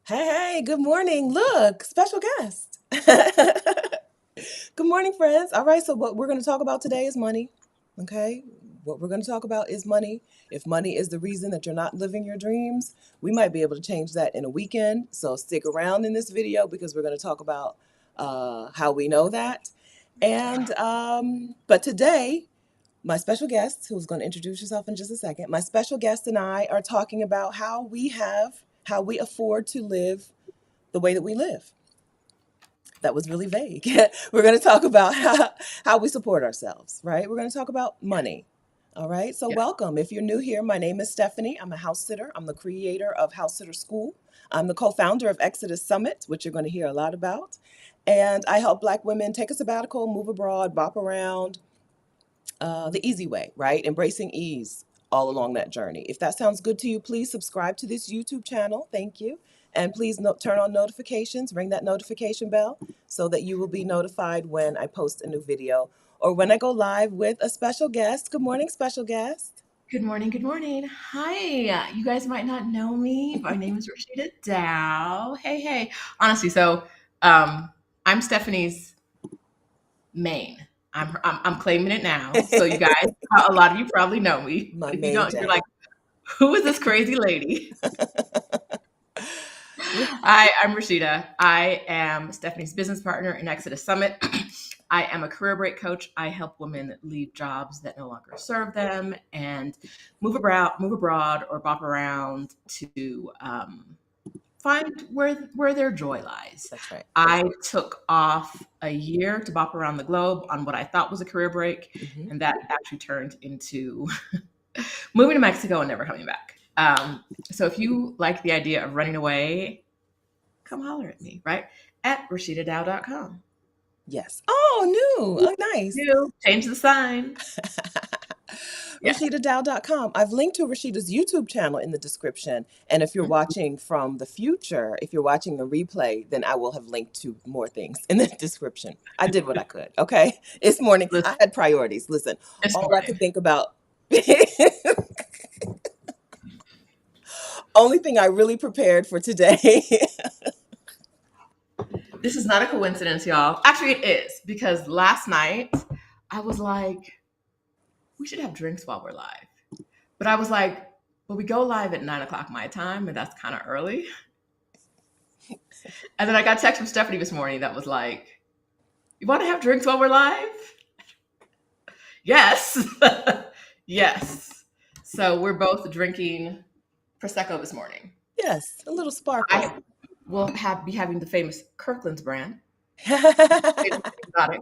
Hey, good morning. Look, special guest. Good morning, friends. All right, so what we're going to talk about today is money. Okay? What we're going to talk about is money. If money is the reason that you're not living your dreams, we might be able to change that in a weekend. So stick around in this video because we're going to talk about how we know that. But today, my special guest, who's going to introduce herself in just a second, my special guest and I are talking about how we afford to live the way that we live. That was really vague. We're going to talk about how we support ourselves, right? We're going to talk about money. All right. So, Yeah. welcome. If you're new here, my name is Stephanie. I'm a house sitter. I'm the creator of House Sitter School. I'm the co founder of Exodus Summit, which you're going to hear a lot about. And I help Black women take a sabbatical, move abroad, bop around the easy way, right? Embracing ease all along that journey. If that sounds good to you, please subscribe to this YouTube channel. Thank you. And please turn on notifications, ring that notification bell so that you will be notified when I post a new video or when I go live with a special guest. Good morning, special guest. Good morning. Good morning. Hi. You guys might not know me. My name is Roshida Dowe. Hey. Honestly, um, I'm Stephanie's main. I'm claiming it now. So you guys, a lot of you probably know me, My but if you main don't, you're J. like, who is this crazy lady? I'm Rashida. I am Stephanie's business partner in Exodus Summit. I am a career break coach. I help women leave jobs that no longer serve them and move abroad, or bop around to find where their joy lies. That's right. I took off a year to bop around the globe on what I thought was a career break, Hmm. and that actually turned into moving to Mexico and never coming back. So if you like the idea of running away, come holler at me, right? At RashidaDow.com. Yes. Oh, new. Oh, nice. You change the sign. Yeah. RashidaDow.com. I've linked to Rashida's YouTube channel in the description. And if you're watching from the future, if you're watching the replay, then I will have linked to more things in the description. I did what I could. Okay. It's morning. I Listen, had priorities. Listen, this all I could morning. think about, only thing I really prepared for today. This is not a coincidence, y'all. Actually, it is, because last night I was like, we should have drinks while we're live. But I was like, well, we go live at 9 o'clock my time, and that's kind of early. And then I got a text from Stephanie this morning that was like, you want to have drinks while we're live? Yes. Yes. So we're both drinking Prosecco this morning. Yes, a little sparkle. I will be having the famous Kirkland's brand. Exotic.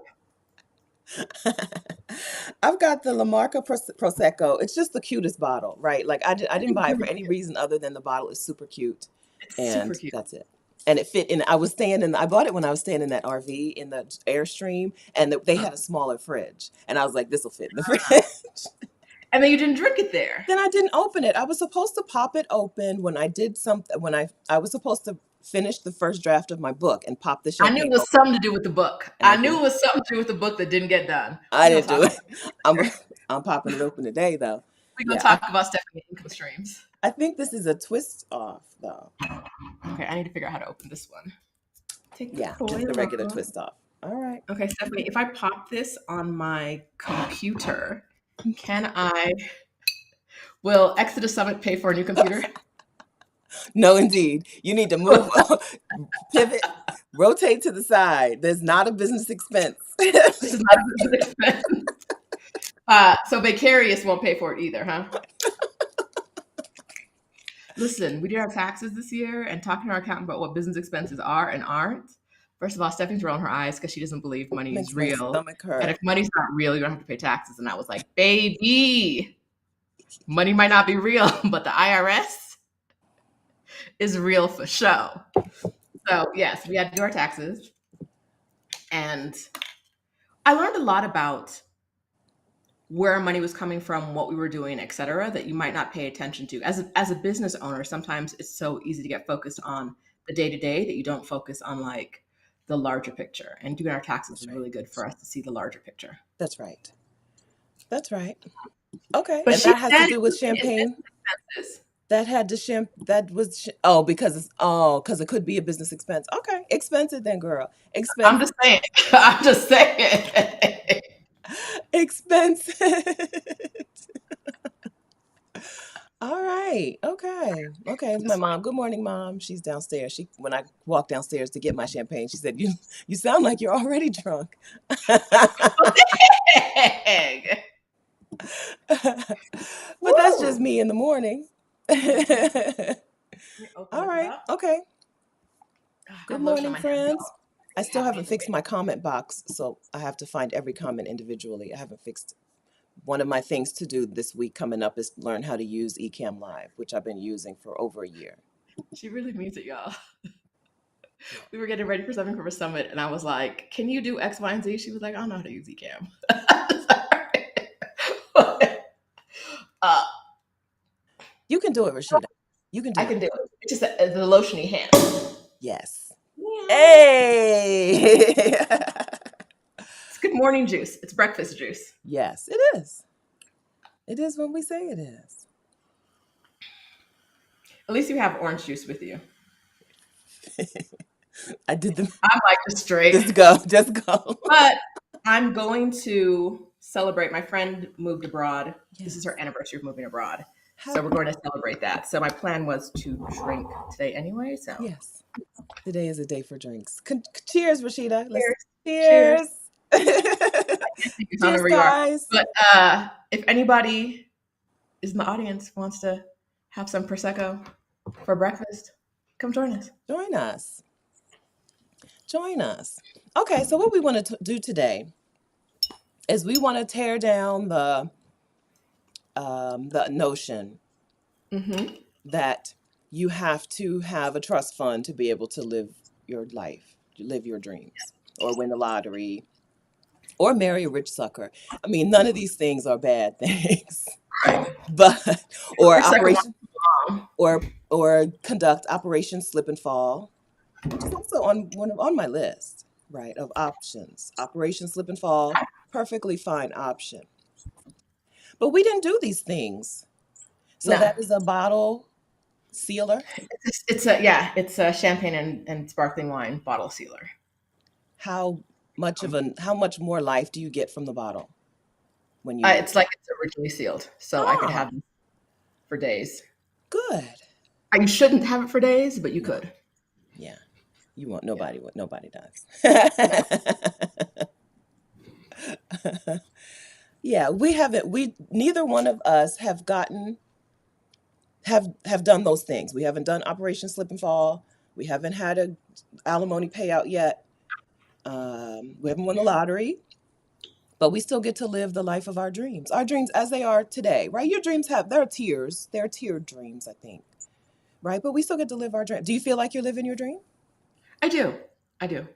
I've got the La Marca Prosecco. It's just the cutest bottle, right? Like I didn't buy it for any reason other than the bottle is super cute, It's super and cute. that's it. And it fit in. I bought it when I was staying in that RV in the Airstream, and they had a smaller fridge, and I was like, this will fit in the fridge. And then you didn't drink it there. Then I didn't open it. I was supposed to pop it open when I did something. When I was supposed to finish the first draft of my book and pop the I knew it champagne was open, something to do with the book. and I I knew didn't. it was something to do with the book that didn't get done. I We're gonna didn't talk do about it. it I'm later. I'm popping it open today though. We're gonna Yeah, talk about Stephanie income streams. I think this is a twist off though. Okay, I need to figure out how to open this one. Take the Yeah, just the foil regular off. twist off. All right. Okay, Stephanie, if I pop this on my computer, can I? Will Exodus Summit pay for a new computer? No, indeed. You need to move, pivot, rotate to the side. There's not a business expense. This is not a business expense. So Vicarious won't pay for it either, huh? Listen, we did our taxes this year, and talking to our accountant about what business expenses are and aren't. First of all, Stephanie's rolling her eyes because she doesn't believe money is Makes my real. stomach And hurt. if money's not real, you don't have to pay taxes. And I was like, baby, money might not be real, but the IRS is real for show. So, yes, we had to do our taxes. And I learned a lot about where our money was coming from, what we were doing, et cetera, that you might not pay attention to. As a business owner, sometimes it's so easy to get focused on the day to day that you don't focus on like the larger picture. And doing our taxes That's was right. really good for us to see the larger picture. That's right. That's right. Okay. But And she that has to said do with eating is champagne. business expenses. That had to that was oh, because it could be a business expense. Okay, expense it then, girl. I'm Expense just saying. I'm just saying. expense it. All right. Okay. Okay. It's my Just mom. Good morning, mom. She's downstairs. She when I walked downstairs to get my champagne, she said, You sound like you're already drunk." saying. But that's Woo! just me in the morning. Let me open All this right. up. Okay. I Good have lotion on morning, my hands, friends. y'all. I It's still haven't happening fixed today. my comment box, so I have to find every comment individually. I haven't fixed. One of my things to do this week coming up is learn how to use Ecamm Live, which I've been using for over a year. She really means it, y'all. Yeah. We were getting ready for something for a summit, and I was like, "Can you do X, Y, and Z?" She was like, "I don't know how to use Ecamm." uh, You can do it, Rashida. You can I do can it. do it. It's just the lotiony hand. Yes. Meow. Hey. It's good morning juice. It's breakfast juice. Yes, it is. It is when we say it is. At least you have orange juice with you. I did the I'm like just straight. just go, just go. But I'm going to celebrate. My friend moved abroad. This is Yes. her anniversary of moving abroad. So we're Happy. going to celebrate that. So my plan was to drink today anyway. So Yes. Today is a day for drinks. Cheers, Rashida. Let's cheers. Cheers. cheers. You tell me Cheers, where you are. guys. But if anybody is in the audience wants to have some prosecco for breakfast, come join us. Join us. Join us. Okay, so what we want to do today is we want to tear down the notion Mm-hmm. that you have to have a trust fund to be able to live your life, live your dreams, or win the lottery, or marry a rich sucker. I mean, none of these things are bad things, but or Rich second operation one. or conduct Operation Slip and Fall, which is also on my list, right, of options. Operation Slip and Fall, perfectly fine option. But we didn't do these things. So No, that is a bottle sealer. it's a champagne and sparkling wine bottle sealer. How how much more life do you get from the bottle when you use It's it? like it's originally sealed, so I could Ah, have it for days. good. You shouldn't have it for days, but you No, could. yeah. You want Yeah. nobody what nobody does. No. Yeah, we haven't we neither one of us have gotten have done those things. We haven't done Operation Slip and Fall. We haven't had a alimony payout yet. We haven't won the lottery, but we still get to live the life of our dreams as they are today, right? Your dreams have there are tiers, they're tiered dreams, I think, right? But we still get to live our dream. Do you feel like you're living your dream? I do. I do.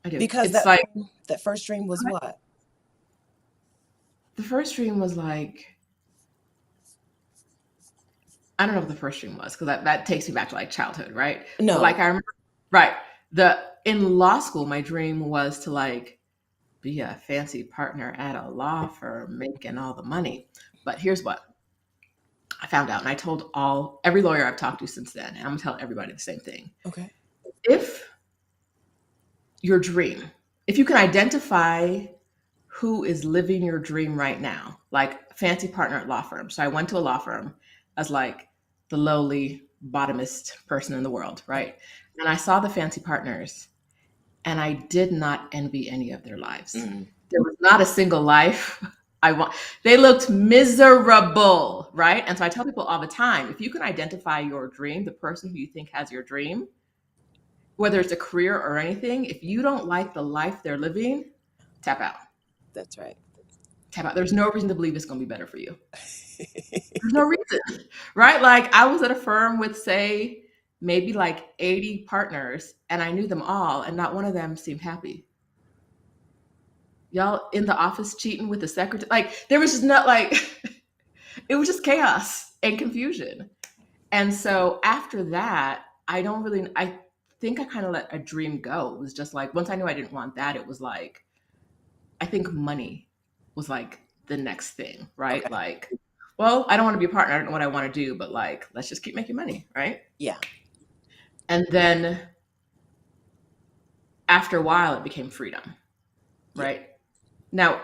I do. Because It's like that first dream was what? the first dream was like I don't know what the first dream was because that takes me back to like childhood, right? But like No. I remember, right? The in law school, my dream was to like be a fancy partner at a law firm making all the money. But here's what I found out, and I told every lawyer I've talked to since then, and I'm gonna tell everybody the same thing. Okay. If your dream, if you can identify who is living your dream right now, like fancy partner at law firm. So I went to a law firm as like the lowly bottomest person in the world, Okay. right? And I saw the fancy partners and I did not envy any of their lives. Mm. There was not a single life I want. They looked miserable, right? And so I tell people all the time, if you can identify your dream, the person who you think has your dream, whether it's a career or anything, if you don't like the life they're living, tap out. That's right. Tap out. There's no reason to believe it's going to be better for you. There's no reason, right? Like I was at a firm with, say, maybe like 80 partners, and I knew them all, and not one of them seemed happy. Y'all in the office cheating with the secretary. Like there was just not like, it was just chaos and confusion. And so after that, I think I kind of let a dream go. It was just like, once I knew I didn't want that, it was like, I think money was like the next thing, right? Okay. Like, well, I don't want to be a partner. I don't know what I want to do, but like, let's just keep making money, right? Yeah. And then after a while, it became freedom, Yeah. right? Now,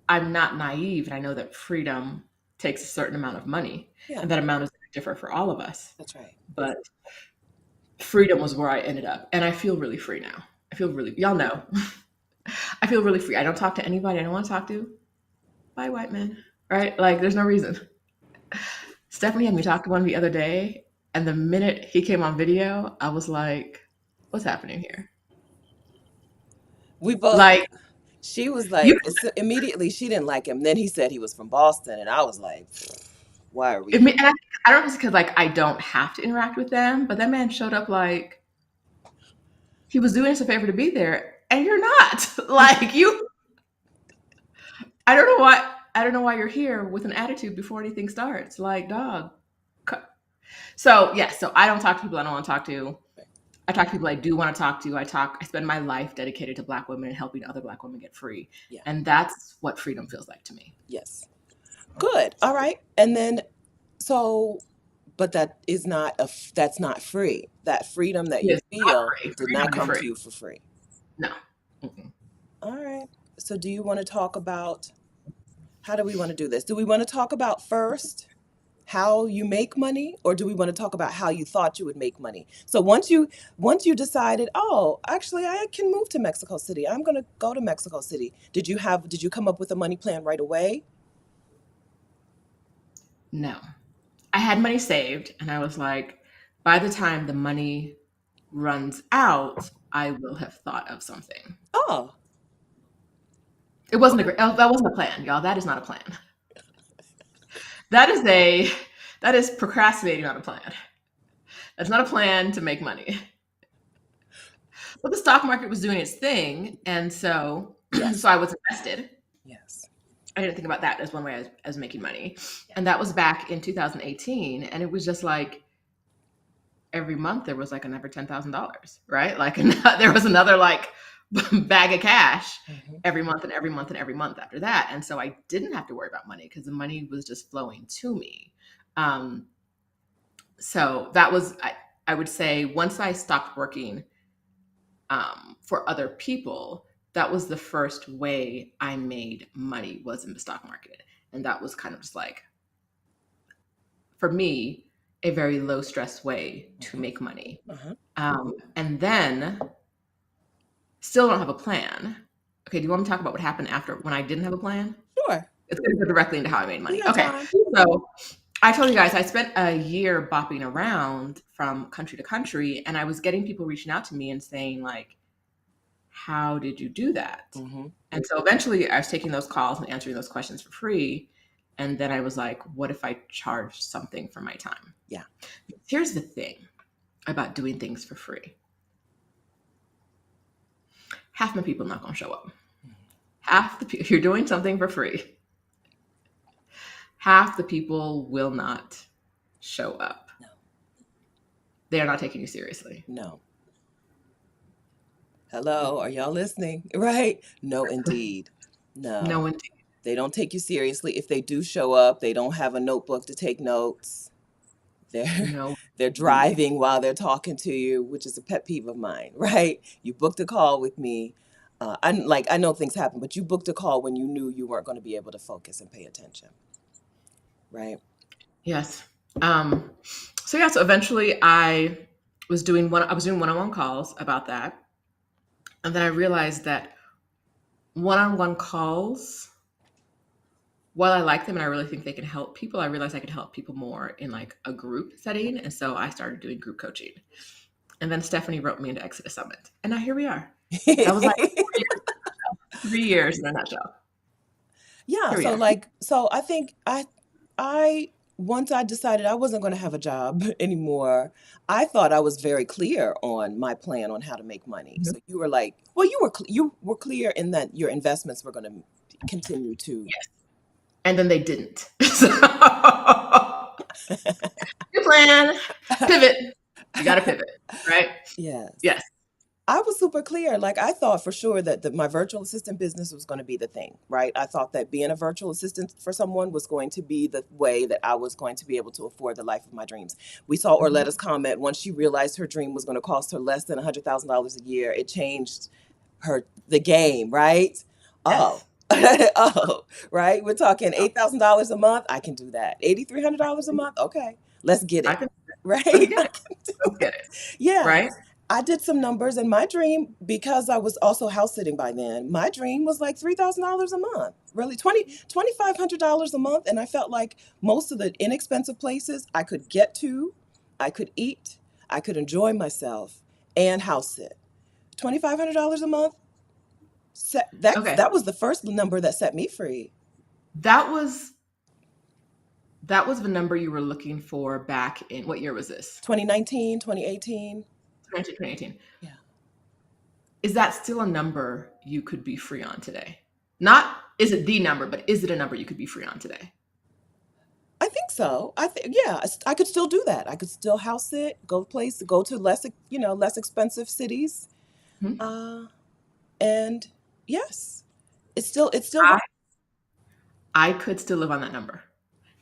I'm not naive, and I know that freedom takes a certain amount of money, Yeah. and that amount is different for all of us. That's right. But freedom was where I ended up, and I feel really free now. I feel really, y'all know, I feel really free. I don't talk to anybody I don't want to talk to. Bye, white men, right? Like, there's no reason. Stephanie had me talk to one the other day, and the minute he came on video, I was like, what's happening here? We both, Like, she was you, like, immediately she didn't like him. Then he said he was from Boston. And I was like, why are we I mean, here? and I don't know if it's because like I don't have to interact with them, but that man showed up like he was doing us a favor to be there, and you're not. Like you, I don't know why. I don't know why you're here with an attitude before anything starts. Like, dog. So yes, so I don't talk to people I don't want to talk to. I talk to people I do want to talk to. I spend my life dedicated to Black women and helping other Black women get free. Yeah. And that's what freedom feels like to me. Yes. Good. All right. And then, so, but that's not free. That freedom that you It's not feel free. did Freedom not ain't come to free. you for free. No. Mm-mm. All right. So do you want to talk about, how do we want to do this? Do we want to talk about first how you make money, or do we want to talk about how you thought you would make money? So once you decided, oh, actually I can move to Mexico City. I'm going to go to Mexico City. Did you come up with a money plan right away? No. I had money saved, and I was like, by the time the money runs out, I will have thought of something. Oh, It wasn't a great, that wasn't a plan, y'all. That is not a plan. That is that is procrastinating on a plan. That's not a plan to make money. But the stock market was doing its thing, and so yes. so I was invested. Yes. I didn't think about that as one way I was making money, and that was back in 2018, and it was just like every month there was like another $10,000, right? Like there was another like bag of cash Mm-hmm. every month and every month and every month after that. And so I didn't have to worry about money because the money was just flowing to me. So that was, I would say, once I stopped working for other people, that was the first way I made money was in the stock market. And that was kind of just like, for me, a very low stress way to Mm-hmm. make money. Uh-huh. And then still don't have a plan. Okay, do you want me to talk about what happened after when I didn't have a plan? Sure. It's going to go directly into how I made We money. got Okay, time. so I told you guys I spent a year bopping around from country to country, and I was getting people reaching out to me and saying like, how did you do that? Mm-hmm. And so eventually I was taking those calls and answering those questions for free. And then I was like, what if I charged something for my time? Yeah. Here's the thing about doing things for free. Half my people not going to show up. Half the people, if you're doing something for free, half the people will not show up. No. They are not taking you seriously. No. Hello, are y'all listening? Right? No, indeed. No, No. indeed. They don't take you seriously. If they do show up, they don't have a notebook to take notes. They're No, they're indeed. driving while they're talking to you, which is a pet peeve of mine, right? You booked a call with me. I know things happen, but you booked a call when you knew you weren't going to be able to focus and pay attention, right? Yes. So yeah, so eventually I was doing one-on-one calls about that. And then I realized that one-on-one calls, while I like them and I really think they can help people, I realized I could help people more in like a group setting. And so I started doing group coaching. And then Stephanie wrote me into Exodus Summit. And now here we are. That was like 3 years in a nutshell. Yeah, Here we are. so I think I once I decided I wasn't going to have a job anymore, I thought I was very clear on my plan on how to make money. Mhm. So you were like, well, you were clear in that your investments were going to continue to. Yes. And then they didn't. So, good plan. Pivot. You got to pivot, right? Yes. Yes. I was super clear. Like I thought for sure that my virtual assistant business was going to be the thing, right? I thought that being a virtual assistant for someone was going to be the way that I was going to be able to afford the life of my dreams. We saw Mhm. Orletta's comment once she realized her dream was going to cost her less than $100,000 a year. It changed the game, right? Oh. Yes. Oh, right. We're talking $8,000 a month. I can do that. $8,300 a month. Okay, let's get I it. can Right. let's get I it. can do Let's get it. it. Yeah. Right? I did some numbers, and my dream, because I was also house sitting by then, my dream was like $3,000 a month. Really, $2,500 a month, and I felt like most of the inexpensive places I could get to, I could eat, I could enjoy myself, and house sit. $2,500 a month. Okay. That was the first number that set me free. That was that was the number you were looking for back in what year was this? 2019, 2018. 2018. Yeah, Is that still a number you could be free on today? Not is it the number, but is it a number you could be free on today? I think so. I think yeah, I could still do that. I could still house sit, go to less expensive cities. Hmm? Uh, and yes, it's still I I could still live on that number.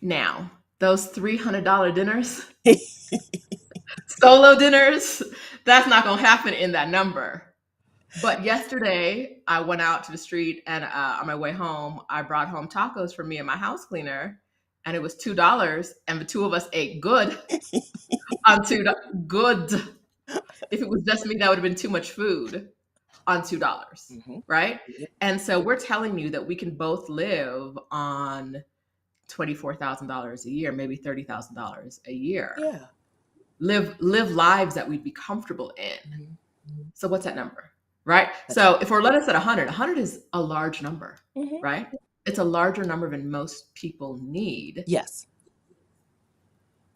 Now, those $300 dinners, solo dinners, that's not going to happen in that number. But yesterday, I went out to the street and on my way home, I brought home tacos for me and my house cleaner, and it was $2, and the two of us ate good on good. If it was just me, that would have been too much food on $2, hmm. right? Yep. And so we're telling you that we can both live on $24,000 a year, maybe $30,000 a year. Yeah. Live lives that we'd be comfortable in. Hmm. So what's that number? Right? That's So if Orlando said 100, 100 is a large number, hmm. right? It's a larger number than most people need. Yes.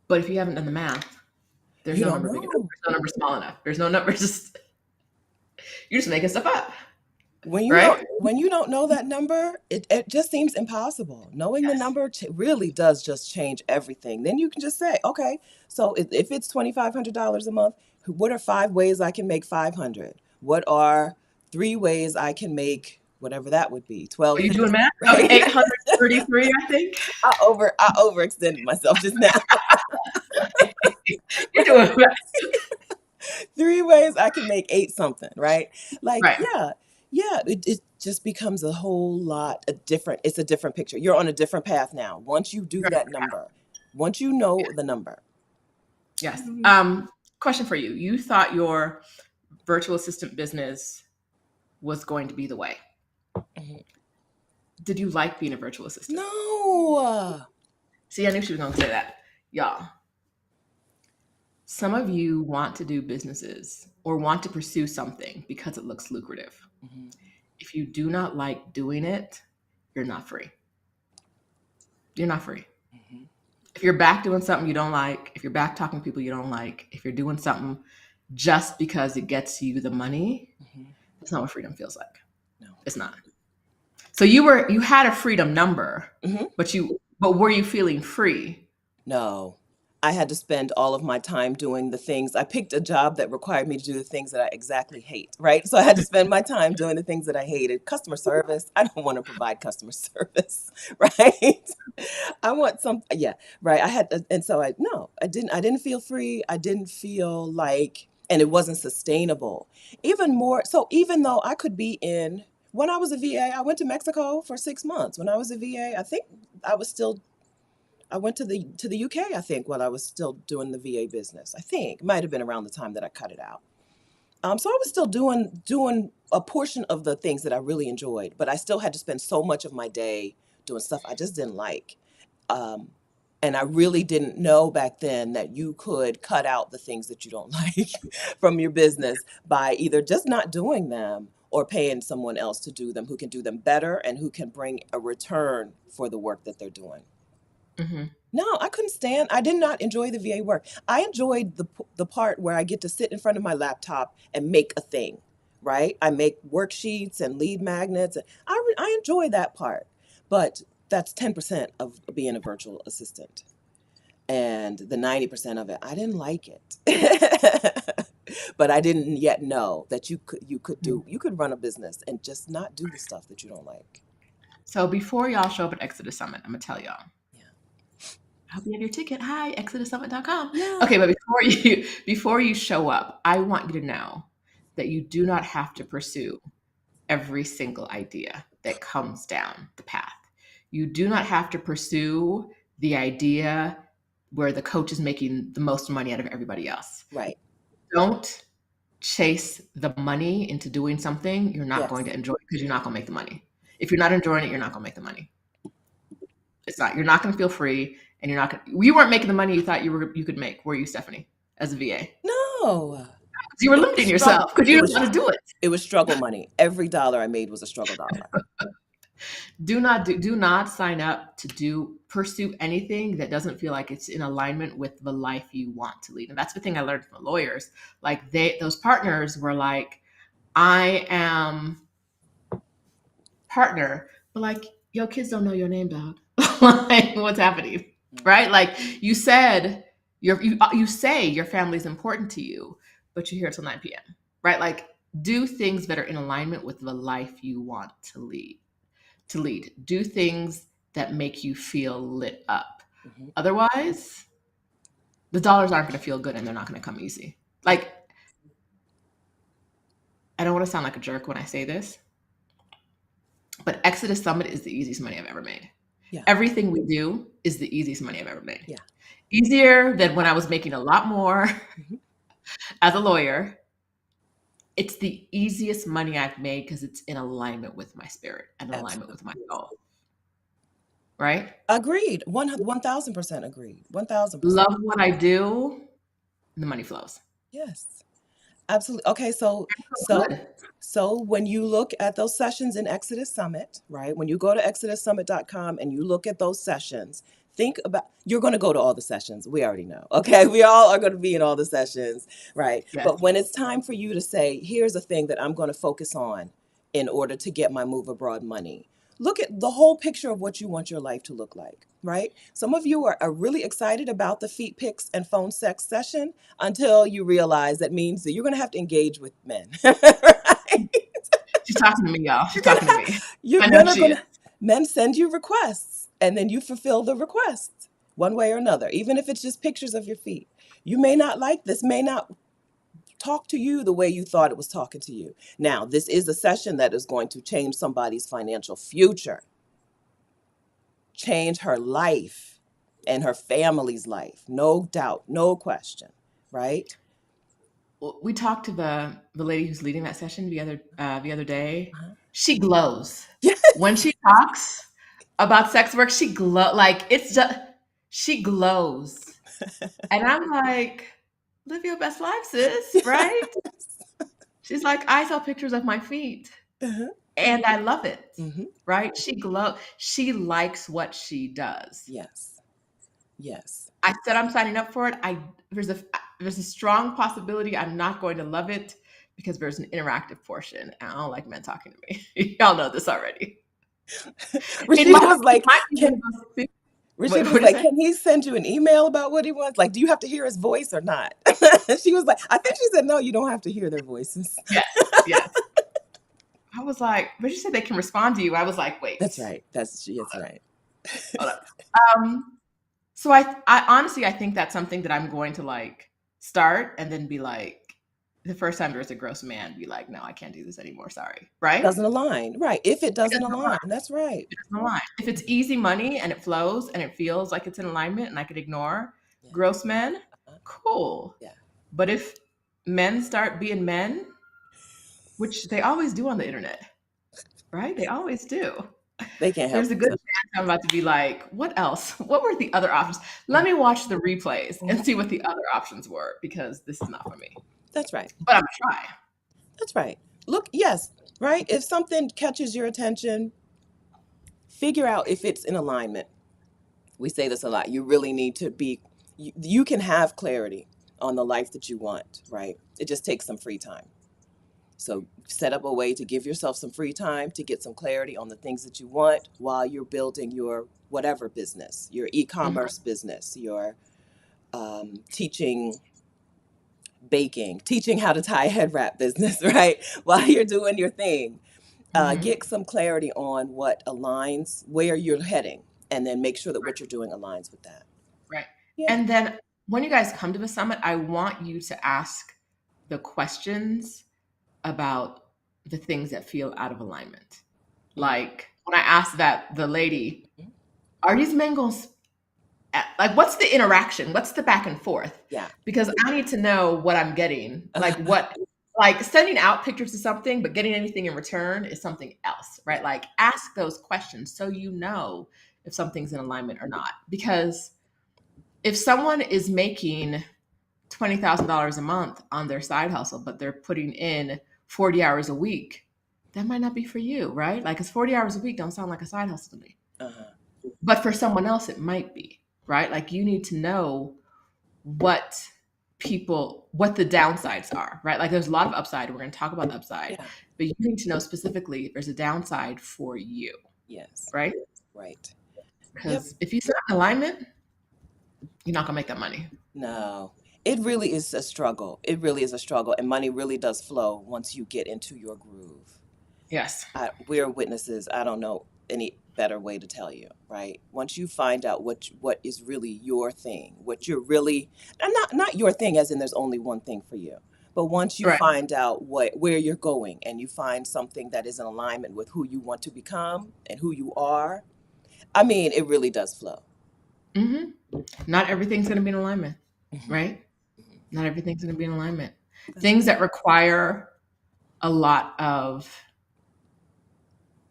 But if you haven't done the math, there's You no don't number big enough. know. There's no number small enough. There's no number just you're just making stuff up, When you right? don't when you don't know that number, it just seems impossible. Knowing the Yes. number really does just change everything. Then you can just say, okay, so if it's $2,500 a month, what are 5 ways I can make 500? What are 3 ways I can make whatever that would be? Are you 1,250, doing math? Okay, right? 833, I think. I overextended myself just now. You're doing math. 3 ways I can make eight something, right? Like, Right. yeah, it just becomes a whole lot a different. It's a different picture. You're on a different path now. Once you do Right. that number, once you know the number. Yes. Mhm. Question for you. You thought your virtual assistant business was going to be the way. Mhm. Did you like being a virtual assistant? No. See, I knew she was going to say that. Y'all, some of you want to do businesses or want to pursue something because it looks lucrative. Mhm. If you do not like doing it, you're not free. You're not free. Mhm. If you're back doing something you don't like, if you're back talking to people you don't like, if you're doing something just because it gets you the money, Mhm. that's not what freedom feels like. No. It's not. So you had a freedom number, Mhm. but were you feeling free? No. I had to spend all of my time doing the things. I picked a job that required me to do the things that I exactly hate, right? So I had to spend my time doing the things that I hated. Customer service. I don't want to provide customer service, right? I want some, yeah, right. And so no, I didn't feel free. I didn't feel like, and it wasn't sustainable. Even more, so even though I could be when I was a VA, I went to Mexico for 6 months. When I was a VA, I think I was still, I went to the UK, I think, while I was still doing the VA business. I think it might have been around the time that I cut it out. So I was still doing a portion of the things that I really enjoyed, but I still had to spend so much of my day doing stuff I just didn't like. Um, and I really didn't know back then that you could cut out the things that you don't like from your business by either just not doing them or paying someone else to do them who can do them better and who can bring a return for the work that they're doing. Mm-hmm. No, I couldn't stand. I did not enjoy the VA work. I enjoyed the part where I get to sit in front of my laptop and make a thing, right? I make worksheets and lead magnets. I enjoy that part, but that's 10% of being a virtual assistant, and the 90% of it, I didn't like it. But I didn't yet know that you could run a business and just not do the stuff that you don't like. So before y'all show up at Exodus Summit, I'm gonna tell y'all. Yeah. I hope you have your ticket. Hi, exodussummit.com. Yeah. Okay, but before you show up, I want you to know that you do not have to pursue every single idea that comes down the path. You do not have to pursue the idea where the coach is making the most money out of everybody else. Right. Don't chase the money into doing something you're not going to enjoy, because you're not going to make the money. If you're not enjoying it, you're not going to make the money. You're not going to feel free, and you weren't making the money you thought you could make, were you, Stephanie, as a VA? No. You were limiting yourself because you didn't want to do it. It was struggle money. Every dollar I made was a struggle dollar. Do not sign up to pursue anything that doesn't feel like it's in alignment with the life you want to lead. And that's the thing I learned from the lawyers. Like those partners were like, I am partner, but like, yo, kids don't know your name, dog. Like, what's happening, right? Like you said, you say your family is important to you, but you're here till 9 p.m., right? Like, do things that are in alignment with the life you want to lead. Do things that make you feel lit up. Mm-hmm. Otherwise, the dollars aren't going to feel good, and they're not going to come easy. Like, I don't want to sound like a jerk when I say this, but Exodus Summit is the easiest money I've ever made. Yeah. Everything we do is the easiest money I've ever made. Yeah. Easier than when I was making a lot more as a lawyer. It's the easiest money I've made because it's in alignment with my spirit and alignment with my soul. Right? Agreed. 1,000% agreed. 1,000%. Love what I do. The money flows. Yes. Absolutely. Okay, so when you look at those sessions in Exodus Summit, right? When you go to exodussummit.com and you look at those sessions, think about, you're going to go to all the sessions. We already know. Okay, we all are going to be in all the sessions, right? Yes. But when it's time for you to say, here's a thing that I'm going to focus on in order to get my move abroad money, look at the whole picture of what you want your life to look like, right? Some of you are really excited about the feet pics and phone sex session until you realize that means that you're going to have to engage with men, right? She's talking to me, y'all. She's talking to me. Men send you requests, and then you fulfill the requests one way or another, even if it's just pictures of your feet. You may not like this, may not talk to you the way you thought it was talking to you. Now, this is a session that is going to change somebody's financial future, change her life and her family's life. No doubt, no question, right? Well, we talked to the lady who's leading that session the other day. Uh-huh. She glows. Yes. When she talks about sex work, she glows. And I'm like, live your best life, sis, right? She's like, I saw pictures of my feet, and I love it, right? She likes what she does. Yes. Yes. I said I'm signing up for it. There's a strong possibility I'm not going to love it because there's an interactive portion, and I don't like men talking to me. Y'all know this already. Rashida was like, can he send you an email about what he wants? Like, do you have to hear his voice or not? She was like, I think she said, no, you don't have to hear their voices. Yes. I was like, but you said they can respond to you. I was like, wait. That's right. That's right. Hold up. So I honestly, I think that's something that I'm going to like start and then be like, the first time there's a gross man, be like, no, I can't do this anymore. Sorry. Right? Doesn't align. Right. If it doesn't align. That's right. It doesn't align. If it's easy money and it flows and it feels like it's in alignment and I could ignore gross men, cool. Yeah. But if men start being men, which they always do on the internet, right? They always do. They can't help There's a good chance I'm about to be like, what else? What were the other options? Let me watch the replays and see what the other options were, because this is not for me. That's right. But I'm gonna try. That's right. Look, yes, right? If something catches your attention, figure out if it's in alignment. We say this a lot. You really need to you can have clarity on the life that you want, right? It just takes some free time. So set up a way to give yourself some free time to get some clarity on the things that you want while you're building your whatever business, your e-commerce business, your teaching baking, teaching how to tie a head wrap business, right? While you're doing your thing, get some clarity on what aligns where you're heading, and then make sure that what you're doing aligns with that. Right. Yeah. And then when you guys come to the summit, I want you to ask the questions about the things that feel out of alignment. Like when I asked the lady, are these men going to, like, what's the interaction? What's the back and forth? Yeah. Because I need to know what I'm getting. Like sending out pictures of something, but getting anything in return is something else, right? Like ask those questions so you know if something's in alignment or not. Because if someone is making $20,000 a month on their side hustle, but they're putting in 40 hours a week, that might not be for you, right? Like, 'cause 40 hours a week don't sound like a side hustle to me. But for someone else, it might be, right? Like, you need to know what the downsides are, right? Like, there's a lot of upside. We're going to talk about the upside, but you need to know specifically if there's a downside for you. Yes. Right? Right. Because if you set an alignment, you're not going to make that money. No, it really is a struggle. It really is a struggle. And money really does flow once you get into your groove. Yes. We're witnesses. I don't know any better way to tell you, right? Once you find out what is really your thing, what you're really, and not your thing as in there's only one thing for you, but once you find out where you're going and you find something that is in alignment with who you want to become and who you are, I mean, it really does flow. Not everything's going to be in alignment, right? Not everything's going to be in alignment. Things that require a lot of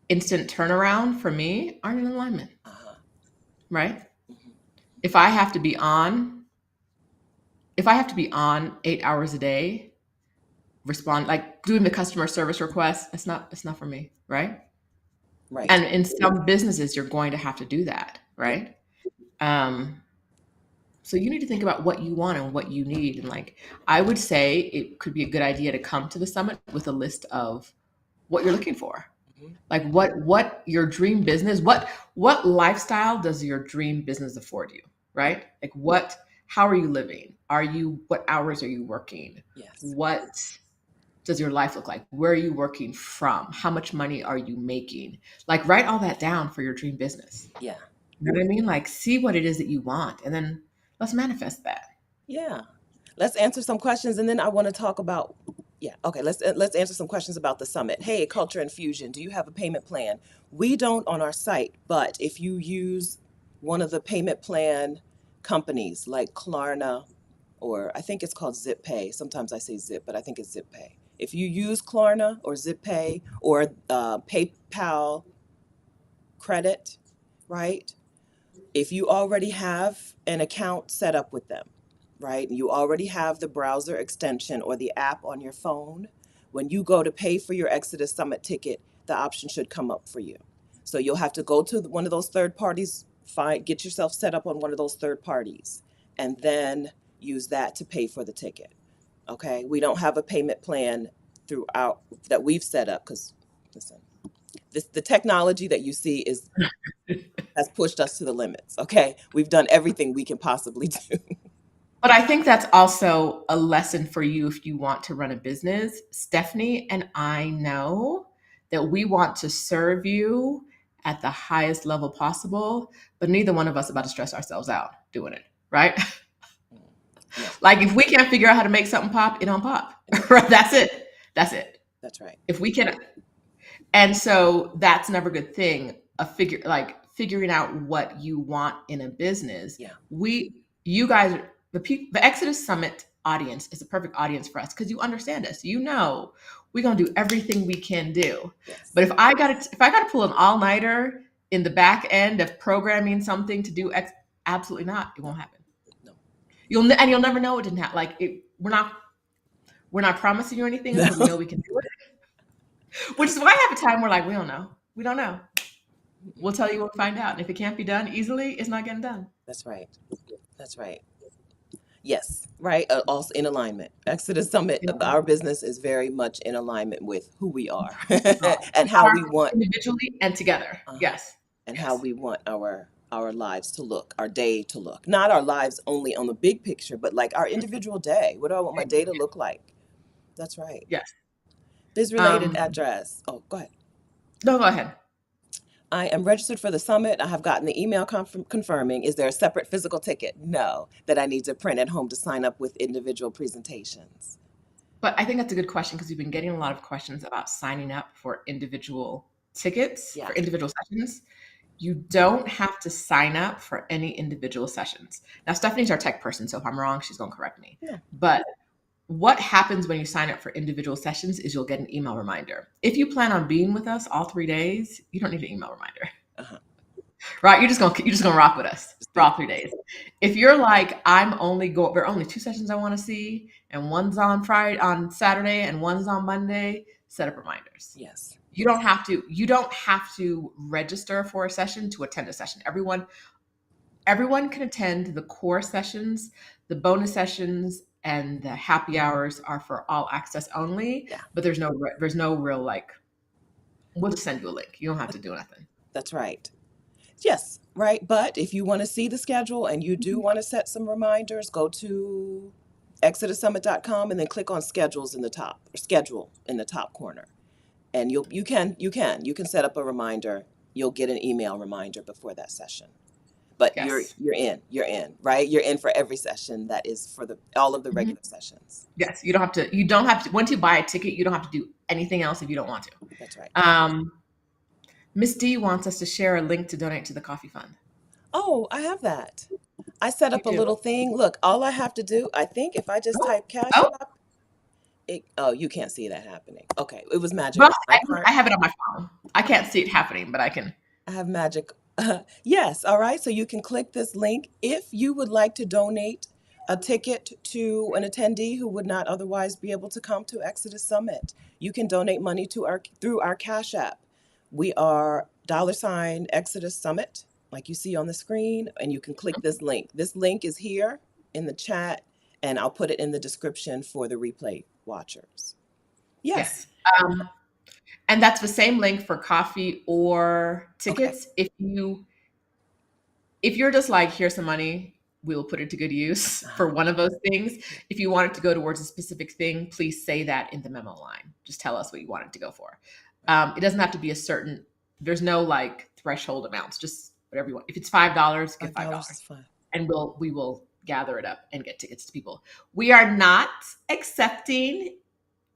instant turnaround for me aren't in alignment, right? If I have to be on 8 hours a day, respond, like doing the customer service request, it's not for me, right? Right. And in some businesses, you're going to have to do that, right? So you need to think about what you want and what you need. And like, I would say it could be a good idea to come to the summit with a list of what you're looking for. Like what your dream business, what lifestyle does your dream business afford you, right? Like how are you living? What hours are you working? Yes. What does your life look like? Where are you working from? How much money are you making? Like, write all that down for your dream business. Yeah. You know what I mean? Like, see what it is that you want, and then let's manifest that. Yeah. Let's answer some questions, and then I want to talk about, let's answer some questions about the summit. Hey, Culture Infusion, do you have a payment plan? We don't on our site, but if you use one of the payment plan companies like Klarna, or I think it's called ZipPay. Sometimes I say Zip, but I think it's ZipPay. If you use Klarna or ZipPay or PayPal credit, right? If you already have an account set up with them, right? And you already have the browser extension or the app on your phone, when you go to pay for your Exodus Summit ticket, the option should come up for you. So you'll have to go to one of those third parties, get yourself set up on one of those third parties, and then use that to pay for the ticket. Okay? We don't have a payment plan throughout that we've set up because, listen, the technology that you see has pushed us to the limits. Okay? We've done everything we can possibly do. But I think that's also a lesson for you if you want to run a business. Stephanie and I know that we want to serve you at the highest level possible, but neither one of us about to stress ourselves out doing it, right? Like, if we can't figure out how to make something pop, it don't pop. Right? That's it. That's right. If we can, and so that's never a good thing. Figuring out what you want in a business. Yeah. You guys, the Exodus Summit audience is the perfect audience for us because you understand us. You know, we're gonna do everything we can do. Yes. But if I gotta pull an all-nighter in the back end of programming something to do absolutely not. It won't happen. No. You'll never know it didn't happen. Like, we're not promising you anything until we know we can do it. Which is why I have a time where, like, we don't know. We don't know. We'll tell you when we find out. And if it can't be done easily, it's not getting done. That's right. Yes, right. Also in alignment. Exodus Summit, our business is very much in alignment with who we are and how we want individually and together. Yes. And how we want our our lives to look, our day to look. Not our lives only on the big picture, but like our individual day. What do I want my day to look like? That's right. Yes. Biz related address. Oh, go ahead. No, go ahead. I am registered for the summit. I have gotten the email confirming. Is there a separate physical ticket? No, that I need to print at home to sign up with individual presentations. But I think that's a good question because we've been getting a lot of questions about signing up for individual tickets Yeah. for individual sessions. You don't have to sign up for any individual sessions. Now, Stephanie's our tech person, so if I'm wrong, she's going to correct me. Yeah. But what happens when you sign up for individual sessions is you'll get an email reminder. If you plan on being with us all 3 days, you don't need an email reminder. Uh-huh. Right? You're just gonna rock with us for all 3 days. If you're like, there are only 2 sessions I want to see, and one's on Saturday, and one's on Monday, set up reminders. Yes. You don't have to register for a session to attend a session. Everyone can attend the core sessions. The bonus sessions and the happy hours are for all access only. Yeah. But there's no real like, we'll just send you a link. You don't have to do nothing. That's right. Yes, right. But if you want to see the schedule and you do want to set some reminders, go to exodussummit.com and then click on schedules in the top, or schedule in the top corner. And you can set up a reminder. You'll get an email reminder before that session. But Yes. you're in, right? You're in for every session that is for all of the regular sessions. Yes, you don't have to. Once you buy a ticket, you don't have to do anything else if you don't want to. That's right. Miss D wants us to share a link to donate to the coffee fund. Oh, I have that. I set up a do? little thing. Look, all I have to do, I think if I just type Cash Oh. App, you can't see that happening. Okay, it was magic. Well, I have it on my phone. I can't see it happening, but I can. I have magic. Yes, all right. So you can click this link if you would like to donate a ticket to an attendee who would not otherwise be able to come to Exodus Summit. You can donate money through our Cash App. We are $Exodus Summit, like you see on the screen, and you can click this link. This link is here in the chat, and I'll put it in the description for the replay watchers. Yes. And that's the same link for coffee or tickets. Okay. If you're just like, here's some money, we will put it to good use for one of those things. If you want it to go towards a specific thing, please say that in the memo line. Just tell us what you want it to go for. It doesn't have to be there's no like threshold amounts, just whatever you want. If it's $5, get $5. And we will gather it up and get tickets to people. We are not accepting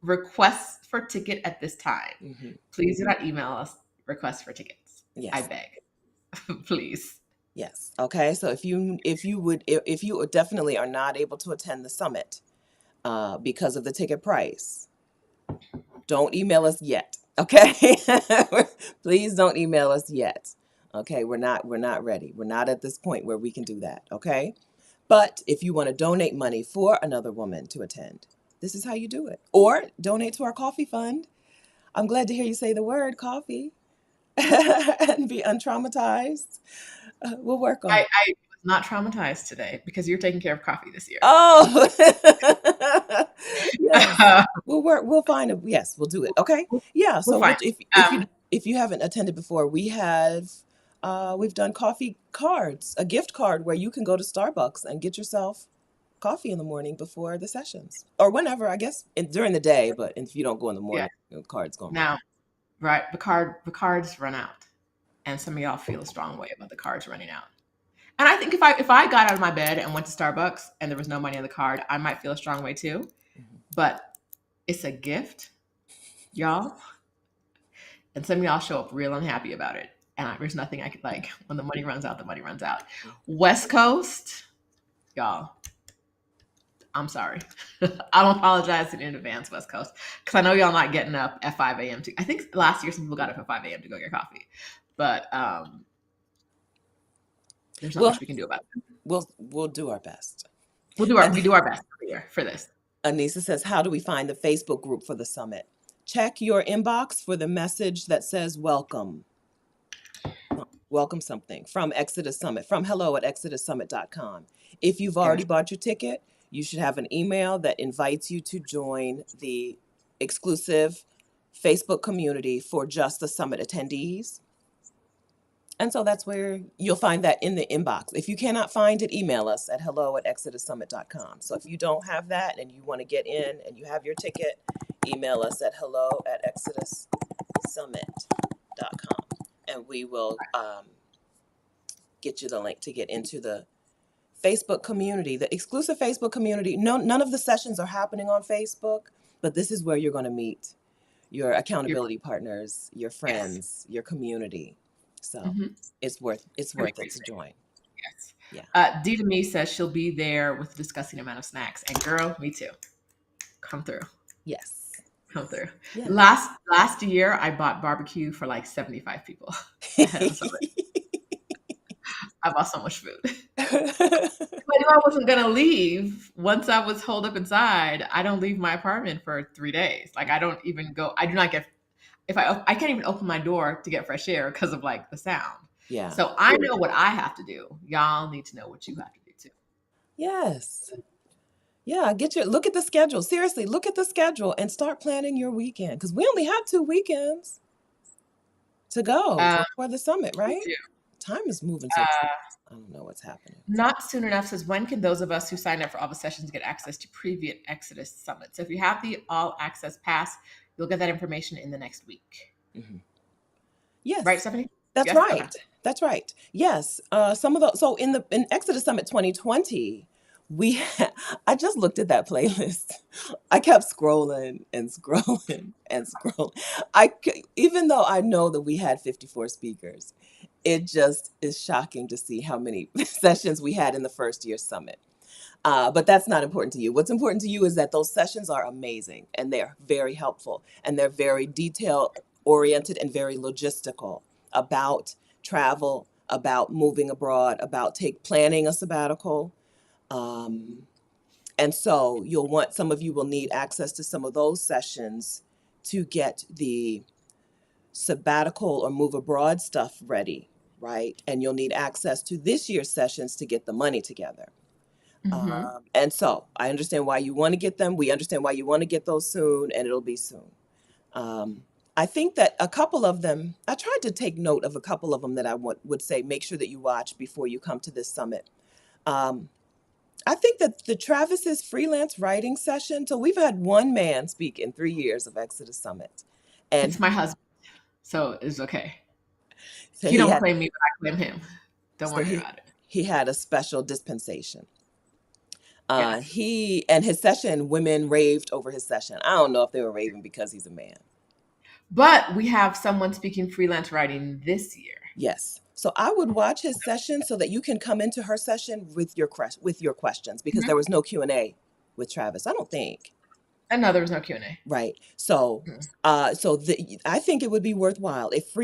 requests for ticket at this time. Mm-hmm. Please do not email us requests for tickets. Yes. I beg. Please. Yes. Okay. So if you definitely are not able to attend the summit because of the ticket price, don't email us yet. Okay. Please don't email us yet. Okay. We're not ready. We're not at this point where we can do that. Okay. But if you want to donate money for another woman to attend, this is how you do it. Or donate to our coffee fund. I'm glad to hear you say the word coffee and be untraumatized. We'll work on it. I was not traumatized today because you're taking care of coffee this year. Oh, yes. We'll find a, yes, we'll do it. Okay. Yeah. So if you haven't attended before, we've done coffee cards, a gift card where you can go to Starbucks and get yourself coffee in the morning before the sessions or whenever, I guess, during the day. But if you don't go in the morning, the card's going now. Right. The cards run out. And some of y'all feel a strong way about the cards running out. And I think if I got out of my bed and went to Starbucks and there was no money on the card, I might feel a strong way too. Mm-hmm. But it's a gift, y'all. And some of y'all show up real unhappy about it. And there's nothing I could like. When the money runs out, the money runs out. West Coast, y'all. I'm sorry. I'll apologize in advance, West Coast, because I know y'all not getting up at 5 a.m. I think last year some people got up at 5 a.m. to go get coffee. But there's not much we can do about it. We'll do our best. We do our best for this. Anissa says, how do we find the Facebook group for the summit? Check your inbox for the message that says welcome. Welcome something from Exodus Summit, from hello@exodussummit.com. If you've already bought your ticket, you should have an email that invites you to join the exclusive Facebook community for just the summit attendees. And so that's where you'll find that in the inbox. If you cannot find it, email us at hello@exodussummit.com. So if you don't have that and you want to get in and you have your ticket, email us at hello@exodussummit.com. And we will get you the link to get into the Facebook community, the exclusive Facebook community. No, none of the sessions are happening on Facebook, but this is where you're going to meet your accountability partners, your Yes. friends, your community. So Mhm. it's worth Pretty it great to space. join. Yes. Yeah. D to me says she'll be there with a disgusting amount of snacks. And girl, me too. Come through. Yes. Come through. Yeah. Last year, I bought barbecue for like 75 people ahead of the summit. I bought so much food. But I knew I wasn't gonna leave. Once I was holed up inside, I don't leave my apartment for 3 days. Like I don't even go. I do not get. If I can't even open my door to get fresh air because of like the sound. Yeah. So I know what I have to do. Y'all need to know what you have to do too. Yes. Yeah, look at the schedule. Seriously, look at the schedule and start planning your weekend, because we only have 2 weekends to go for the summit, right? Time is moving so fast. I don't know what's happening. Not soon enough says, when can those of us who signed up for all the sessions get access to previous Exodus Summit? So if you have the all access pass, you'll get that information in the next week. Mm-hmm. Yes. Right, Stephanie? That's yes? right. Okay. That's right. Yes. Some of those. So in Exodus Summit 2020, I just looked at that playlist. I kept scrolling and scrolling and scrolling. Even though I know that we had 54 speakers, it just is shocking to see how many sessions we had in the first year summit. But that's not important to you. What's important to you is that those sessions are amazing and they're very helpful and they're very detail oriented and very logistical about travel, about moving abroad, about planning a sabbatical. And so some of you will need access to some of those sessions to get the sabbatical or move abroad stuff ready, right? And you'll need access to this year's sessions to get the money together. And so I understand why you want to get them. We understand why you want to get those soon, and it'll be soon. I think that a couple of them, I tried to take note of a couple of them that I would say, make sure that you watch before you come to this summit. I think that the Travis's freelance writing session, so we've had one man speak in 3 years of Exodus Summit. And it's my husband, so it's okay. so he don't claim me, but I claim him. Don't worry about it. He had a special dispensation. He and his session, women raved over his session. I don't know if they were raving because he's a man. But we have someone speaking freelance writing this year. Yes. So I would watch his session so that you can come into her session with your questions, because there was no Q&A with Travis, I don't think. And no, there was no Q&A. Right. So I think it would be worthwhile if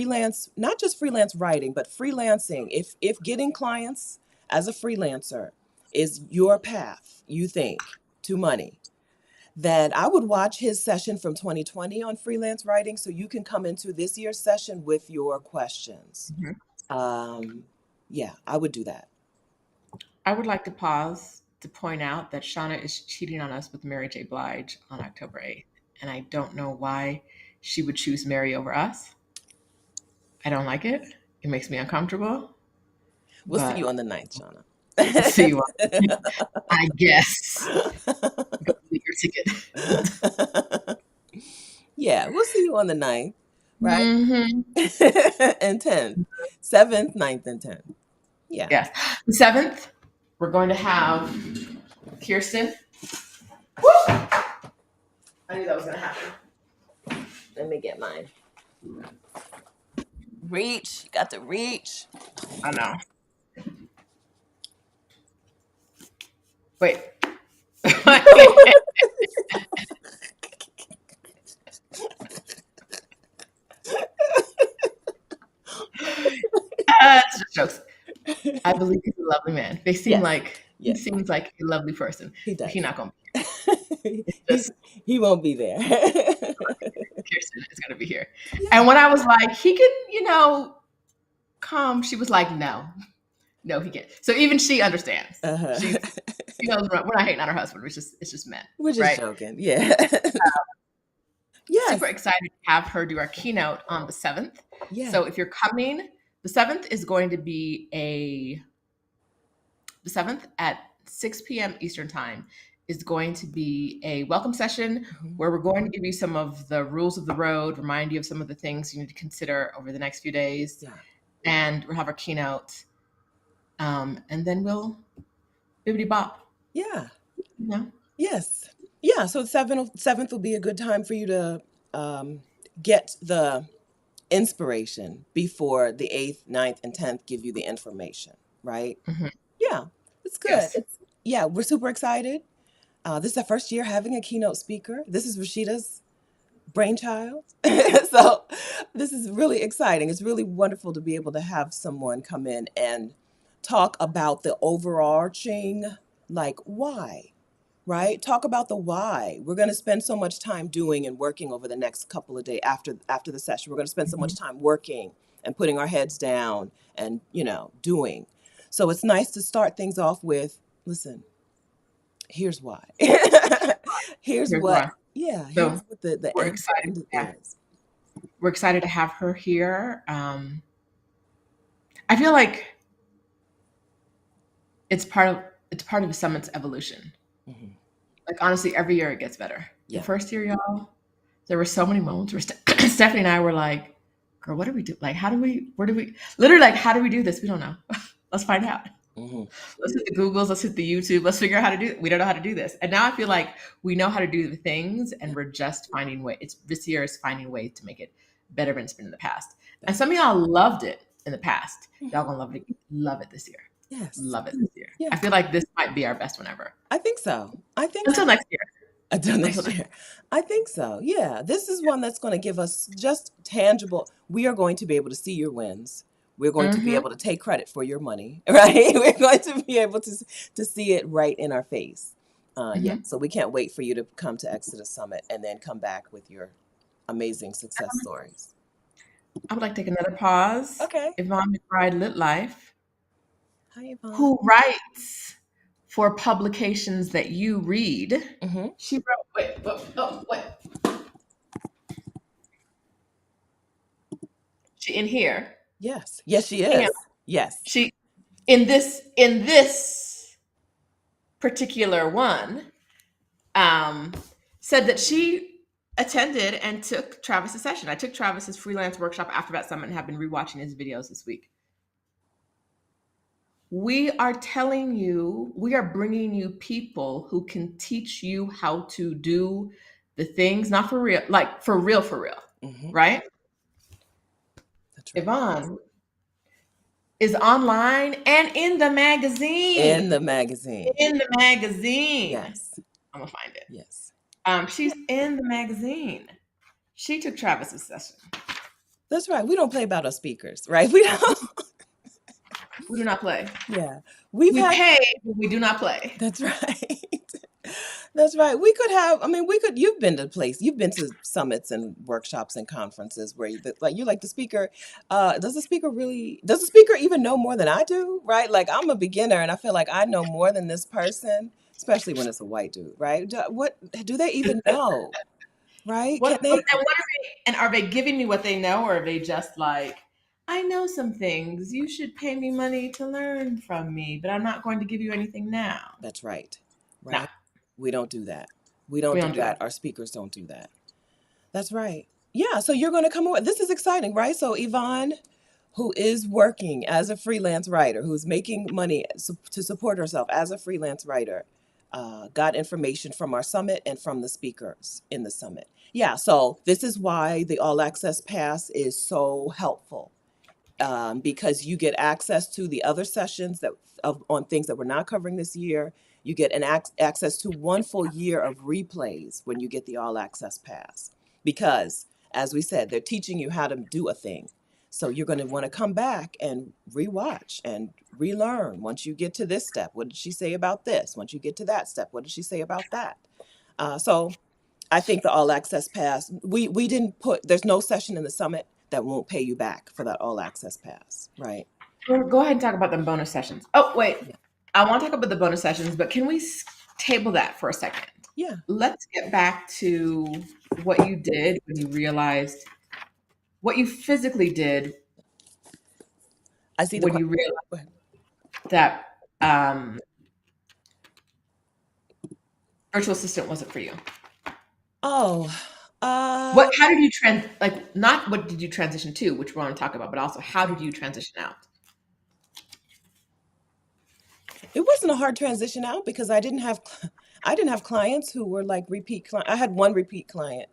not just freelance writing, but freelancing, if getting clients as a freelancer is your path, you think, to money, then I would watch his session from 2020 on freelance writing so you can come into this year's session with your questions. Yeah, I would do that. I would like to pause to point out that Shauna is cheating on us with Mary J. Blige on October 8th. And I don't know why she would choose Mary over us. I don't like it. It makes me uncomfortable. We'll see you on the 9th, Shauna. See you on, I guess. Go get your ticket. Yeah, we'll see you on the 9th, right? And 10th. 7th, 9th, and 10th. Yeah. Yes. The 7th, we're going to have Kirsten. Woo! I knew that was going to happen. Let me get mine. Reach. You got to reach. I know. Wait. It's just jokes. I believe he's a lovely man. He seems like a lovely person. He does. He's not going to be he won't be there. Kirsten is going to be here. And when I was like, he can, come, she was like, no, he can't. So even she understands. She knows we're not hating on her husband. It's just men. We're just joking. Yeah. Super excited to have her do our keynote on the 7th. Yeah. So if you're coming, The 7th is going to be the 7th at 6 p.m. Eastern Time is going to be a welcome session where we're going to give you some of the rules of the road, remind you of some of the things you need to consider over the next few days, and we'll have our keynote, and then we'll bibbity bop. Yeah. Yeah. Yes. Yeah. So the 7th will be a good time for you to get the inspiration before the 8th, 9th, and 10th give you the information, right? Yeah, it's good. Yes. We're super excited. This is our first year having a keynote speaker. This is Rashida's brainchild. So this is really exciting. It's really wonderful to be able to have someone come in and talk about the overarching, like, why, right? Talk about the why. We're going to spend so much time doing and working over the next couple of days after the session. We're going to spend so much time working and putting our heads down and, doing. So it's nice to start things off with, listen, here's why. Here's what why. here's So what the we're end excited. is. We're excited to have her here. I feel like it's part of the summit's evolution. Like, honestly, every year it gets better. The first year, y'all, there were so many moments where Stephanie and I were like, girl, what do we do? Like, how do we do this? We don't know. Let's find out. Let's hit the Googles, let's hit the YouTube, let's figure out how to do it. We don't know how to do this. And now I feel like we know how to do the things, and we're just finding ways. This year is finding ways to make it better than it's been in the past. And some of y'all loved it in the past. Y'all gonna love it this year. Yes. Love it this year. Yeah. I feel like this might be our best one ever. I think so. Until next year. Until next year. I think so. Yeah. This is one that's going to give us just tangible. We are going to be able to see your wins. We're going to be able to take credit for your money, right? We're going to be able to see it right in our face. Yeah. So we can't wait for you to come to Exodus Summit and then come back with your amazing success stories. I would like to take another pause. Okay. Yvonne McBride Lit Life. Hi, Yvonne. Who writes for publications that you read. She wrote, wait. She in here? Yes. Yes, she is. Yes. She in this particular one said that she attended and took Travis's session. I took Travis's freelance workshop after that summit and have been rewatching his videos this week. We are telling you, we are bringing you people who can teach you how to do the things, not for real, like for real, right? That's right. Yvonne is online and in the magazine. In the magazine. Yes. I'm gonna find it. Yes. She's in the magazine. She took Travis's session. That's right. We don't play about our speakers, right? We don't. We do not play. Yeah. We pay, but we do not play. That's right. That's right. You've been to summits and workshops and conferences where you're like the speaker. Does the speaker even know more than I do? Right? Like, I'm a beginner and I feel like I know more than this person, especially when it's a white dude, right? What do they even know? Right? Are they giving me what they know, or are they just like, I know some things. You should pay me money to learn from me, but I'm not going to give you anything now. That's right. Right. No. We don't do that. We don't do that. Our speakers don't do that. That's right. Yeah. So you're going to come away. This is exciting, right? So Yvonne, who is working as a freelance writer, who's making money to support herself as a freelance writer, got information from our summit and from the speakers in the summit. Yeah. So this is why the All Access Pass is so helpful. Because you get access to the other sessions on things that we're not covering this year. You get access to 1 full year of replays when you get the All Access Pass. Because, as we said, they're teaching you how to do a thing. So you're going to want to come back and rewatch and relearn. Once you get to this step, what did she say about this? Once you get to that step, what did she say about that? So I think the All Access Pass, we didn't there's no session in the summit that won't pay you back for that All Access Pass, right? Well, go ahead and talk about the bonus sessions. Oh, wait. Yeah. I want to talk about the bonus sessions, but can we table that for a second? Yeah. Let's get back to what you did when you realized what you physically did I see the when you question. realized that virtual assistant wasn't for you? Oh, How did you not what did you transition to, which we want to talk about, but also how did you transition out? it wasn't a hard transition out because I didn't have clients who were like repeat client. I had one repeat client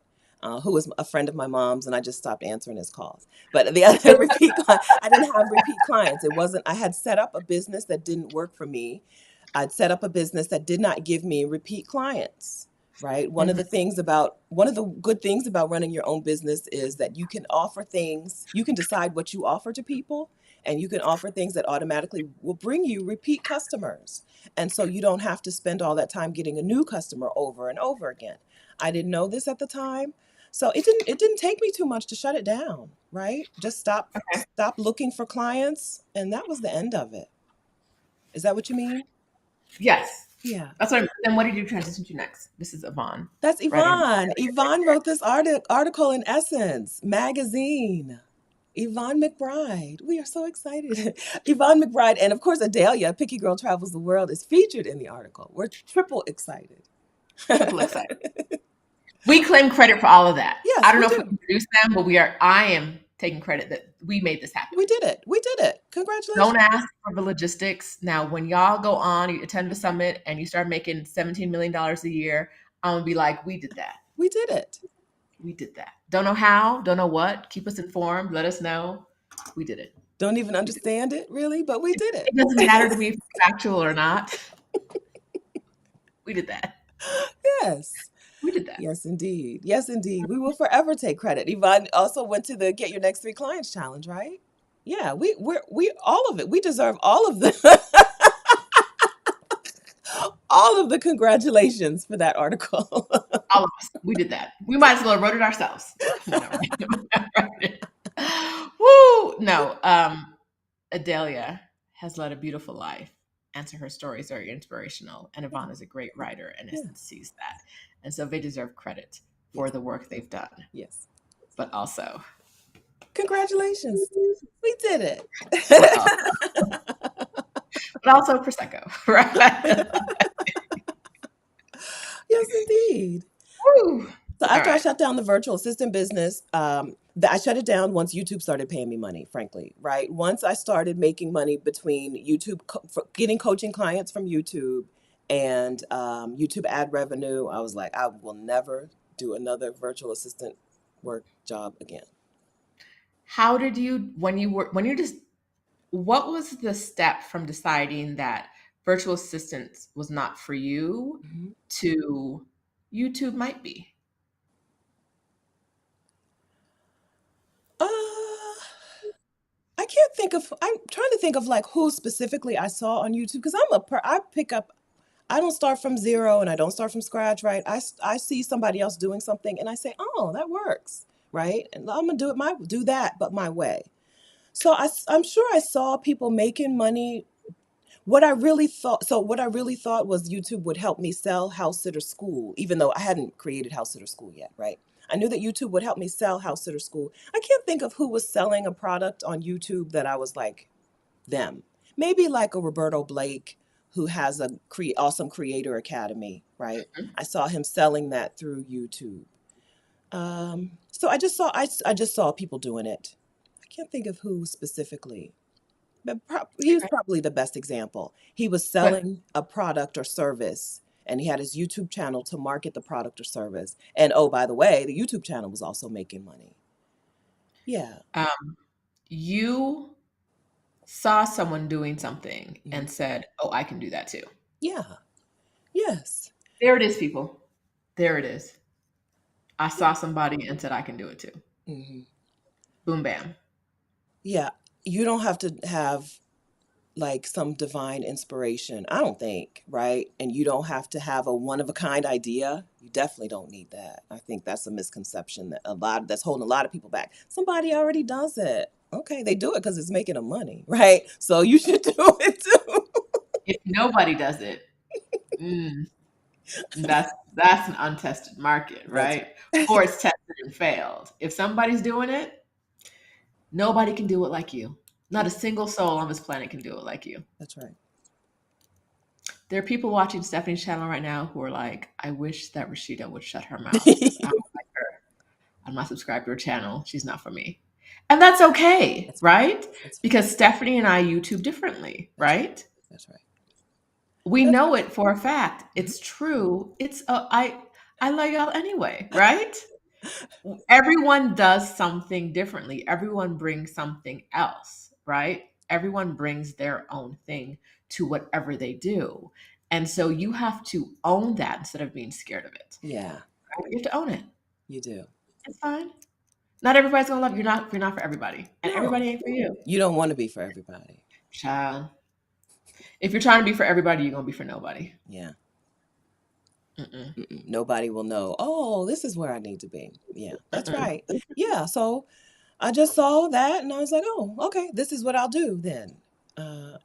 who was a friend of my mom's, and I just stopped answering his calls. But the other repeat client, I didn't have repeat clients. It wasn't. I had set up a business that didn't work for me. I'd set up a business that did not give me repeat clients. Right. Mhm. One of the good things about running your own business is that you can offer things. You can decide what you offer to people, and you can offer things that automatically will bring you repeat customers. And so you don't have to spend all that time getting a new customer over and over again. I didn't know this at the time. So it didn't take me too much to shut it down, right? Just Okay. stop looking for clients, and that was the end of it. Is that what you mean? Yes. Yeah. That's what then what did you transition to next? This is Yvonne, That's writer of Yvonne. Yvonne wrote this article in Essence magazine. Yvonne McBride. We are so excited. Yvonne McBride, and of course, Adelia, Picky Girl Travels the World, is featured in the article. We're triple excited. Triple excited. We claim credit for all of that. I Yes, don't we know if we do. can produce them, but I am taking credit that we made this happen. We did it. We did it. Don't Congratulations. ask for the logistics. Now, when y'all go on, you attend the summit and you start making $17 million a year, I'm gonna be like, we did that. We did it. We did that. Don't know how, don't know what. Keep us informed. Let us know. We did it. Don't even We did it. understand it, really, but we did It doesn't it. matter to me if it's factual or not. We did that. Yes. We did that. Yes, indeed. Yes, indeed. We will forever take credit. Yvonne also went to the Get Your Next Three Clients challenge, right? Yeah, we all of it. We deserve all of the all of the congratulations for that article. All of us. We did that. We might as well have wrote it ourselves. No, right? Woo! No. Adelia has led a beautiful life. And so her story is very inspirational. And Yvonne is a great writer and Yeah. sees that. And so they deserve credit for Yes. the work they've done. Yes. But also, Congratulations. We did it. but also Prosecco, right? Yes, indeed. Woo! So All after I right. shut down the virtual assistant business, I shut it down once YouTube started paying me money, frankly, right? Once I started making money between getting coaching clients from YouTube and YouTube ad revenue, I was like, I will never do another virtual assistant work job again. How did you, when you just, what was the step from deciding that virtual assistants was not for you Mhm. to YouTube might be? Uh, I can't think of. I'm trying to think of like who specifically I saw on YouTube because I pick up. I don't start from zero and I don't start from scratch, right? I see somebody else doing something and I say, oh, that works, right? And I'm gonna do that, but my way. So I'm sure I saw people making money. What I really thought was YouTube would help me sell House Sitter School, even though I hadn't created House Sitter School yet, right? I knew that YouTube would help me sell House Sitter School. I can't think of who was selling a product on YouTube that I was like, them. Maybe like a Roberto Blake who has a awesome creator academy, right? I saw him selling that through YouTube. So I just saw people doing it. I can't think of who specifically, but he was probably the best example. He was But selling a product or service, and he had his YouTube channel to market the product or service. And oh, by the way, the YouTube channel was also making money. Yeah. you saw someone doing something Mhm. and said, "Oh, I can do that too." Yeah. Yes. There it is, people. There it is. I saw somebody and said, "I can do it too." Hmm. Boom, bam. Yeah. You don't have to have like some divine inspiration, I don't think, right? And you don't have to have a one of a kind idea. You definitely don't need that. I think that's a misconception that's holding a lot of people back. Somebody already does it. Okay, they do it because it's making them money, right? So you should do it too. If nobody does it, mm, that's an untested market, That's right? Or it's tested and failed. If somebody's doing it, nobody can do it like you. Not a single soul on this planet can do it like you. That's right. There are people watching Stephanie's channel right now who are like, I wish that Roshida would shut her mouth because I don't like her. I'm not subscribed to her channel. She's not for me. And that's okay, That's right? That's Because Stephanie and I YouTube differently, That's right. right? That's right. We That's know it for a fact. It's true. I like y'all anyway, right? Everyone does something differently. Everyone brings something else, right? Everyone brings their own thing to whatever they do. And so you have to own that instead of being scared of it. Yeah, Right? You have to own it. you do. It's fine. Not everybody's gonna love you. You're not for everybody. And No, everybody ain't for you. you don't want to be for everybody. Child. If you're trying to be for everybody, you're gonna be for nobody. Yeah. Mm-mm. Nobody will know, oh, this is where I need to be. Yeah, that's Mm-mm. right. Yeah, so I just saw that and I was like, oh, okay, this is what I'll do then.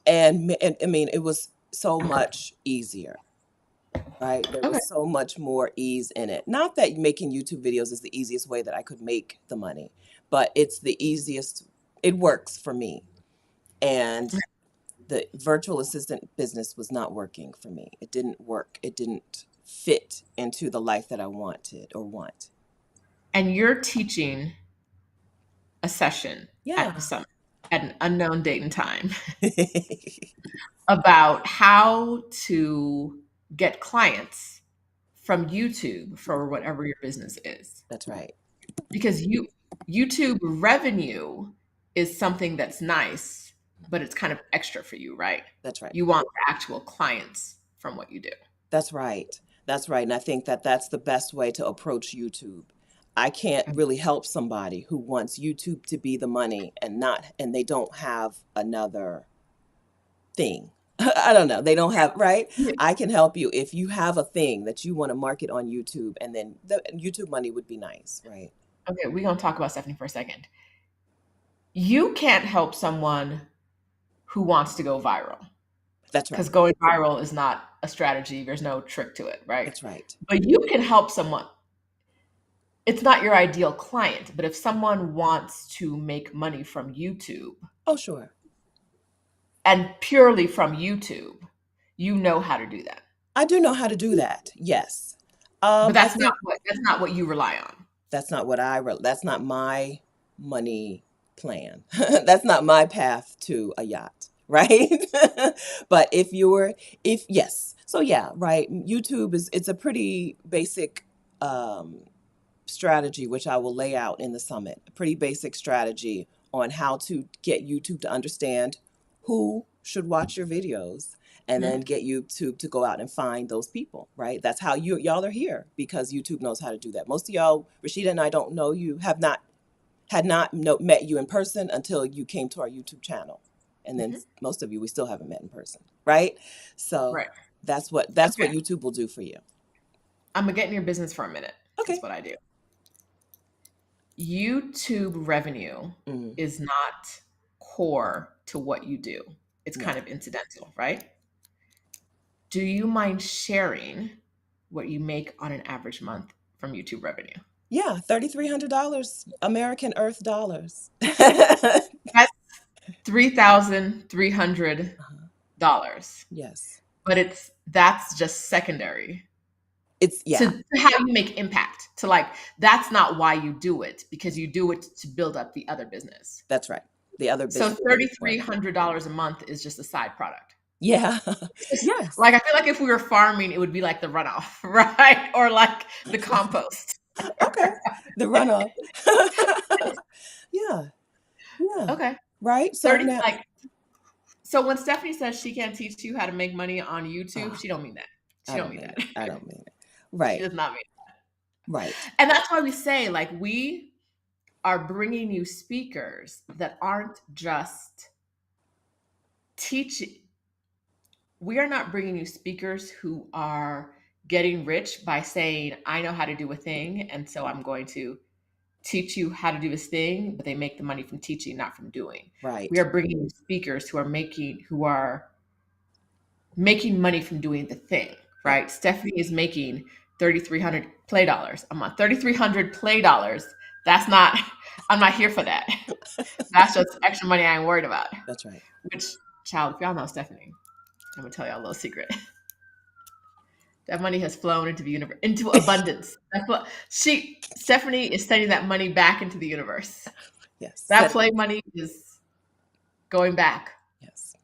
And I mean, it was so much easier, right? There Okay. was so much more ease in it. Not that making YouTube videos is the easiest way that I could make the money, but it's the easiest. It works for me. And the virtual assistant business was not working for me. It didn't work. It didn't fit into the life that I wanted or want. And you're teaching a session Yeah. at the summit at an unknown date and time about how to get clients from YouTube for whatever your business is. That's right. Because YouTube revenue is something that's nice, but it's kind of extra for you, right? That's right. You want the actual clients from what you do. That's right. That's right. And I think that that's the best way to approach YouTube. I can't really help somebody who wants YouTube to be the money and they don't have another thing. I don't know. They don't have, right? I can help you if you have a thing that you want to market on YouTube, and then the YouTube money would be nice, right? Okay, we're going to talk about Stephanie for a second. You can't help someone who wants to go viral. That's right. Because going viral is not a strategy. There's no trick to it, right? That's right. But you can help someone. It's not your ideal client, but if someone wants to make money from YouTube, Oh, sure. and purely from YouTube, you know how to do that. I do know how to do that. Yes. But I think that's not what you rely on. that's not that's not my money plan. That's not my path to a yacht, right? But yes. So yeah, right. YouTube it's a pretty basic strategy, which I will lay out in the summit. A pretty basic strategy on how to get YouTube to understand who should watch your videos, and then get YouTube to go out and find those people, right? That's how y'all are here, because YouTube knows how to do that. Most of y'all, Roshida and I, don't know you, had not met you in person until you came to our YouTube channel. And then most of you, we still haven't met in person, right? So Right. that's what YouTube will do for you. I'm going to get in your business for a minute. Okay. That's what I do. YouTube revenue is not core to what you do. It's kind of incidental, right? Do you mind sharing what you make on an average month from YouTube revenue? Yeah, $3,300 American Earth dollars. That's $3,300. Yes. But that's just secondary. It's to how you make impact. To that's not why you do it, because you do it to build up the other business. That's right. The other business. So $3,300 a month is just a side product. Yeah. Yes. I feel like if we were farming, it would be like the runoff, right? Or like the compost. Okay. The runoff. Yeah. Okay. Right. So so when Stephanie says she can't teach you how to make money on YouTube, she don't mean that. She don't mean that. I don't mean it. Right. She does not mean that. Right. And that's why we say we are bringing you speakers that aren't just teaching. We are not bringing you speakers who are getting rich by saying, I know how to do a thing, and so I'm going to teach you how to do this thing, but they make the money from teaching, not from doing. Right. We are bringing you speakers who are making money from doing the thing, right? Stephanie is making $3,300 play dollars a month. $3,300 play dollars. That's not I'm not here for that. That's just extra money I ain't worried about. That's right. Which, child, if y'all know Stephanie, I'm gonna tell y'all a little secret. That money has flown into the universe, into abundance. Stephanie is sending that money back into the universe. Yes. That play money is going back. Yes.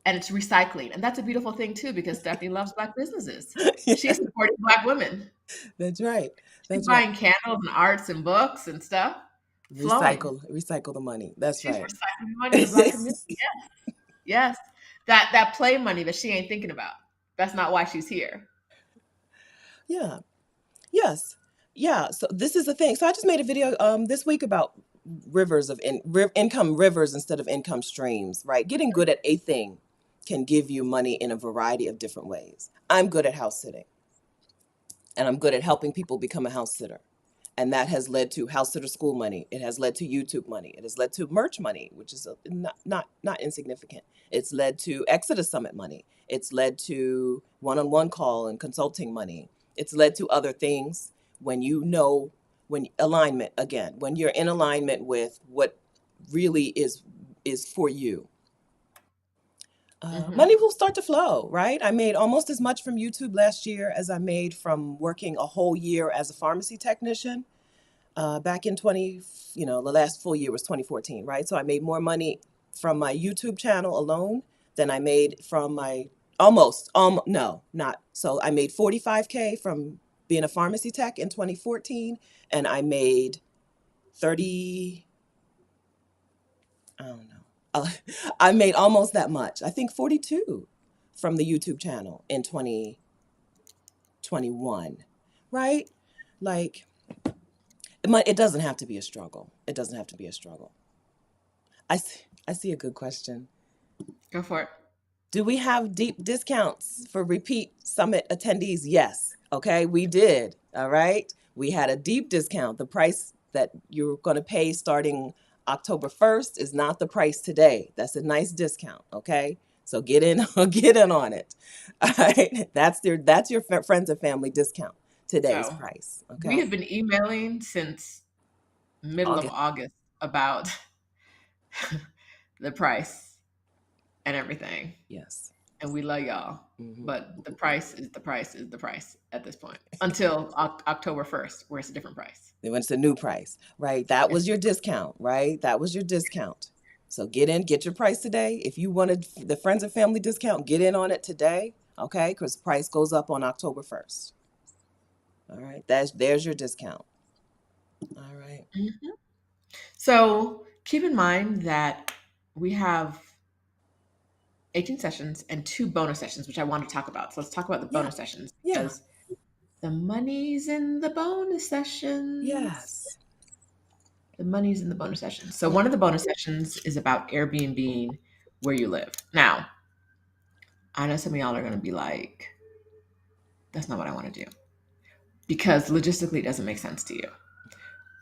And it's recycling. And that's a beautiful thing too, because Stephanie loves Black businesses. Yes. She's supporting Black women. That's right. She's That's right. buying candles and arts and books and stuff. Flowing. Recycle the money. That's She's right. recycling money in the Black community. Yes. Yes. That play money that she ain't thinking about. That's not why she's here. Yeah. Yes. Yeah. So this is the thing. So I just made a video this week about rivers of income rivers instead of income streams, right? Getting good at a thing can give you money in a variety of different ways. I'm good at house sitting, and I'm good at helping people become a house sitter. And that has led to house sitter school money. It has led to YouTube money. It has led to merch money, which is not insignificant. It's led to Exodus Summit money. It's led to one-on-one call and consulting money. It's led to other things when alignment, again, when you're in alignment with what really is for you. Money will start to flow, right? I made almost as much from YouTube last year as I made from working a whole year as a pharmacy technician. Back in the last full year was 2014, right? So I made more money from my YouTube channel alone than I made from my no, not. So I made 45K from being a pharmacy tech in 2014, and I made 30, I don't know. I made almost that much. I think 42 from the YouTube channel in 2021, right? Like, it doesn't have to be a struggle. It doesn't have to be a struggle. I see a good question. Go for it. Do we have deep discounts for repeat summit attendees? Yes. Okay, we did. All right. We had a deep discount. The price that you're going to pay starting October 1st is not the price today. That's a nice discount. Okay. So get in on it. All right. That's your friends and family discount. Today's price. Okay. We have been emailing since middle of August about the price and everything. Yes. And we love y'all. Mm-hmm. But the price is the price at this point until October 1st, where it's a different price. When it's a new price, right? That was your discount, right? That was your discount. So get your price today. If you wanted the friends and family discount, get in on it today, okay? Because the price goes up on October 1st. All right, there's your discount. All right. Mm-hmm. So keep in mind that we have 18 sessions and 2 bonus sessions, which I want to talk about. So let's talk about the bonus sessions because the money's in the bonus sessions. Yes. The money's in the bonus sessions. So one of the bonus sessions is about Airbnb where you live. Now, I know some of y'all are going to be like, that's not what I want to do. Because logistically, it doesn't make sense to you.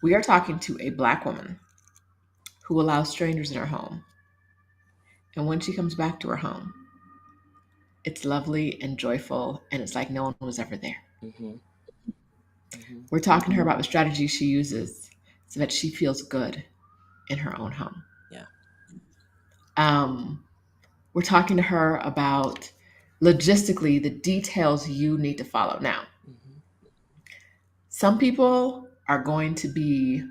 We are talking to a Black woman who allows strangers in her home. And when she comes back to her home, it's lovely and joyful, and it's like no one was ever there. Mm-hmm. Mm-hmm. We're talking to her about the strategy she uses so that she feels good in her own home. Yeah. We're talking to her about logistically the details you need to follow. Now, some people are going to be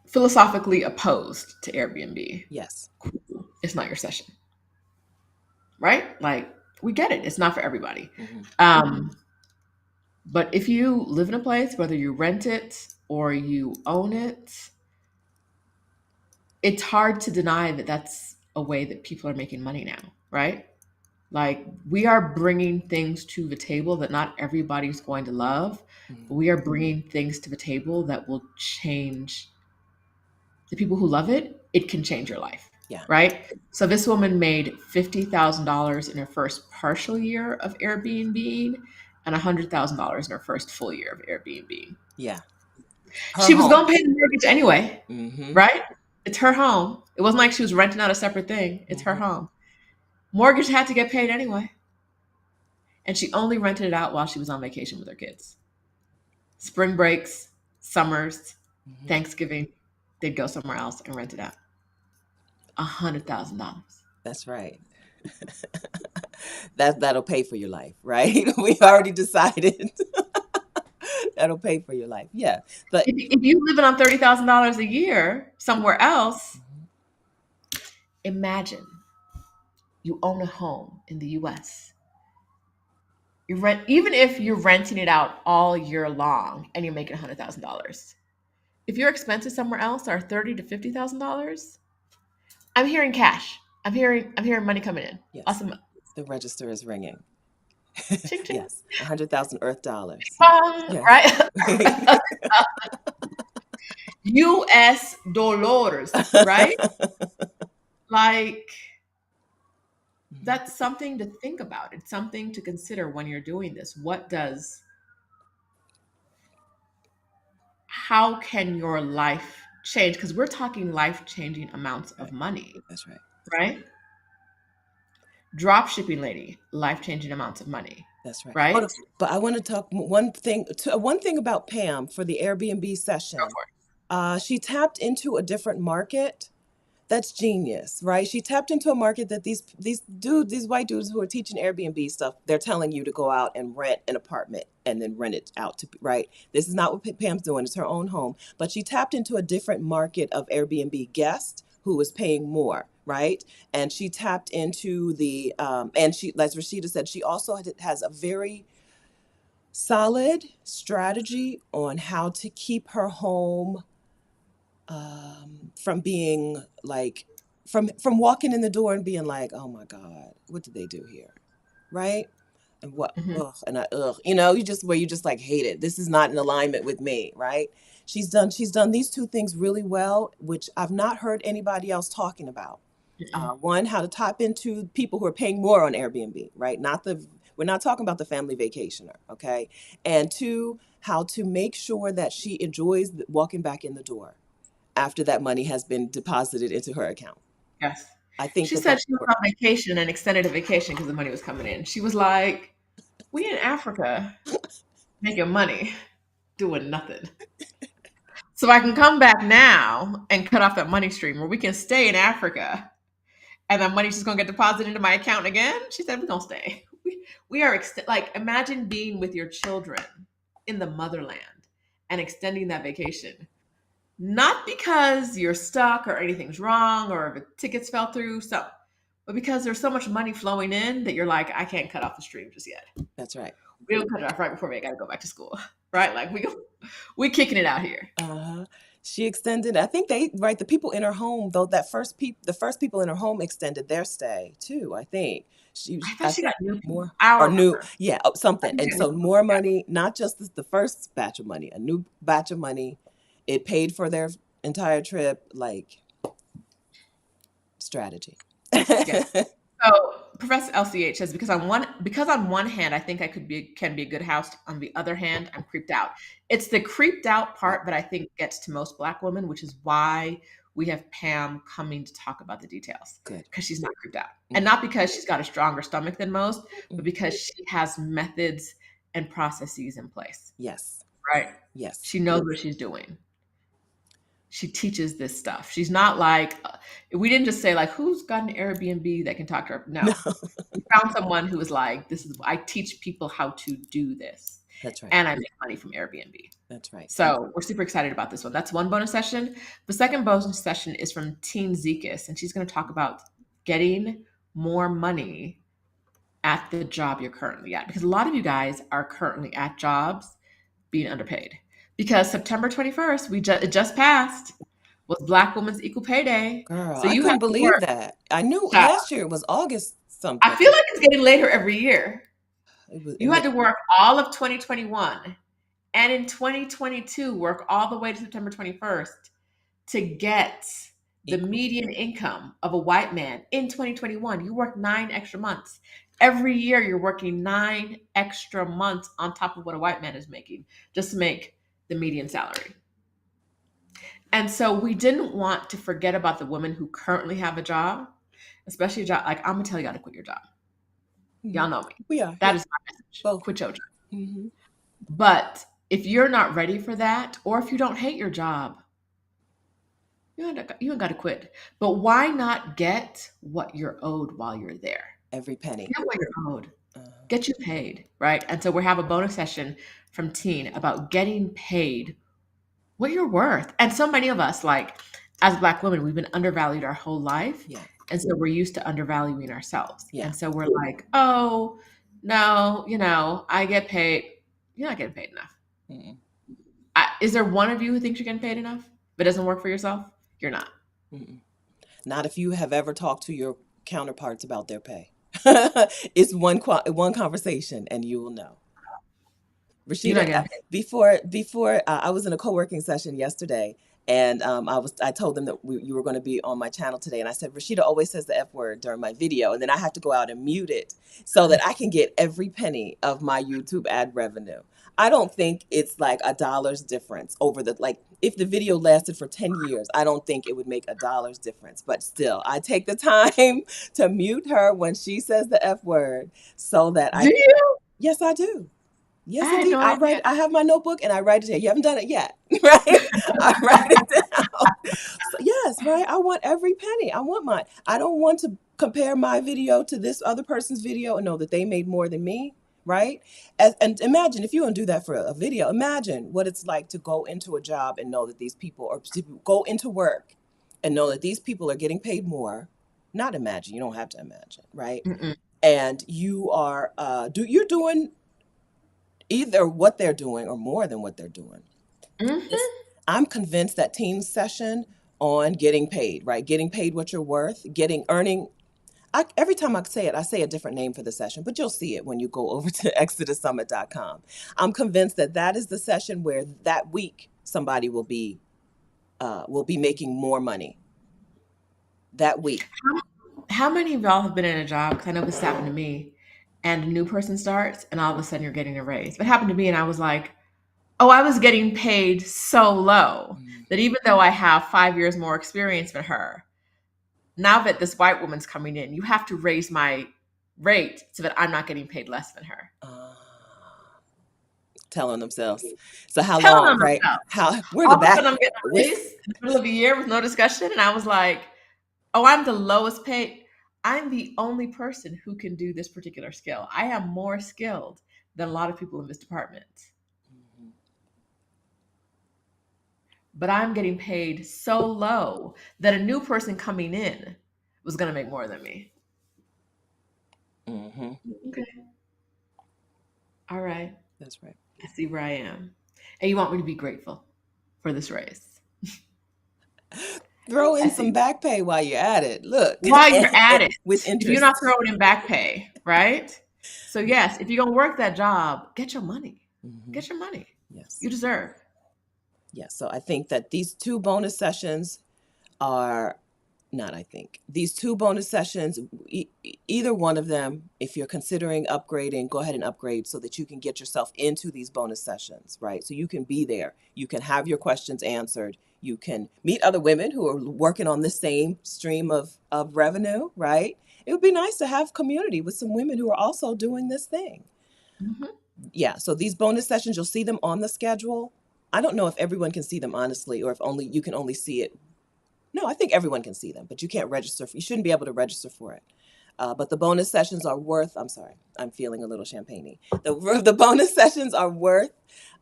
philosophically opposed to Airbnb. Yes. It's not your session. Right? Like, we get it. It's not for everybody. Mm-hmm. But if you live in a place, whether you rent it or you own it, it's hard to deny that that's a way that people are making money now, right? Like, we are bringing things to the table that not everybody's going to love. Mm-hmm. But we are bringing things to the table that will change the people who love it. It can change your life. Yeah. Right. So this woman made $50,000 in her first partial year of Airbnb and $100,000 in her first full year of Airbnb. Yeah. She was going to pay the mortgage anyway. Mm-hmm. Right. It's her home. It wasn't like she was renting out a separate thing. It's her home. Mortgage had to get paid anyway. And she only rented it out while she was on vacation with her kids. Spring breaks, summers, Mhm. Thanksgiving, they'd go somewhere else and rent it out. $100,000. That's right. That'll pay for your life, right? We already decided that'll pay for your life. Yeah, but If you living on $30,000 a year somewhere else, mhm, imagine you own a home in the US. You rent, even if you're renting it out all year long and you're making $100,000. If your expenses somewhere else are $30,000 to $50,000, I'm hearing cash. I'm hearing money coming in. yes, Awesome. the register is ringing. Ching ching. Yes, 100,000 Earth dollars. Pong, Yes. right? US dollars, right? Like, Mhm. that's something to think about. It's something to consider when you're doing this. How can your life change? Because we're talking life changing amounts of Right. money, That's right. right? Drop shipping lady, life changing amounts of money, That's right. Hold on. right? But I want to talk one thing about Pam for the Airbnb Go session. for it. She tapped into a different market. That's genius, right? She tapped into a market that these white dudes who are teaching Airbnb stuff, they're telling you to go out and rent an apartment and then rent it out to, right? This is not what Pam's doing. It's her own home, but she tapped into a different market of Airbnb guests who was paying more, right? And she tapped into and she, as Rashida said, she also has a very solid strategy on how to keep her home from being like from walking in the door and being like, oh my God, what did they do here? Right? And what Mhm. ugh and I ugh, you know, you just like hate it. This is not in alignment with me, right? She's done these two things really well, which I've not heard anybody else talking about. Mm-mm. One, how to tap into people who are paying more on Airbnb, right? We're not talking about the family vacationer, okay? And two, how to make sure that she enjoys walking back in the door after that money has been deposited into her account. Yes. I think She that said that's she was important. on vacation and extended a vacation because the money was coming in. She was like, we in Africa making money, doing nothing. So I can come back now and cut off that money stream, or we can stay in Africa and that money's just gonna get deposited into my account again. She said, we're gonna stay. We are like, imagine being with your children in the motherland and extending that vacation. Not because you're stuck or anything's wrong or the tickets fell through, but because there's so much money flowing in that you're like, I can't cut off the stream just yet. That's right. We'll cut it off right before we gotta go back to school. Right? Like we kicking it out here. Uh-huh. She extended, I think right, the people in her home, though, the first people in her home extended their stay too, I think. I thought I she think got new people. more I don't or new, remember. yeah, oh, I something. think she And got new so people. more money, not just the first batch of money, a new batch of money. It paid for their entire trip, like strategy. Yes. So Professor LCH says because on one hand I think I can be a good host. On the other hand, I'm creeped out. It's the creeped out Right. part that I think gets to most Black women, which is why we have Pam coming to talk about the details Good. because she's not creeped out, and Mhm. not because she's got a stronger stomach than most, but Mm. because she has methods and processes in place. Yes. Right? Yes. She knows what she's doing. She teaches this stuff. She's not like we didn't just say like who's got an Airbnb that can talk to her. No, No, we found someone who was like, this is I teach people how to do this, that's right. and I make money from Airbnb. That's right. So we're super excited about this one. That's one bonus session. The second bonus session is from Teen Zekas, and she's going to talk about getting more money at the job you're currently at, because a lot of you guys are currently at jobs being underpaid. Because September 21st, it just passed, was Black Women's Equal Pay Day. Girl, So I you had couldn't to believe work. that. I knew Child, last year it was August I something. feel like it's getting later every year. It You had to work all of 2021 and in 2022 work all the way to September 21st to get the equal. median income of a white man in 2021. You work 9 extra months. Every year you're working 9 extra months on top of what a white man is making just to make the median salary. And so we didn't want to forget about the women who currently have a job, especially a job like I'm gonna tell y'all to quit your job. Mhm. Y'all know me. We are, That yeah, is my message. both. Quit your job. Hmm. But if you're not ready for that, or if you don't hate your job, you ain't got to quit. But why not get what you're owed while you're there? Every penny. Get what you're owed. Uh, Get you paid, right? And so we have a bonus session from Teen about getting paid what you're worth. And so many of us, like as Black women, we've been undervalued our whole life. yeah. And so we're used to undervaluing ourselves. Yeah. And so we're like, oh, no, I get paid. You're not getting paid enough. Mm-mm. Is there one of you who thinks you're getting paid enough but doesn't work for yourself? You're not. Mm-mm. Not if you have ever talked to your counterparts about their pay. It's one conversation, and you will know. You're Rashida, not getting paid. before I was in a co-working session yesterday, and I told them that you were going to be on my channel today, and I said Rashida always says the F word during my video, and then I have to go out and mute it so that I can get every penny of my YouTube ad revenue. I don't think it's like a dollar's difference over the, like, if the video lasted for 10 years, I don't think it would make a dollar's difference. But still, I take the time to mute her when she says the F word so that Do you? yes, I do. I Yes, had indeed. no idea. I have my notebook and I write it down. You haven't done it yet, right? I write it down. So, yes, right. I want every penny. I want mine. I don't want to compare my video to this other person's video and know that they made more than me, right? And imagine if you don't do that for a video, imagine what it's like to go into a job and know that these people, or to go into work and know that these people are getting paid more. Not imagine. You don't have to imagine, right? Mm-mm. And you are you're doing either what they're doing or more than what they're doing. Mm-hmm. I'm convinced that team session on getting paid, right? Getting paid what you're worth, earning. Every time I say a different name for the session, but you'll see it when you go over to exodussummit.com. I'm convinced that that is the session where that week somebody will be making more money that week. How many of y'all have been in a job? Because I know this happened to me, and a new person starts, and all of a sudden you're getting a raise. It happened to me, and I was like, oh, I was getting paid so low that even though I have 5 years more experience than her, now that this white woman's coming in, you have to raise my rate so that I'm not getting paid less than her. Telling themselves. So how Telling long, them right? themselves. We're All the of a back. sudden I'm getting a raise in the middle of the year with no discussion. And I was like, oh, I'm the lowest paid. I'm the only person who can do this particular skill. I am more skilled than a lot of people in this department. But I'm getting paid so low that a new person coming in was going to make more than me. Mm-hmm. Okay. All right. That's right. I see where I am. And you want me to be grateful for this race. Throw I in some see. back pay while you're at it. Look, While you're at it, with if you're interest. not throwing in back pay, right? So yes, if you're going to work that job, get your money. Mm-hmm. Get your money. Yes. You deserve. Yes. So I think that these two bonus sessions are these two bonus sessions, either one of them, if you're considering upgrading, go ahead and upgrade so that you can get yourself into these bonus sessions, right? So you can be there. You can have your questions answered. You can meet other women who are working on the same stream of revenue, right? It would be nice to have community with some women who are also doing this thing. Mm-hmm. Yeah, so these bonus sessions, you'll see them on the schedule. I don't know if everyone can see them honestly, or if only you can only see it. No, I think everyone can see them, but you can't register. You shouldn't be able to register for it. But the bonus sessions are worth, I'm sorry, I'm feeling a little champagne-y. The bonus sessions are worth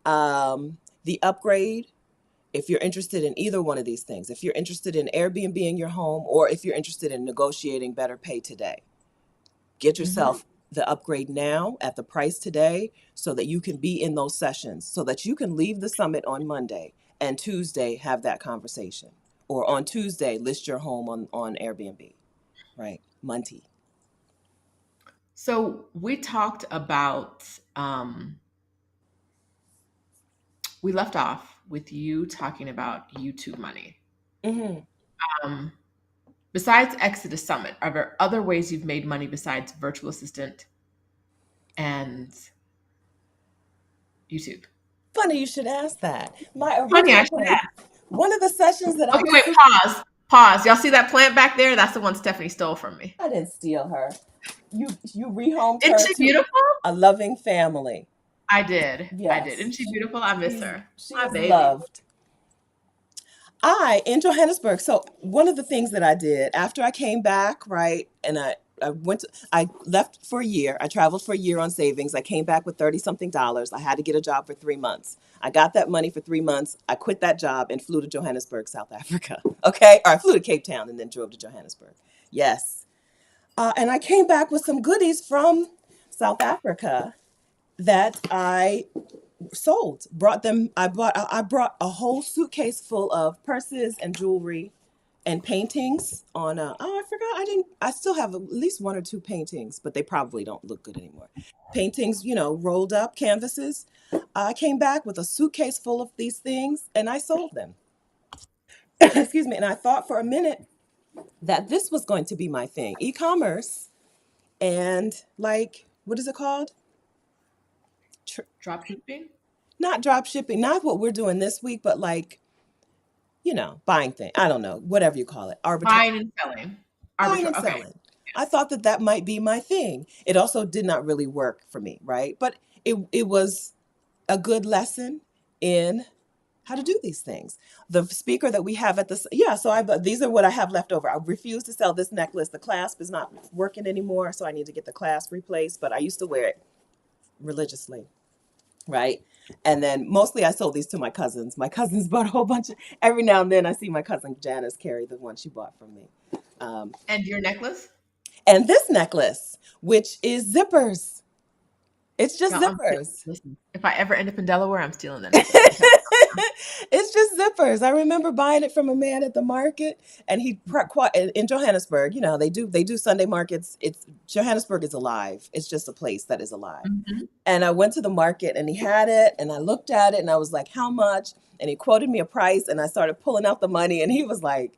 the upgrade if you're interested in either one of these things. If you're interested in Airbnb in your home, or if you're interested in negotiating better pay today, get yourself the upgrade now at the price today so that you can be in those sessions, so that you can leave the summit on Monday and Tuesday have that conversation. Or on Tuesday, list your home on Airbnb, right? Monty. So we talked about, we left off with you talking about YouTube money. Mm-hmm. Besides Exodus Summit, are there other ways you've made money besides virtual assistant and YouTube? Funny you should ask that. My Funny, I original should plan, ask. one of the sessions that Okay, I wait, pause. Pause. Y'all see that plant back there? That's the one Stephanie stole from me. didn't steal her. You rehomed Isn't her she to beautiful? a loving family. I did. I did. Yes, Isn't she beautiful? I miss she's her. she My is baby. loved. I in Johannesburg. So one of the things that I did after I came back, right, and I left for a year. I traveled for a year on savings. I came back with 30 something dollars. I had to get a job for 3 months. I got that money for 3 months. I quit that job and flew to Johannesburg, South Africa. Okay, or I flew to Cape Town and then drove to Johannesburg. Yes, and I came back with some goodies from South Africa that I sold. Brought them. I brought a whole suitcase full of purses and jewelry and paintings on oh, I forgot, I still have at least one or two paintings, but they probably don't look good anymore. Paintings, rolled up canvases. I came back with a suitcase full of these things and I sold them. Excuse me. And I thought for a minute that this was going to be my thing, e-commerce, and like, what is it called? Tr- Drop shipping? Not drop shipping, not what we're doing this week, but like, buying thing. I don't know, whatever you call it, arbitrage. Buying and selling. Buying and Arbitrage. Okay. selling. I thought that that might be my thing. It also did not really work for me, right? But it was a good lesson in how to do these things. The speaker that we have at this, yeah, so these are what I have left over. I refuse to sell this necklace. The clasp is not working anymore, so I need to get the clasp replaced, but I used to wear it religiously, right? And then mostly I sold these to my cousins. My cousins bought a whole bunch of, every now and then I see my cousin Janice carry the one she bought from me. Um, And your necklace? and this necklace, which is zippers. It's just No, zippers. listen. If I ever end up in Delaware, I'm stealing that necklace. I'm telling It's just zippers. I remember buying it from a man at the market, and in Johannesburg. They do Sunday markets. It's Johannesburg is alive. It's just a place that is alive. you. Mhm. And I went to the market, and he had it, and I looked at it, and I was like, "How much?" And he quoted me a price, and I started pulling out the money, and he was like,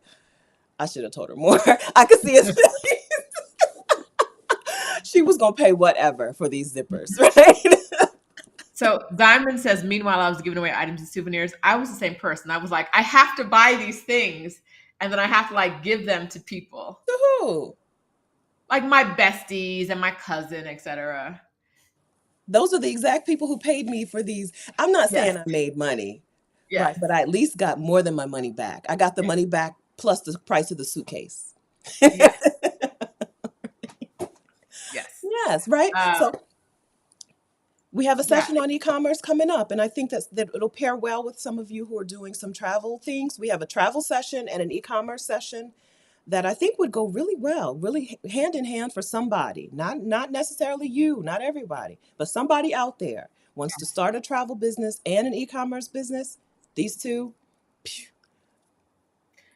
"I should have told her more." I could see his she was gonna pay whatever for these zippers, right? So Diamond says, meanwhile, I was giving away items and souvenirs. I was the same person. I was like, I have to buy these things, and then I have to like give them to people, Woohoo. like my besties and my cousin, etc. Those are the exact people who paid me for these. I'm not Yes, saying I made money, right? yes, But I at least got more than my money back. I got the money back plus the price of the suitcase. yes, yes. Yes, right? Uh, So we have a yeah, session on e-commerce coming up, and I think that it'll pair well with some of you who are doing some travel things. We have a travel session and an e-commerce session that I think would go really well, really hand in hand for somebody. Not necessarily you, not everybody, but somebody out there wants to start a travel business and an e-commerce business. These two, phew,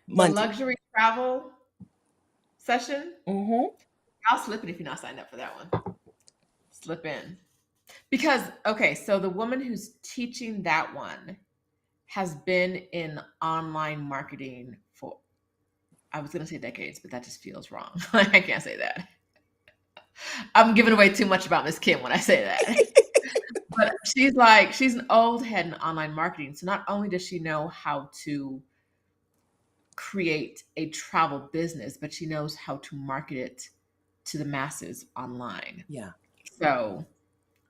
the Monday. luxury travel session. Mm-hmm. I'll slip it if you're not signed up for that one. Slip in. Because, okay, so the woman who's teaching that one has been in online marketing for, I was going to say decades, but that just feels wrong. I can't say that. I'm giving away too much about Miss Kim when I say that. But she's an old head in online marketing. So not only does she know how to create a travel business, but she knows how to market it to the masses online. Yeah. So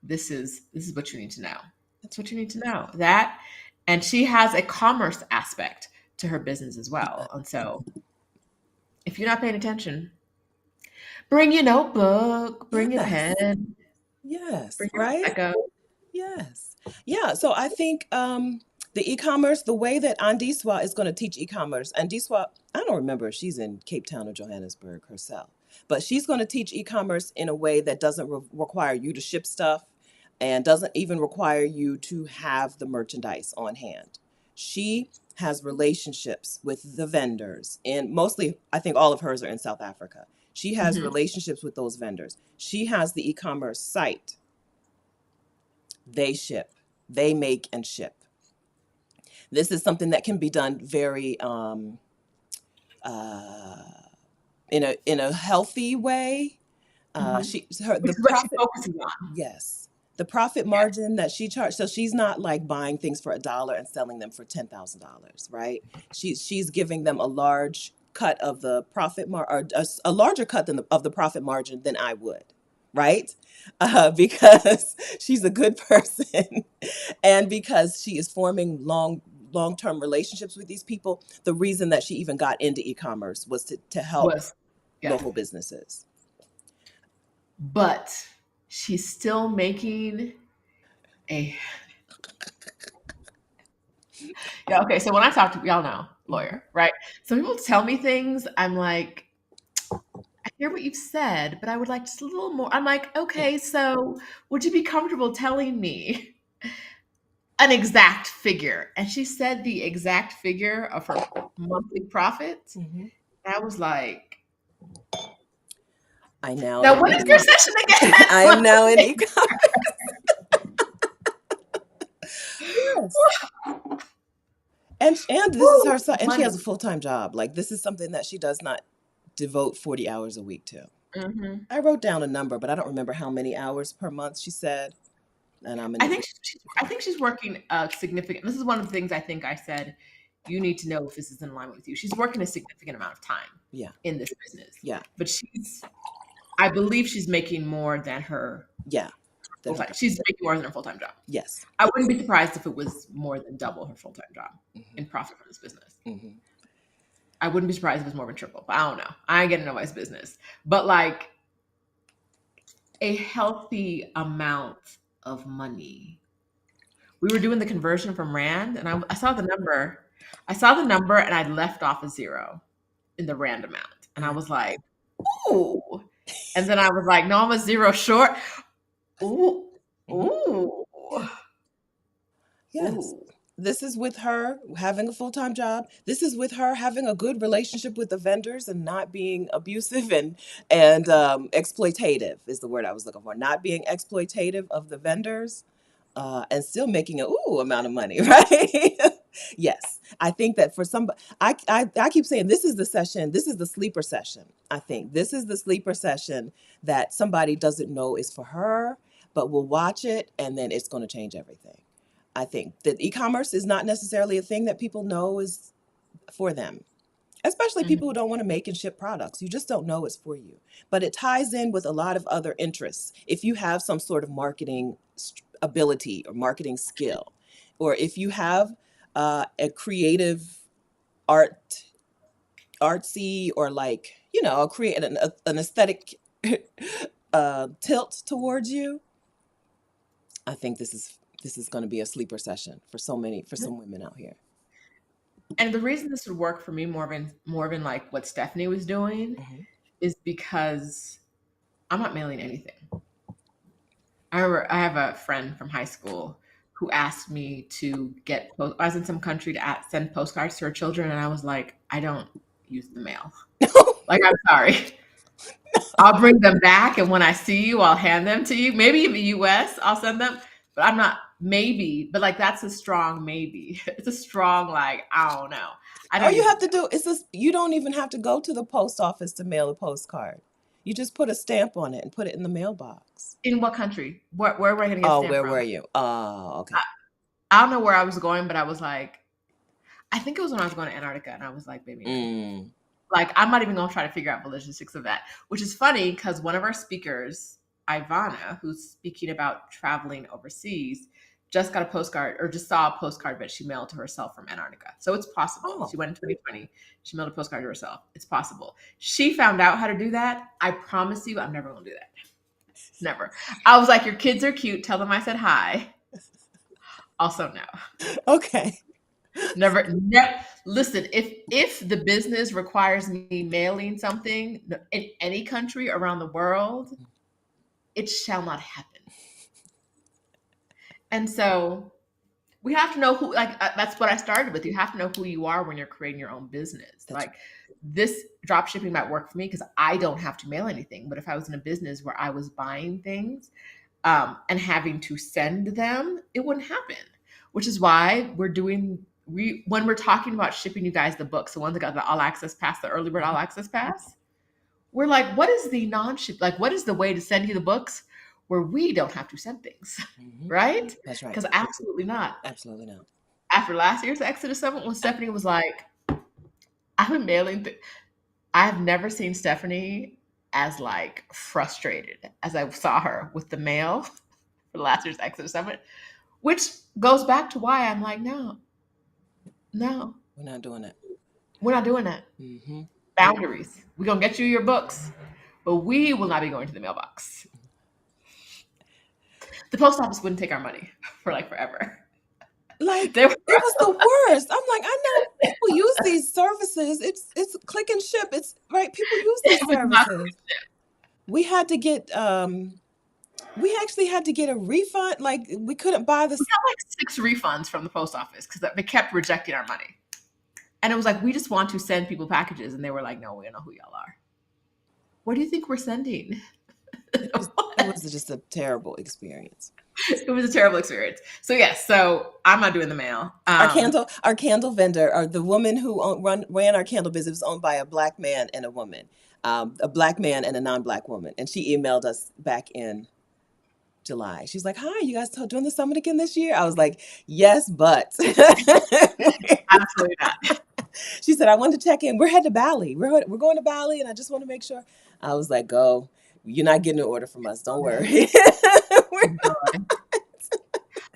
this is what you need to know. That's what you need to know. That, and she has a commerce aspect to her business as well. And so if you're not paying attention, bring your notebook, bring your Yes. pen, Yes. bring your Right. Prosecco. Yes. Yeah. So I think the e-commerce, the way that Andiswa is going to teach e-commerce, Andiswa, I don't remember if she's in Cape Town or Johannesburg herself, but she's going to teach e-commerce in a way that doesn't require you to ship stuff and doesn't even require you to have the merchandise on hand. She has relationships with the vendors, and mostly, I think all of hers are in South Africa. She has Mhm. relationships with those vendors. She has the e-commerce site. They ship, they make and ship. This is something that can be done very uh, in a healthy way. Mhm. She her Which the is what she's profit, focusing on. yes, the profit Yeah. margin that she charged. So she's not like buying things for $1 and selling them for $10,000, right? She's giving them a large cut of the profit or a larger cut of the profit margin than I would, right? Because she's a good person and because she is forming long-term relationships with these people. The reason that she even got into e-commerce was to help Was, yes. local businesses. But she's still making a, yeah, okay. So when I talk to, y'all know, lawyer, right? So people tell me things, I'm like, I hear what you've said, but I would like just a little more. I'm like, okay, so would you be comfortable telling me an exact figure? And she said the exact figure of her monthly profit. Mm-hmm. And I was like, I now now in what is your e-com. session I am now in again? e-com. Yes. And this is Woo, her son, and she money. has a full-time job. Like this is something that she does not devote 40 hours a week to. Hmm. I wrote down a number, but I don't remember how many hours per month she said. And I'm in I agreement think with I her. think she's working a significant. This is one of the things I think I said. You need to know if this is in alignment with you. She's working a significant amount of time Yeah. in this business, Yeah. but I believe she's making more than her Yeah. full Then her time. job. She's making more than her full time job. Yes. I wouldn't be surprised if it was more than double her full time job Hmm. in profit from this business. Hmm. I wouldn't be surprised if it was more than triple, but I don't know. I ain't getting nobody's business. But like a healthy amount of money. We were doing the conversion from Rand, and I saw the number. I saw the number, and I left off a zero in the Rand amount, and I was like, "Ooh!" And then I was like, "No, I'm a zero short." Ooh, Hmm. ooh, Yes. ooh. This is with her having a full-time job. This is with her having a good relationship with the vendors and not being abusive and exploitative is the word I was looking for. Not being exploitative of the vendors, and still making a ooh amount of money, right? Yes, I think that for some, I keep saying this is the session. This is the sleeper session. I think this is the sleeper session that somebody doesn't know is for her, but will watch it and then it's going to change everything. I think that e-commerce is not necessarily a thing that people know is for them, especially Mhm. people who don't want to make and ship products. You just don't know it's for you. But it ties in with a lot of other interests. If you have some sort of marketing ability or marketing skill, or if you have a creative art, artsy, or like, a create an aesthetic tilt towards you, I think this is going to be a sleeper session for some women out here. And the reason this would work for me more than like what Stephanie was doing Hmm. is because I'm not mailing anything. I remember I have a friend from high school who asked me to I was in some country to send postcards to her children, and I was like, I don't use the mail. Like, I'm sorry. I'll bring them back, and when I see you, I'll hand them to you. Maybe in the US, I'll send them, but I'm not, maybe, but like that's a strong maybe. It's a strong, like, I don't know. I All don't you use the have to mail. do is this, you don't even have to go to the post office to mail a postcard. You just put a stamp on it and put it in the mailbox. In what country? Where am I going to get a Oh, stamp where from? were you? Oh, okay. I, I don't know where I was going, but I was like, I think it was when I was going to Antarctica, and I was like, baby, no. Mm. Like, I'm not even going to try to figure out the logistics of that, which is funny because one of our speakers, Ivana, who's speaking about traveling overseas, just got a postcard or just saw a postcard that she mailed to herself from Antarctica. So it's possible. Oh, She went in 2020. She mailed a postcard to herself. It's possible. She found out how to do that. I promise you, I'm never going to do that. Never. I was like, your kids are cute. Tell them I said hi. Also, no. okay. Never, listen, if the business requires me mailing something in any country around the world, it shall not happen. And so we have to know who, like, that's what I started with. You have to know who you are when you're creating your own business. That's Like, this drop shipping might work for me because I don't have to mail anything. But if I was in a business where I was buying things and having to send them, it wouldn't happen. Which is why when we're talking about shipping you guys the books, the ones that got the all access pass, the early bird all access pass, we're like, what is the non-ship? Like, what is the way to send you the books where we don't have to send things, hmm right? That's right. Because absolutely not. Absolutely not. After last year's Exodus Summit, when Stephanie was like, I've been mailing. I've never seen Stephanie. as like frustrated as I saw her with the mail for last year's Exodus Summit, which goes back to why I'm like, no, We're not doing it. we're not doing that. Mm-hmm. Boundaries. We're going to get you your books, but we will not be going to the mailbox. The post office wouldn't take our money for like forever. Like, They were, it was the worst. I'm like, I know people use these services. It's click and ship. It's right. People use these it was not, services. We had to get we actually had to get a refund. Like, we couldn't buy we this. got like 6 refunds from the post office because they kept rejecting our money. And it was like, we just want to send people packages. And they were like, no, we don't know who y'all are. What do you think we're sending? It was just a terrible experience. It was a terrible experience. So yes, so I'm not doing the mail. Our candle vendor, or the woman who ran our candle business, was owned by a Black man and a woman, a Black man and a non-Black woman. And she emailed us back in July. She's like, "Hi, you guys doing the summit again this year?" I was like, "Yes, but." Absolutely not. She said, "I wanted to check in. We're headed to Bali. We're going to Bali, and I just want to make sure." I was like, "Go. You're not getting an order from us. Don't worry."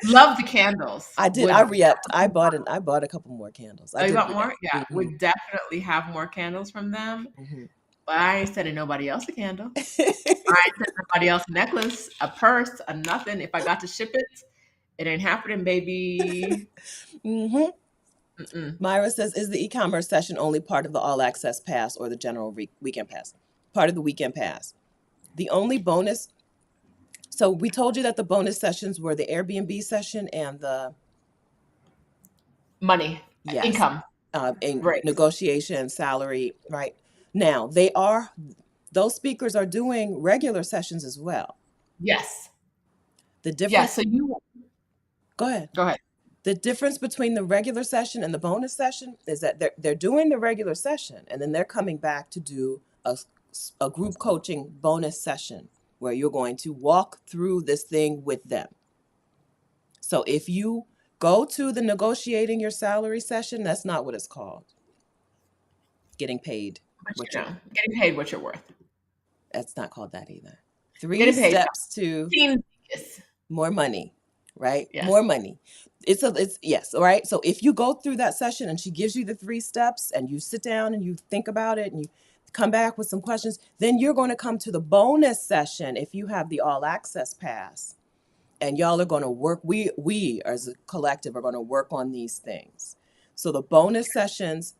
Love the candles. I did. I re-upped. I bought a couple more candles. Oh, you got more? Yeah, Mm-hmm. would definitely have more candles from them. Mm-hmm. But I ain't sending nobody else a candle. I ain't sending nobody else a necklace, a purse, a nothing. If I got to ship it, it ain't happening, baby. Mm-hmm. Mm-mm. Myra says, "Is the e-commerce session only part of the all access pass or the general weekend pass?" Part of the weekend pass. The only bonus. So we told you that the bonus sessions were the Airbnb session and the Money, yes, income, and right? negotiation, salary. Right now, those speakers are doing regular sessions as well. Yes. The difference. Yes. So you Go ahead. go ahead. The difference between the regular session and the bonus session is that they're doing the regular session, and then they're coming back to do a group coaching bonus session where you're going to walk through this thing with them. So if you go to the negotiating your salary session, that's not what it's called. Getting paid. Getting paid what you're worth. That's not called that either. 3 Getting paid. steps to more money, right? Yes. More money. It's yes, all right. So if you go through that session and she gives you the 3 steps and you sit down and you think about it and you come back with some questions, then you're going to come to the bonus session if you have the all access pass. And y'all are going to work, we as a collective are going to work on these things. So the bonus sessions,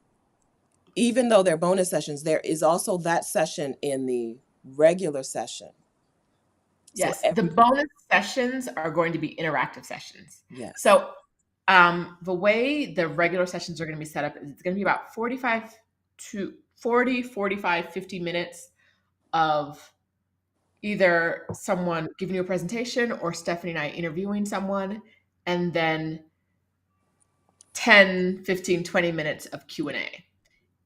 even though they're bonus sessions, there is also that session in the regular session. Yes, the bonus sessions are going to be interactive sessions. Yeah. So the way the regular sessions are going to be set up is it's going to be about 45, 50 minutes of either someone giving you a presentation or Stephanie and I interviewing someone, and then 10, 15, 20 minutes of Q&A.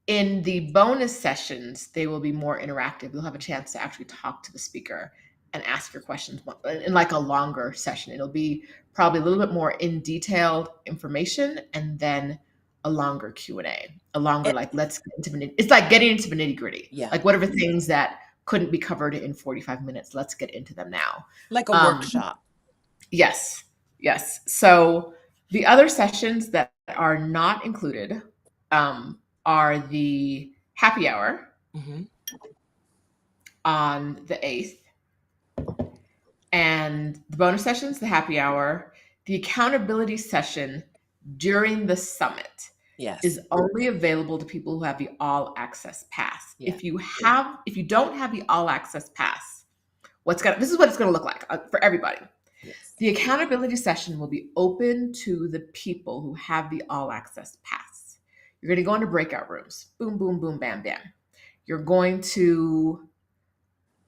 In the bonus sessions, they will be more interactive. You'll have a chance to actually talk to the speaker and ask your questions in like a longer session. It'll be probably a little bit more in detailed information and then a longer Q&A, like let's get into it's like getting into the nitty gritty. Yeah. Like whatever things that couldn't be covered in 45 minutes, let's get into them now. Like a workshop. Yes. So the other sessions that are not included are the happy hour on the 8th, and the bonus sessions, the happy hour, the accountability session during the summit is only available to people who have the all access pass. Yeah. If you don't have the all access pass, this is what it's going to look like for everybody. Yes. The accountability session will be open to the people who have the all access pass. You're going to go into breakout rooms. Boom, boom, boom, bam, bam. You're going to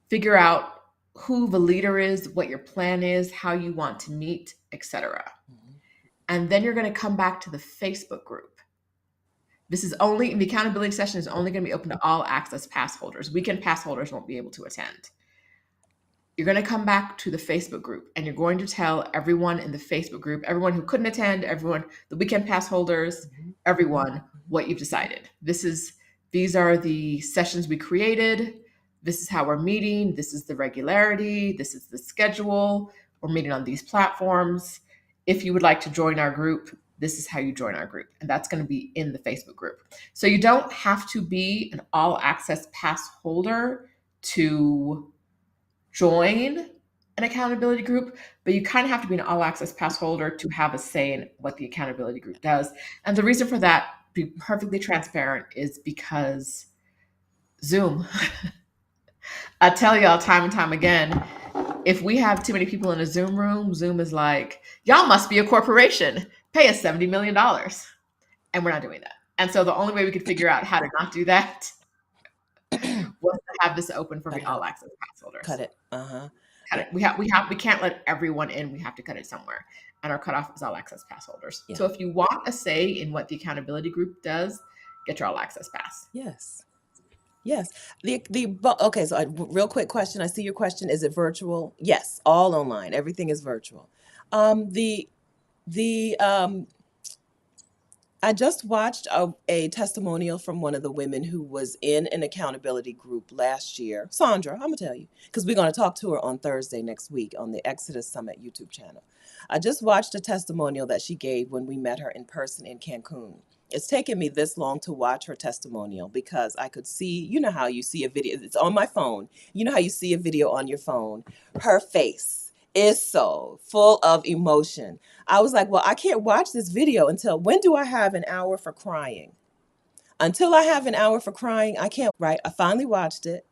figure out who the leader is, what your plan is, how you want to meet, etc. And then you're going to come back to the Facebook group. The accountability session is only going to be open to all access pass holders. Weekend pass holders won't be able to attend. You're going to come back to the Facebook group and you're going to tell everyone in the Facebook group, everyone who couldn't attend, everyone, the weekend pass holders, everyone, what you've decided. These are the sessions we created. This is how we're meeting. This is the regularity. This is the schedule. We're meeting on these platforms. If you would like to join our group, this is how you join our group. And that's going to be in the Facebook group. So you don't have to be an all access pass holder to join an accountability group, but you kind of have to be an all access pass holder to have a say in what the accountability group does. And the reason for that, be perfectly transparent, is because Zoom. I tell y'all time and time again, if we have too many people in a Zoom room, Zoom is like, y'all must be a corporation. Pay us $70 million. And we're not doing that. And so the only way we could figure out how to not do that was to have this open for all access pass holders. Cut it. Cut it. We can't let everyone in. We have to cut it somewhere. And our cutoff is all access pass holders. Yeah. So if you want a say in what the accountability group does, get your all access pass. Yes. Yes. Okay. So real quick question. I see your question. Is it virtual? Yes. All online. Everything is virtual. I just watched a testimonial from one of the women who was in an accountability group last year. Sandra, I'm going to tell you, because we're going to talk to her on Thursday next week on the Exodus Summit YouTube channel. I just watched a testimonial that she gave when we met her in person in Cancun. It's taken me this long to watch her testimonial because I could see, you know how you see a video, it's on my phone. You know how you see a video on your phone? Her face is so full of emotion. I was like, well, I can't watch this video until, when do I have an hour for crying? Until I have an hour for crying, I can't, right? I finally watched it.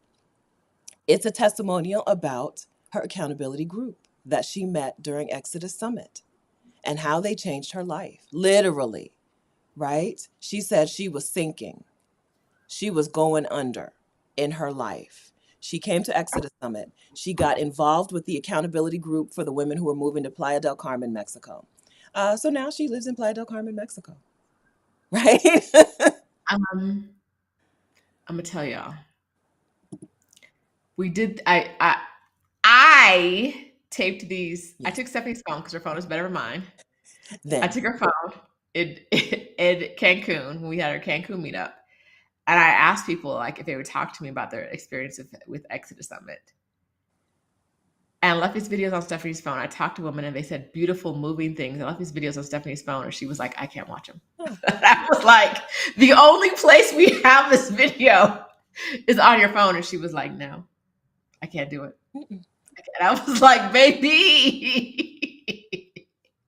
It's a testimonial about her accountability group that she met during Exodus Summit and how they changed her life, literally, right? She said she was sinking. She was going under in her life. She came to Exodus Summit. She got involved with the accountability group for the women who were moving to Playa del Carmen, Mexico. So now she lives in Playa del Carmen, Mexico. Right? I'm gonna tell y'all. We did. I taped these. Yes. I took Stephanie's phone because her phone is better than mine. Then. I took her phone in Cancun when we had our Cancun meetup. And I asked people like if they would talk to me about their experience with Exodus Summit. And I left these videos on Stephanie's phone. I talked to women and they said beautiful, moving things. I left these videos on Stephanie's phone and she was like, I can't watch them. Oh. I was like, the only place we have this video is on your phone. And she was like, no, I can't do it. Mm-mm. And I was like, baby.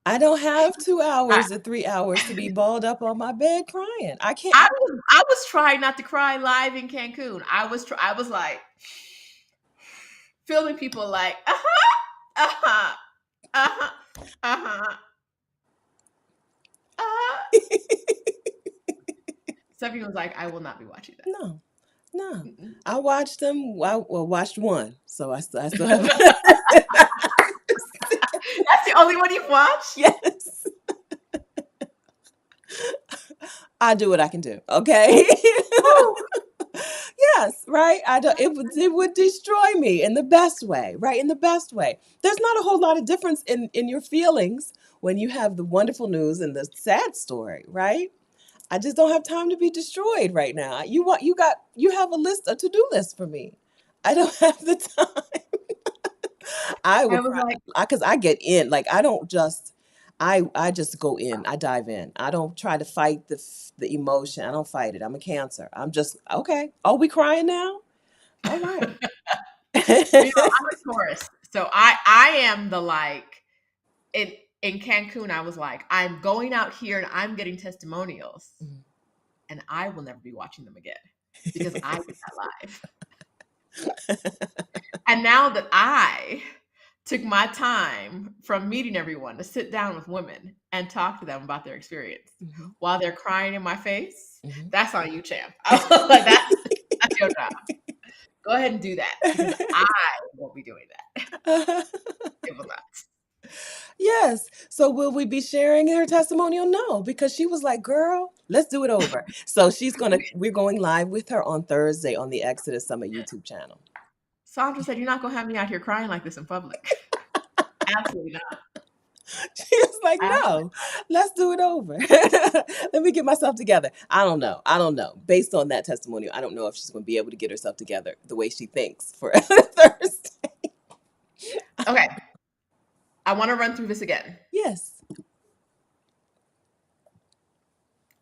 I don't have 2 hours or 3 hours to be balled up on my bed crying. I can't. I was trying not to cry live in Cancun. I was like filming people like, Stephanie was like, I will not be watching that. No. Mm-mm. I watched them. Watched one. So I still have. That's the only one you've watched? Yes. I do what I can do. Okay. Yes, right. It would destroy me in the best way, right? In the best way. There's not a whole lot of difference in your feelings when you have the wonderful news and the sad story, right? I just don't have time to be destroyed right now. You have a to-do list for me. I don't have the time. I would cry because I get in. Like I don't just. I just go in. I dive in. I don't try to fight the emotion. I don't fight it. I'm a Cancer. I'm just okay. Oh, we crying now? All right. I'm a Taurus, so I am the like in Cancun. I was like, I'm going out here and I'm getting testimonials, and I will never be watching them again because I did that live. And now that I took my time from meeting everyone to sit down with women and talk to them about their experience while they're crying in my face. That's on you, champ. I was like, that's your job. Go ahead and do that because I won't be doing that. It will not. Yes. So will we be sharing her testimonial? No, because she was like, girl, let's do it over. So we're going live with her on Thursday on the Exodus Summit YouTube channel. Sandra said, you're not going to have me out here crying like this in public. Absolutely not. She was like, I no, let's do it over. Let me get myself together. I don't know. Based on that testimonial, I don't know if she's going to be able to get herself together the way she thinks for Thursday. Okay. I want to run through this again. Yes.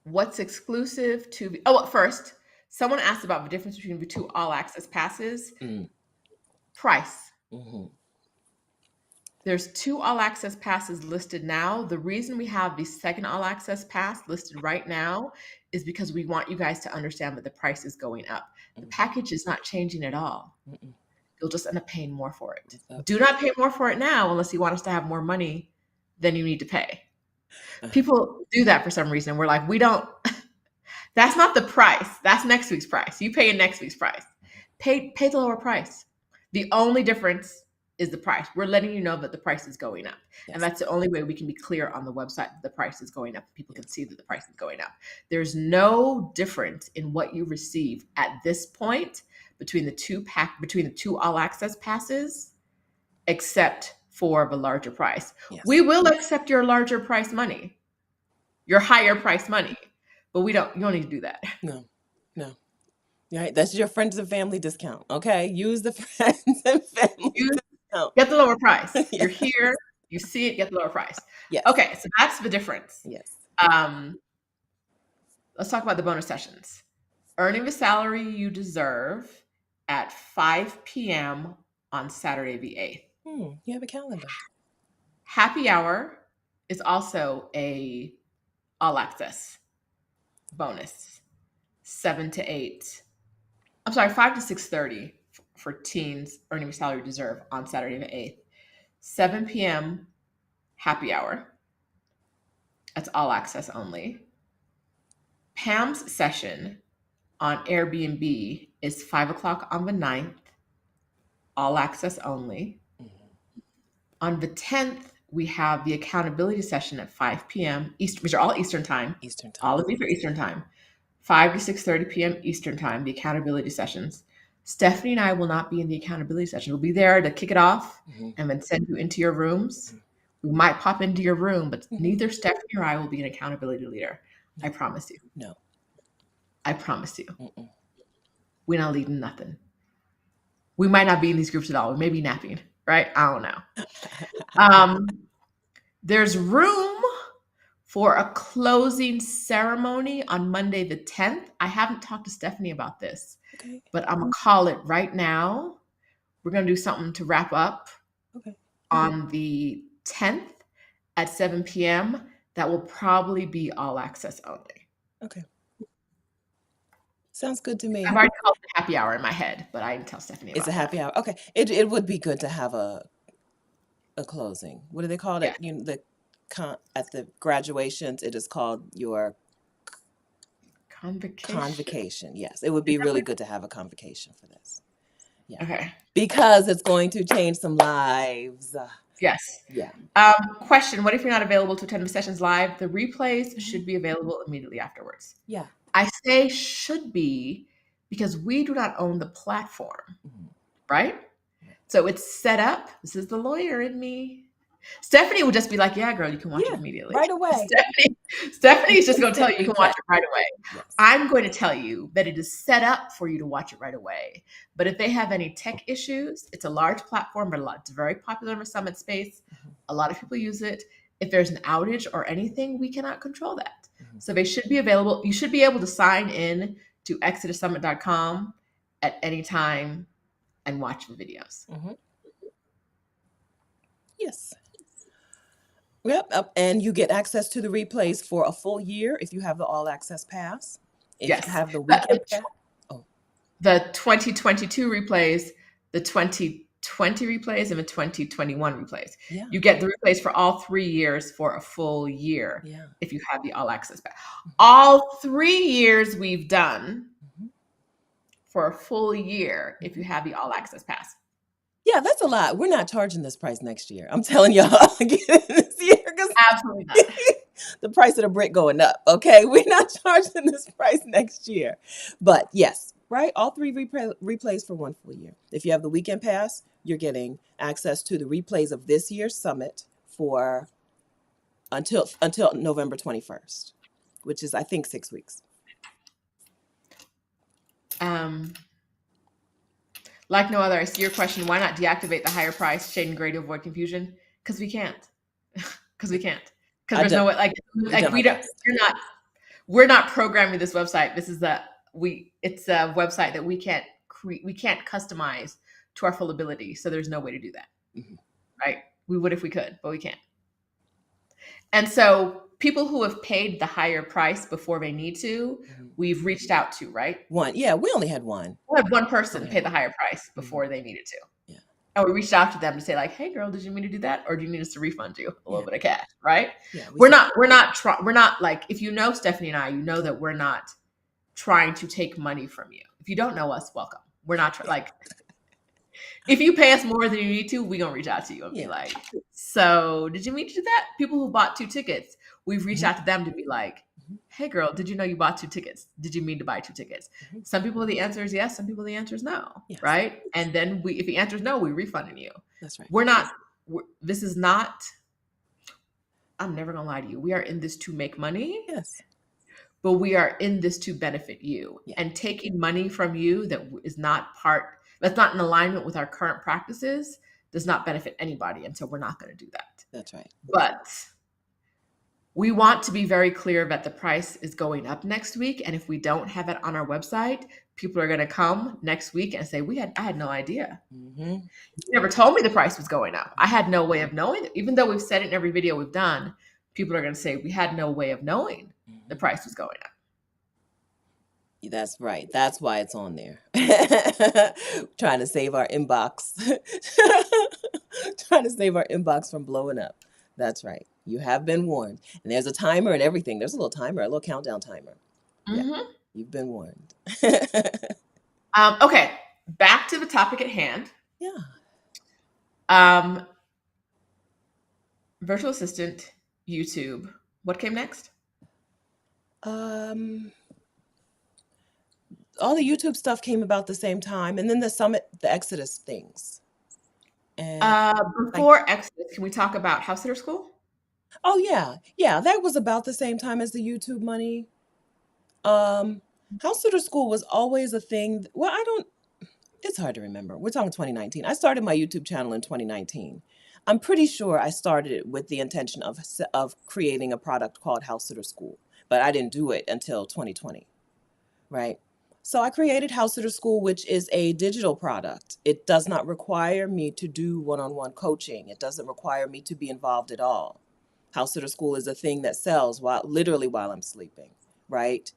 What's exclusive to... Oh, first, someone asked about the difference between the two all-access passes. Price. There's 2 all-access passes listed now. The reason we have the second all-access pass listed right now is because we want you guys to understand that the price is going up. The package is not changing at all. You'll just end up paying more for it. Do not pay more for it now unless you want us to have more money than you need to pay. People do that for some reason. We're like, we don't... That's not the price. That's next week's price. You pay in next week's price. Pay the lower price. The only difference is the price. We're letting you know that the price is going up. Yes. And that's the only way we can be clear on the website that the price is going up. People can see that the price is going up. There's no difference in what you receive at this point between the two all access passes, except for the larger price. Yes. We will accept your larger price money, your higher price money, but you don't need to do that. No. Right, that's your friends and family discount. Okay, use the friends and family discount. Get the lower price. You're here, you see it, get the lower price. Yes. Okay, so that's the difference. Yes. Let's talk about the bonus sessions. Earning the salary you deserve at 5 p.m. on Saturday the 8th. You have a calendar. Happy hour is also a all access bonus. 5 to 6:30 for teens earning salary deserve on Saturday the 8th. 7 p.m. happy hour. That's all access only. Pam's session on Airbnb is 5 o'clock on the 9th. All access only. On the 10th, we have the accountability session at 5 p.m. Eastern. These are all Eastern time. All of these are Eastern time. 5 to 6:30 p.m. Eastern time, the accountability sessions. Stephanie and I will not be in the accountability session. We'll be there to kick it off and then send you into your rooms. We might pop into your room, but neither Stephanie or I will be an accountability leader. I promise you. No. I promise you. We're not leading nothing. We might not be in these groups at all. We may be napping, right? I don't know. There's room for a closing ceremony on Monday the 10th. I haven't talked to Stephanie about this, but I'm going to call it right now. We're going to do something to wrap up on the 10th at 7 p.m. That will probably be all access only. Okay. Sounds good to me. I've already called it a happy hour in my head, but I didn't tell Stephanie about it. It's a happy hour. Okay. It would be good to have a closing. What do they call it? At the graduations, it is called your convocation. Yes, it would be really good to have a convocation for this. Yeah. Okay. Because it's going to change some lives. Yes. Yeah. Question: what if you're not available to attend the sessions live? The replays should be available immediately afterwards. Yeah. I say should be because we do not own the platform, right? So it's set up. This is the lawyer in me. Stephanie would just be like, yeah, girl, you can watch it immediately. Right away. Stephanie's just going to tell you can watch it right away. Yes. I'm going to tell you that it is set up for you to watch it right away. But if they have any tech issues, it's a large platform, but it's very popular in the Summit space. A lot of people use it. If there's an outage or anything, we cannot control that. So they should be available. You should be able to sign in to ExodusSummit.com at any time and watch the videos. Yes. Yep. And you get access to the replays for a full year if you have the all access pass. If you have the weekend pass. The 2022 replays, the 2020 replays, and the 2021 replays. Yeah. You get the replays for all 3 years for a full year if you have the all access pass. All 3 years we've done for a full year if you have the all access pass. Yeah, that's a lot. We're not charging this price next year. I'm telling y'all again this year. Absolutely not. The price of the brick going up. Okay, we're not charging this price next year. But yes, right? All 3 replays for 1 full year. If you have the weekend pass, you're getting access to the replays of this year's summit for until November 21st, which is, I think, 6 weeks. Like no other, I see your question. Why not deactivate the higher price shade and gray to avoid confusion? Because we can't. Because we can't. Because there's no way. Like we don't. We're not programming this website. This is it's a website that we can't customize to our full ability. So there's no way to do that. Mm-hmm. Right? We would if we could, but we can't. And so people who have paid the higher price before they need to, we've reached out to, right? One. Yeah, we only had one. We had one person pay the higher price before they needed to. Yeah. And we reached out to them to say like, hey girl, did you mean to do that? Or do you need us to refund you a little bit of cash? Right? Yeah, we're not like, if you know Stephanie and I, you know that we're not trying to take money from you. If you don't know us, welcome. We're not like, if you pay us more than you need to, we're going to reach out to you and be like, so did you mean to do that? People who bought 2 tickets, we've reached out to them to be like, hey girl, did you know you bought 2 tickets? Did you mean to buy 2 tickets? Some people, the answer is yes. Some people, the answer is no. Yes. Right. And then if the answer is no, we refunding you. That's right. This is not, I'm never going to lie to you. We are in this to make money. Yes. But we are in this to benefit you. Yeah. And taking money from you that's not in alignment with our current practices does not benefit anybody. And so we're not going to do that. That's right. But we want to be very clear that the price is going up next week. And if we don't have it on our website, people are going to come next week and say, I had no idea. Mm-hmm. You never told me the price was going up. I had no way of knowing it. Even though we've said it in every video we've done, people are going to say, we had no way of knowing the price was going up. That's right. That's why it's on there. Trying to save our inbox. Trying to save our inbox from blowing up. That's right. You have been warned. And there's a timer and everything. There's a little timer, a little countdown timer. Mm-hmm. Yeah, you've been warned. Okay. Back to the topic at hand. Yeah. Virtual assistant, YouTube. What came next? All the YouTube stuff came about the same time, and then the summit, the Exodus things. And before Exodus, can we talk about House Sitter School? Oh yeah, that was about the same time as the YouTube money. House Sitter School was always a thing. Well, it's hard to remember. We're talking 2019. I started my YouTube channel in 2019. I'm pretty sure I started it with the intention of creating a product called House Sitter School, but I didn't do it until 2020, right? So I created House Sitter School, which is a digital product. It does not require me to do one-on-one coaching. It doesn't require me to be involved at all. House Sitter School is a thing that sells literally while I'm sleeping, right?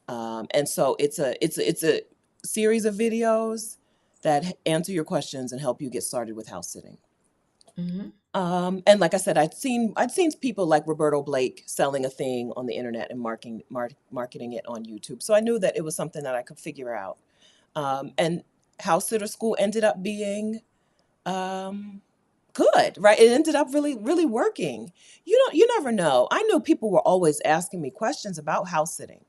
And so it's a series of videos that answer your questions and help you get started with house sitting. Mm-hmm. And like I said, I'd seen people like Roberto Blake selling a thing on the internet and marketing it on YouTube. So I knew that it was something that I could figure out. And House Sitter School ended up being good, right? It ended up really, really working. You never know. I knew people were always asking me questions about house sitting,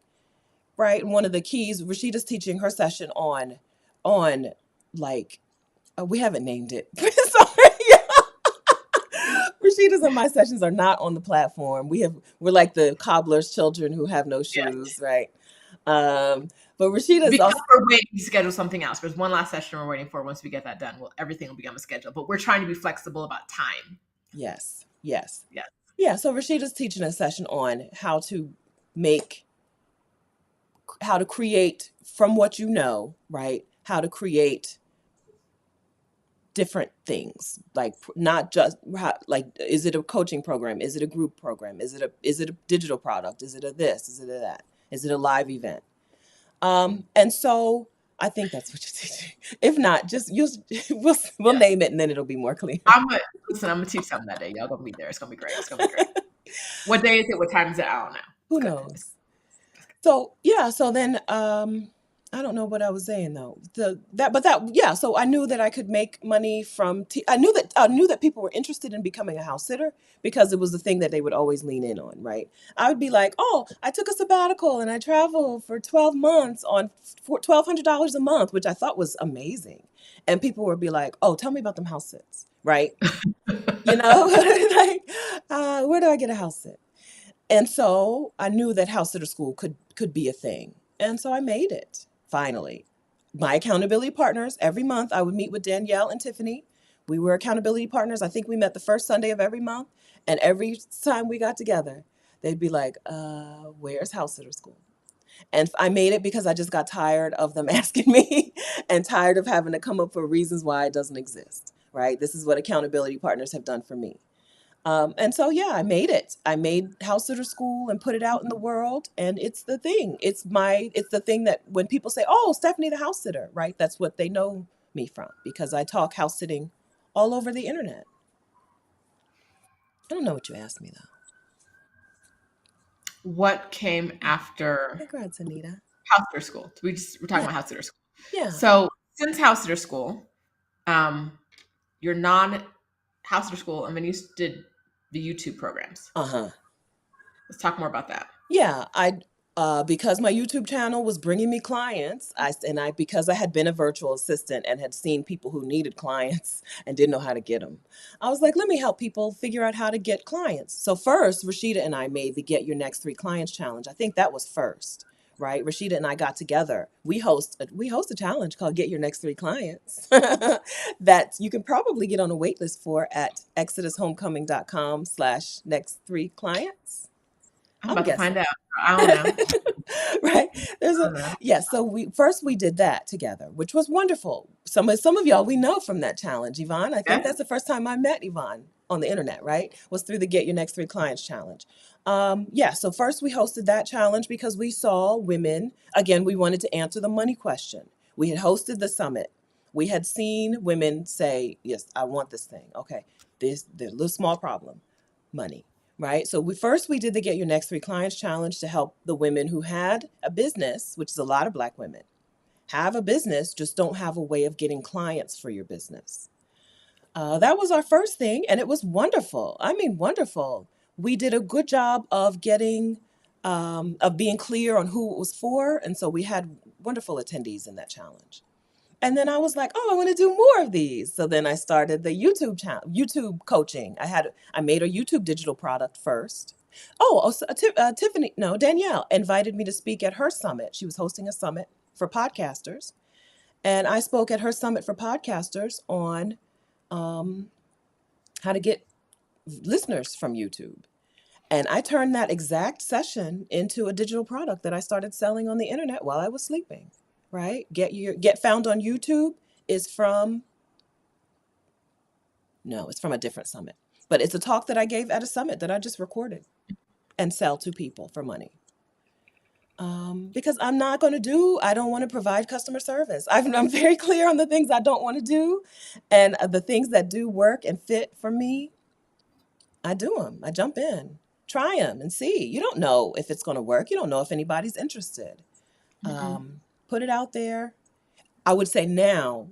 right? And one of the keys, Rashida's teaching her session on like, we haven't named it. Sorry. Rashida's and my sessions are not on the platform. We're like the cobbler's children who have no shoes, yes. Right? But Rashida's because we're waiting to schedule something else. There's one last session we're waiting for. Once we get that done, everything will be on the schedule. But we're trying to be flexible about time. Yes. Yeah. So Rashida's teaching a session on how to create from what you know, right? How to create different things, like not just like, is it a coaching program? Is it a group program? Is it a digital product? Is it a this? Is it a that? Is it a live event? And so I think that's what you're teaching. If not, just we'll name it and then it'll be more clear. I'm gonna teach something that day. Y'all gonna be there. It's gonna be great. What day is it? What time is it? I don't know. Who knows? So then I don't know what I was saying though. So I knew that I could make money from. I knew that people were interested in becoming a house sitter because it was the thing that they would always lean in on, right? I would be like, oh, I took a sabbatical and I traveled for 12 months on $1,200 a month, which I thought was amazing. And people would be like, oh, tell me about them house sits, right? you know, like, where do I get a house sit? And so I knew that house sitter school could be a thing. And so I made it finally. My accountability partners, every month I would meet with Danielle and Tiffany. We were accountability partners. I think we met the first Sunday of every month. And every time we got together, they'd be like, where's house sitter school? And I made it because I just got tired of them asking me and tired of having to come up for reasons why it doesn't exist, right? This is what accountability partners have done for me. And so, yeah, I made it. I made House Sitter School and put it out in the world. And it's the thing. It's the thing that when people say, oh, Stephanie the house sitter, right? That's what they know me from because I talk house sitting all over the internet. I don't know what you asked me though. What came after Congrats, Anita. house sitter school? We're talking Yeah. about house sitter school. Yeah. So since house sitter school, your non house sitter school, and then you did the YouTube programs. Uh-huh. Let's talk more about that. Yeah, I because my YouTube channel was bringing me clients, because I had been a virtual assistant and had seen people who needed clients and didn't know how to get them. I was like, let me help people figure out how to get clients. So first, Rashida and I made the Get Your Next 3 Clients challenge. I think that was first, right? Rashida and I got together. We host a challenge called Get Your Next 3 Clients that you can probably get on a wait list for at exodushomecoming.com/next 3 clients. I'm I'm about to guessing. find out. I don't know. Right. There's I a don't know. yeah, so we did that together, which was wonderful. Some of y'all we know from that challenge. Yvonne, I think Yes. that's the first time I met Yvonne on the internet, right? Was through the Get Your Next 3 Clients challenge. Yeah, so first we hosted that challenge because we saw women, again, we wanted to answer the money question. We had hosted the summit. We had seen women say, yes, I want this thing. Okay, there's a little small problem, money, right? So we did the Get Your Next 3 Clients challenge to help the women who had a business, which is a lot of Black women, have a business, just don't have a way of getting clients for your business. That was our first thing, and it was wonderful. I mean, wonderful. We did a good job of being clear on who it was for, and so we had wonderful attendees in that challenge. And then I was like, oh, I want to do more of these. So then I started the YouTube channel, YouTube coaching. I made a YouTube digital product first. Oh, so, Tiffany, no, Danielle invited me to speak at her summit. She was hosting a summit for podcasters. And I spoke at her summit for podcasters on um, how to get listeners from YouTube. And I turned that exact session into a digital product that I started selling on the internet while I was sleeping. Right? Get found on YouTube is from no, it's from a different summit. But it's a talk that I gave at a summit that I just recorded and sell to people for money. Because I don't want to provide customer service. I'm very clear on the things I don't want to do. And the things that do work and fit for me, I do them. I jump in, try them and see. You don't know if it's going to work. You don't know if anybody's interested. Mm-mm. Put it out there. I would say now,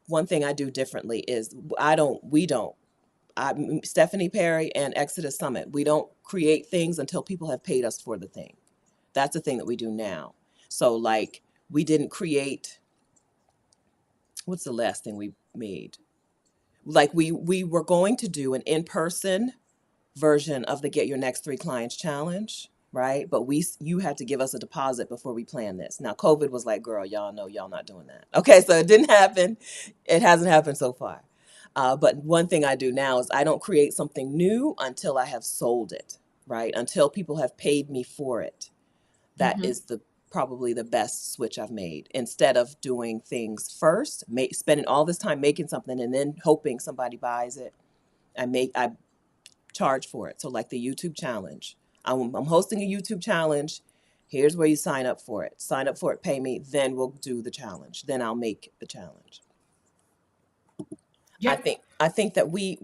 one thing I do differently is Stephanie Perry and Exodus Summit, we don't create things until people have paid us for the thing. That's the thing that we do now. So like we didn't create, what's the last thing we made? Like we were going to do an in-person version of the Get Your Next 3 Clients challenge, right? But you had to give us a deposit before we planned this. Now COVID was like, girl, y'all know y'all not doing that. Okay, so it didn't happen. It hasn't happened so far. But one thing I do now is I don't create something new until I have sold it, right? Until people have paid me for it. That Mm-hmm. is probably the best switch I've made. Instead of doing things first, spending all this time making something and then hoping somebody buys it, I charge for it. So like the YouTube challenge, I'm hosting a YouTube challenge. Here's where you sign up for it. Sign up for it, pay me, then we'll do the challenge. Then I'll make the challenge. I Yep. think I think that we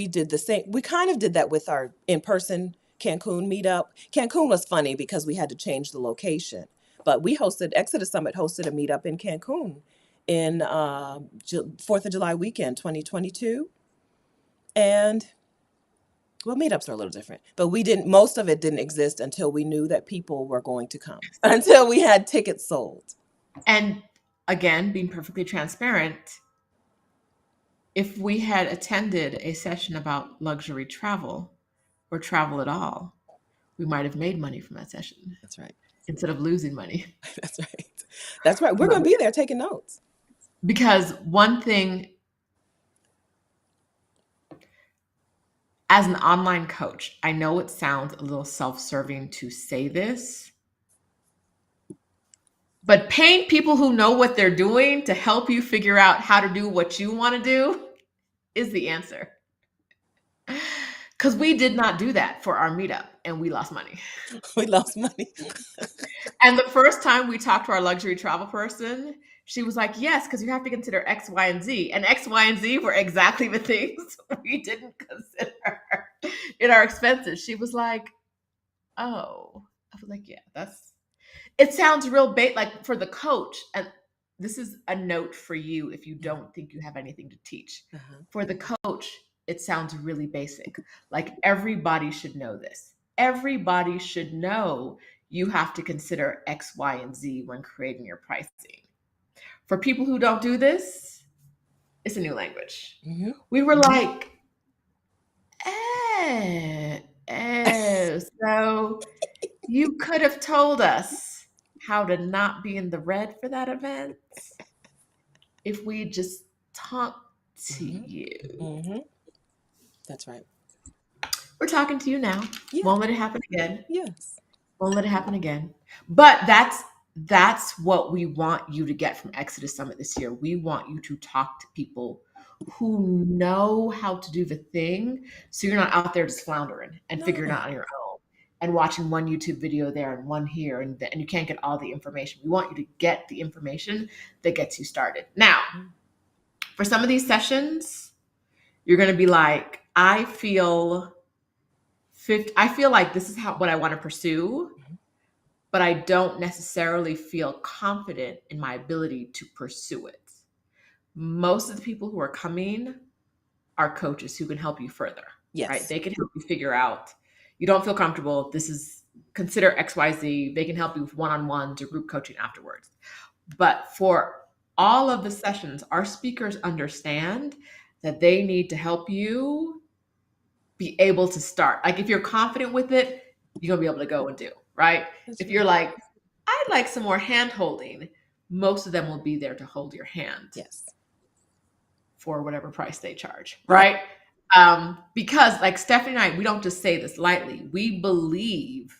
did the same. We kind of did that with our in-person Cancun meetup. Cancun was funny because we had to change the location, but we hosted Exodus Summit hosted a meetup in Cancun in 4th of July weekend 2022, and well, meetups are a little different, but we didn't. Most of it didn't exist until we knew that people were going to come. Until we had tickets sold. And again, being perfectly transparent, if we had attended a session about luxury travel or travel at all, we might have made money from that session That's right. instead of losing money. That's right. That's right. We're But going to be there taking notes. because one thing, as an online coach, I know it sounds a little self-serving to say this, but paying people who know what they're doing to help you figure out how to do what you want to do is the answer. Because we did not do that for our meetup and we lost money. We lost money. And the first time we talked to our luxury travel person, she was like, yes, because you have to consider X, Y, and Z. And X, Y, and Z were exactly the things we didn't consider in our expenses. She was like, oh. I was like, yeah, it sounds real like for the coach. And this is a note for you if you don't think you have anything to teach. For the coach, it sounds really basic. Like everybody should know this. Everybody should know you have to consider X, Y, and Z when creating your pricing. For people who don't do this, it's a new language. We were like, so you could have told us how to not be in the red for that event if we just talked to you. That's right. We're talking to you now. Yeah. Won't let it happen again. Yes. Won't let it happen again. But that's what we want you to get from Exodus Summit this year. We want you to talk to people who know how to do the thing, so you're not out there just floundering and figuring it out on your own and watching one YouTube video there and one here, and you can't get all the information. We want you to get the information that gets you started. Now, for some of these sessions, you're going to be like, I feel like this is what I want to pursue, but I don't necessarily feel confident in my ability to pursue it. Most of the people who are coming are coaches who can help you further. Yes. Right? They can help you figure out, you don't feel comfortable, consider XYZ. They can help you with one-on-one to group coaching afterwards. But for all of the sessions, our speakers understand that they need to help you be able to start. Like if you're confident with it, you're gonna be able to go and do, right? If you're like, I'd like some more hand holding, most of them will be there to hold your hand. Yes. For whatever price they charge, right? Because like Stephanie and I, we don't just say this lightly. We believe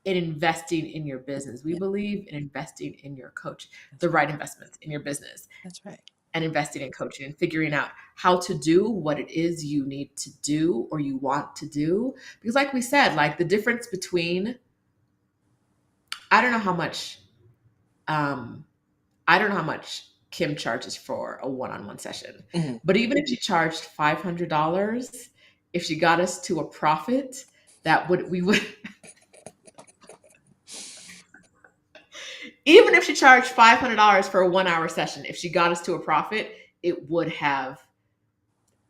in investing in your business. We believe in investing in your coach, the right investments in your business. That's right. And investing in coaching and figuring out how to do what it is you need to do or you want to do. Because like we said, like the difference between, I don't know how much Kim charges for a one-on-one session, but even if she charged $500, if she got us to a profit, even if she charged $500 for a 1 hour session, if she got us to a profit, it would have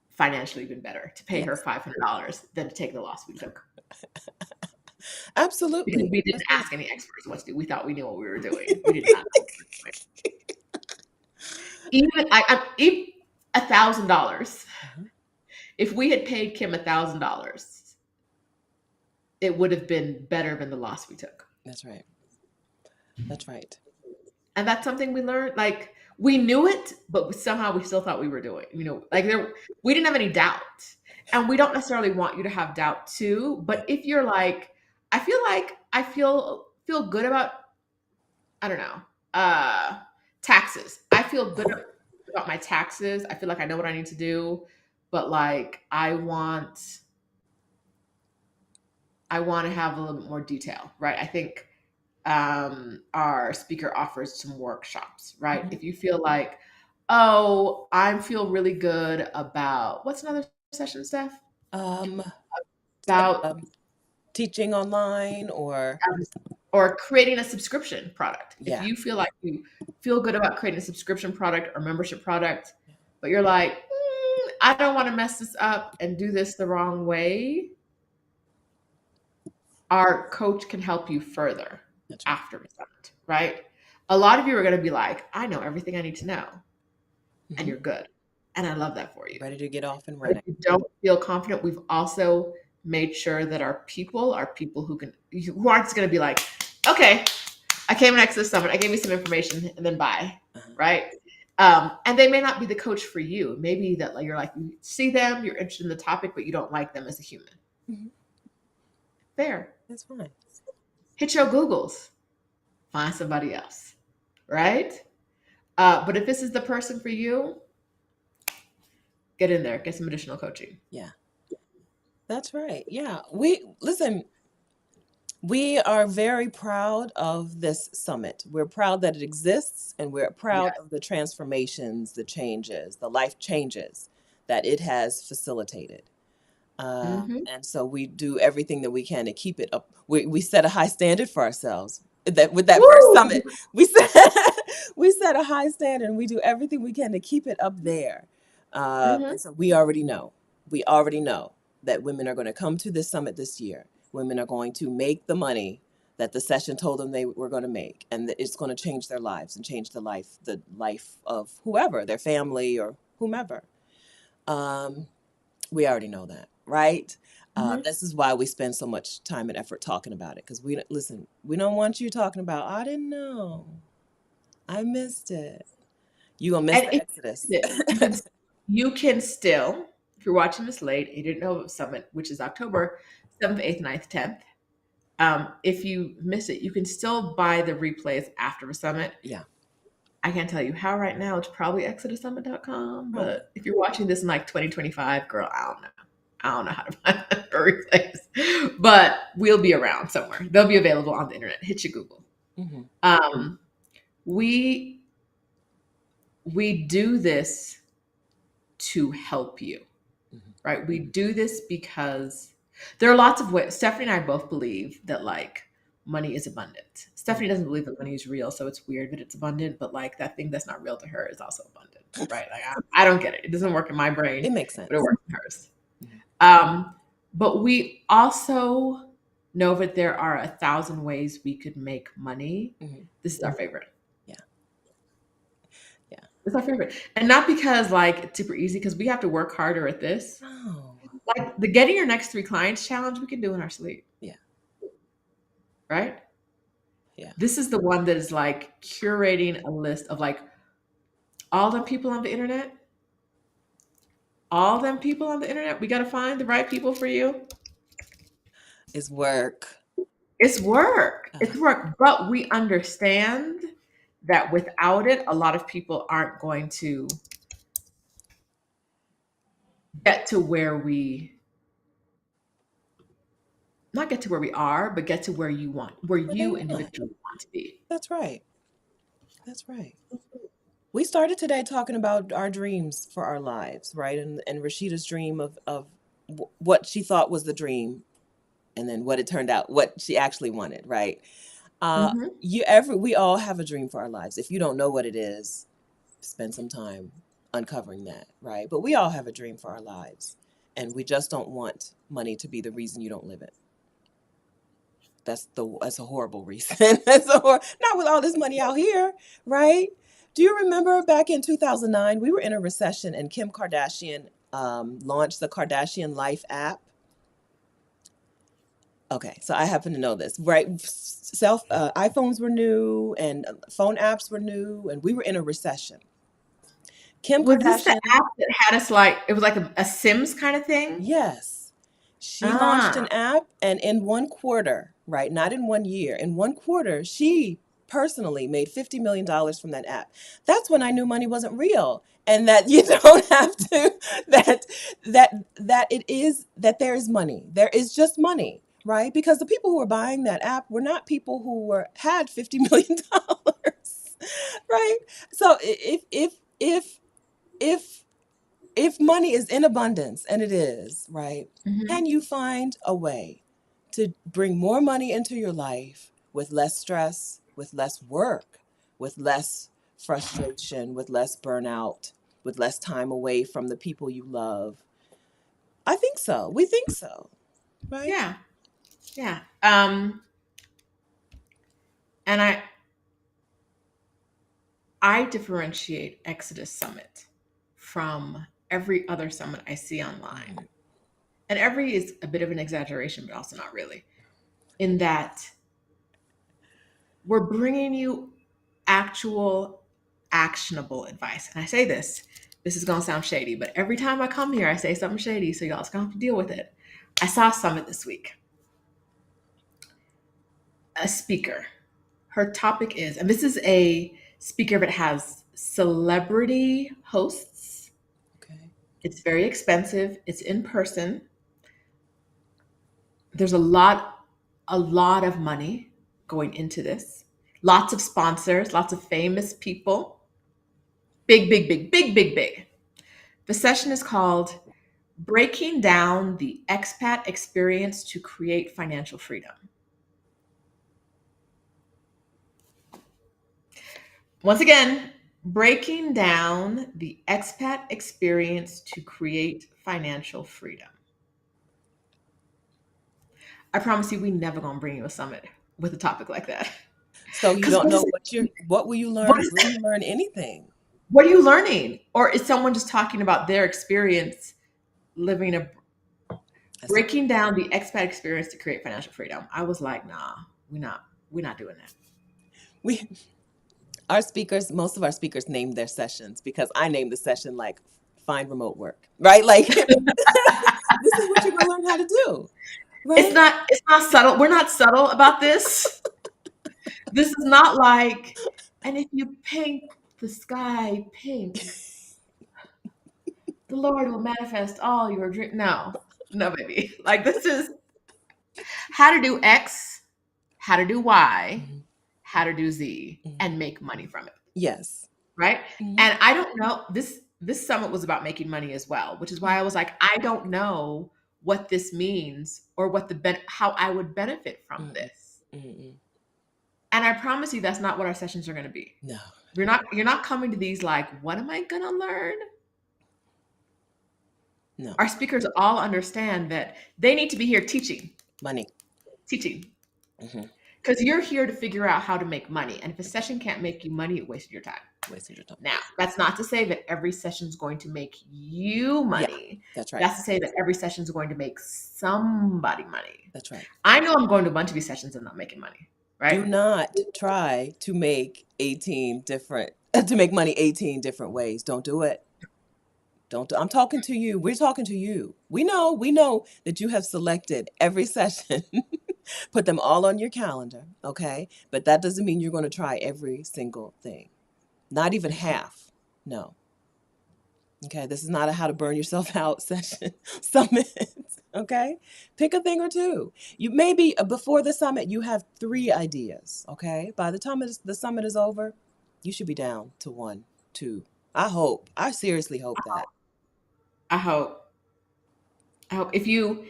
financially been better to pay her $500 than to take the loss we took. Absolutely. Because we didn't ask any experts what to do. We thought we knew what we were doing. We did not. Even $1,000. If we had paid Kim $1,000, it would have been better than the loss we took. That's right. That's right. And that's something we learned. Like we knew it, but somehow we still thought we were doing. We didn't have any doubt, and we don't necessarily want you to have doubt too. But if you're like, I feel good about, I don't know, taxes. I feel good about my taxes. I feel like I know what I need to do, but like I want to have a little bit more detail, right? I think our speaker offers some workshops, right? If you feel like, oh, I feel really good about, what's another session, Steph? About teaching online or creating a subscription product. Yeah. If you feel like you feel good about creating a subscription product or membership product, but you're like, I don't want to mess this up and do this the wrong way, our coach can help you further after the summit, right? A lot of you are going to be like, I know everything I need to know, and you're good. And I love that for you. Ready to get off and But if running. you don't feel confident, we've also made sure that our people are people who aren't just going to be like, okay, I came next to the summit, I gave you some information, and then bye, Uh-huh. right? And they may not be the coach for you. Maybe that like you're like you see them, you're interested in the topic, but you don't like them as a human. Mhm. Fair. That's fine. Hit your Googles. Find somebody else, right? But if this is the person for you, get in there, get some additional coaching. Yeah, that's right. Yeah. We are very proud of this summit. We're proud that it exists, and we're Yeah. proud of the transformations, the changes, the life changes that it has facilitated. Mm-hmm. And so we do everything that we can to keep it up. We set a high standard for ourselves. That with that first Woo! summit, we set we set a high standard, and we do everything we can to keep it up there. Mm-hmm. And so we already know that women are going to come to this summit this year. Women are going to make the money that the session told them they were going to make, and that it's going to change their lives and change the life of whoever, their family or whomever. Um, we already know that, right? Mm-hmm. This is why we spend so much time and effort talking about it, because we don't want you talking about, I didn't know, I missed it. You gonna miss And the if exodus. you can still, if you're watching this late, you didn't know of Summit, which is October 7th, 8th, 9th, 10th. If you miss it, you can still buy the replays after the summit. Yeah, I can't tell you how right now. It's probably exodussummit.com. probably. But if you're watching this in like 2025, girl, I don't know. I don't know how to find that for replays. But we'll be around somewhere. They'll be available on the internet. Hit your Google. Hmm. Um, we we do this to help you, Hmm. right? We do this because there are lots of ways. Stephanie and I both believe that like money is abundant. Stephanie doesn't believe that money is real, so it's weird that it's abundant, but like that thing that's not real to her is also abundant, right? Like I don't get it. It doesn't work in my brain, It makes but it sense. works in hers. Hmm. But we also know that there are 1,000 ways we could make money. Hmm. This is our favorite. Yeah, yeah. It's our favorite. And not because like it's super easy, because we have to work harder at this. Oh, Like the getting your next 3 clients challenge, we can do in our sleep, yeah, right? yeah. This is the one that is like curating a list of like all them people on the internet, all them people on the internet. We got to find the right people for you. It's work. It's work. Uh, It's work. But we understand that without it, a lot of people aren't going to get to where we not get to where we are, but get to where but they you want. individually want to be. That's right. That's right. We started today talking about our dreams for our lives, right? And Rashida's dream of what she thought was the dream, and then what it turned out, what she actually wanted, right? Mm-hmm. We all have a dream for our lives. If you don't know what it is, spend some time uncovering that, right? But we all have a dream for our lives, and we just don't want money to be the reason you don't live it. That's a horrible reason. Not with all this money out here, right? Do you remember back in 2009, we were in a recession, and Kim Kardashian launched the Kardashian Life app? Okay, so I happen to know this, right? iPhones were new, and phone apps were new, and we were in a recession. Kim Was this the Kardashian, app that had us like it was like a Sims kind of thing? yes, she launched Ah. an app, and in 1 quarter, right? Not in 1 year, in 1 quarter, she personally made $50 million from that app. That's when I knew money wasn't real, and that you don't have to, that that there is money. There is just money, right? Because the people who were buying that app were not people who had $50 million, right? So if if money is in abundance, and it is, right? Mhm. Can you find a way to bring more money into your life with less stress, with less work, with less frustration, with less burnout, with less time away from the people you love? I think so. We think so, right? Yeah. Yeah. And I differentiate Exodus Summit from every other summit I see online. And every is a bit of an exaggeration, but also not really, in that we're bringing you actual actionable advice. And I say this is going to sound shady, but every time I come here, I say something shady. So y'all's going to have to deal with it. I saw a summit this week, a speaker. Her topic is, and this is a speaker that has celebrity hosts. Okay. It's very expensive. It's in person. There's a lot of money going into this. Lots of sponsors, lots of famous people. Big, big, big, big, big, big. The session is called Breaking Down the Expat Experience to Create Financial Freedom. Once again, breaking down the expat experience to create financial freedom. I promise you, we never gonna bring you a summit with a topic like that. So you Because don't know what will you learn? Will you learn anything? what are you learning? Or is someone just talking about their experience living a breaking down the expat experience to create financial freedom? I was like, nah, we're not doing that. We most of our speakers named their sessions because I named the session like find remote work, right? Like this is what you're gonna learn how to do. Right? It's not subtle. We're not subtle about this. This is not like, and if you paint the sky pink, the Lord will manifest all your dreams. No, baby. Like this is how to do X, how to do Y, how to do Z, and make money from it. Yes. Right. And I don't know, this summit was about making money as well, which is why I was like, I don't know what this means or what how I would benefit from this. And I promise you that's not what our sessions are going to be. No. You're not coming to these like, what am I going to learn? No. Our speakers all understand that they need to be here teaching. Teaching. Because you're here to figure out how to make money. And if a session can't make you money, it wasted your time. Now, that's not to say that every session is going to make you money. Yeah, that's right. That's to say that every session is going to make somebody money. That's right. I know I'm going to a bunch of these sessions and not making money. Right? Do not try to make to make money 18 different ways. Don't do it. I'm talking to you. We're talking to you. We know that you have selected every session, put them all on your calendar, okay? But that doesn't mean you're going to try every single thing. Not even half. No. Okay, this is not a how to burn yourself out session summit. Okay, pick a thing or two. You maybe before the summit you have 3 ideas. Okay, by the time the summit is over, you should be down to 1, 2. I seriously hope that. I hope if you,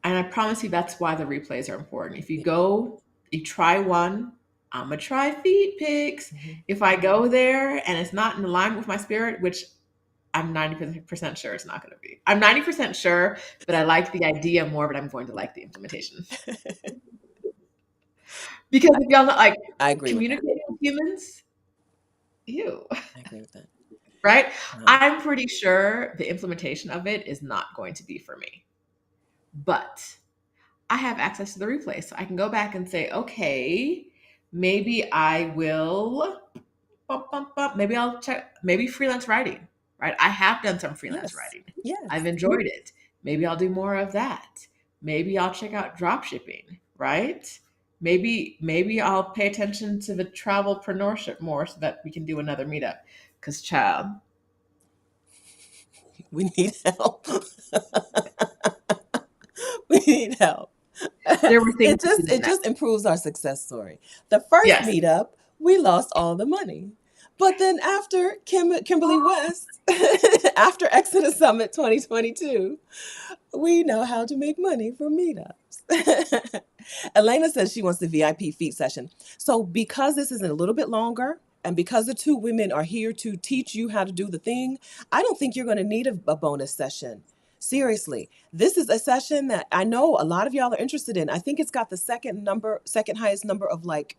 and I promise you that's why the replays are important. If you go, you try one, I'm gonna try feed pics. If I go there and it's not in alignment with my spirit, which I'm 90% sure it's not going to be. I'm 90% sure that I like the idea more, but I'm going to like the implementation. Because if y'all not like I agree communicating with humans, I agree with that. Right? I'm pretty sure the implementation of it is not going to be for me. But I have access to the replay, so I can go back and say, okay, maybe I will, maybe I'll check, maybe freelance writing. Right? I have done some freelance writing. Yes. I've enjoyed it. Maybe I'll do more of that. Maybe I'll check out drop shipping, right? Maybe I'll pay attention to the travelpreneurship more so that we can do another meetup. Because child, we need help. We need help. It just improves our success story. The first meetup, we lost all the money. But then after Kimberly West, after Exodus Summit 2022, we know how to make money from meetups. Elena says she wants the VIP feet session. So because this is a little bit longer, and because the 2 women are here to teach you how to do the thing, I don't think you're going to need a bonus session. Seriously, this is a session that I know a lot of y'all are interested in. I think it's got the second highest number of like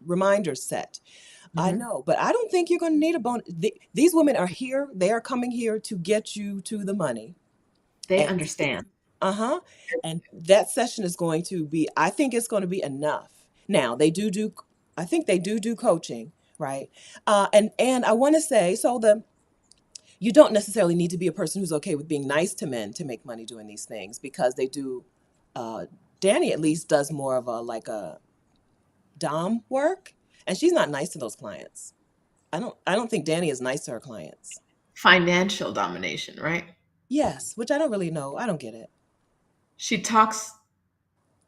reminders set. I Mhm. know, but I don't think you're going to need a bonus. These women are here. They are coming here to get you to the money. They And understand. uh-huh. And that session is going to be, I think it's going to be enough. Now, I think they do coaching, right? And I want to say, so you don't necessarily need to be a person who's okay with being nice to men to make money doing these things, because they do, uh, Danny at least does more of a like a dom work, and she's not nice to those clients. I don't think Danny is nice to her clients. Financial domination, right? Yes, which I don't really know. I don't get it. She talks,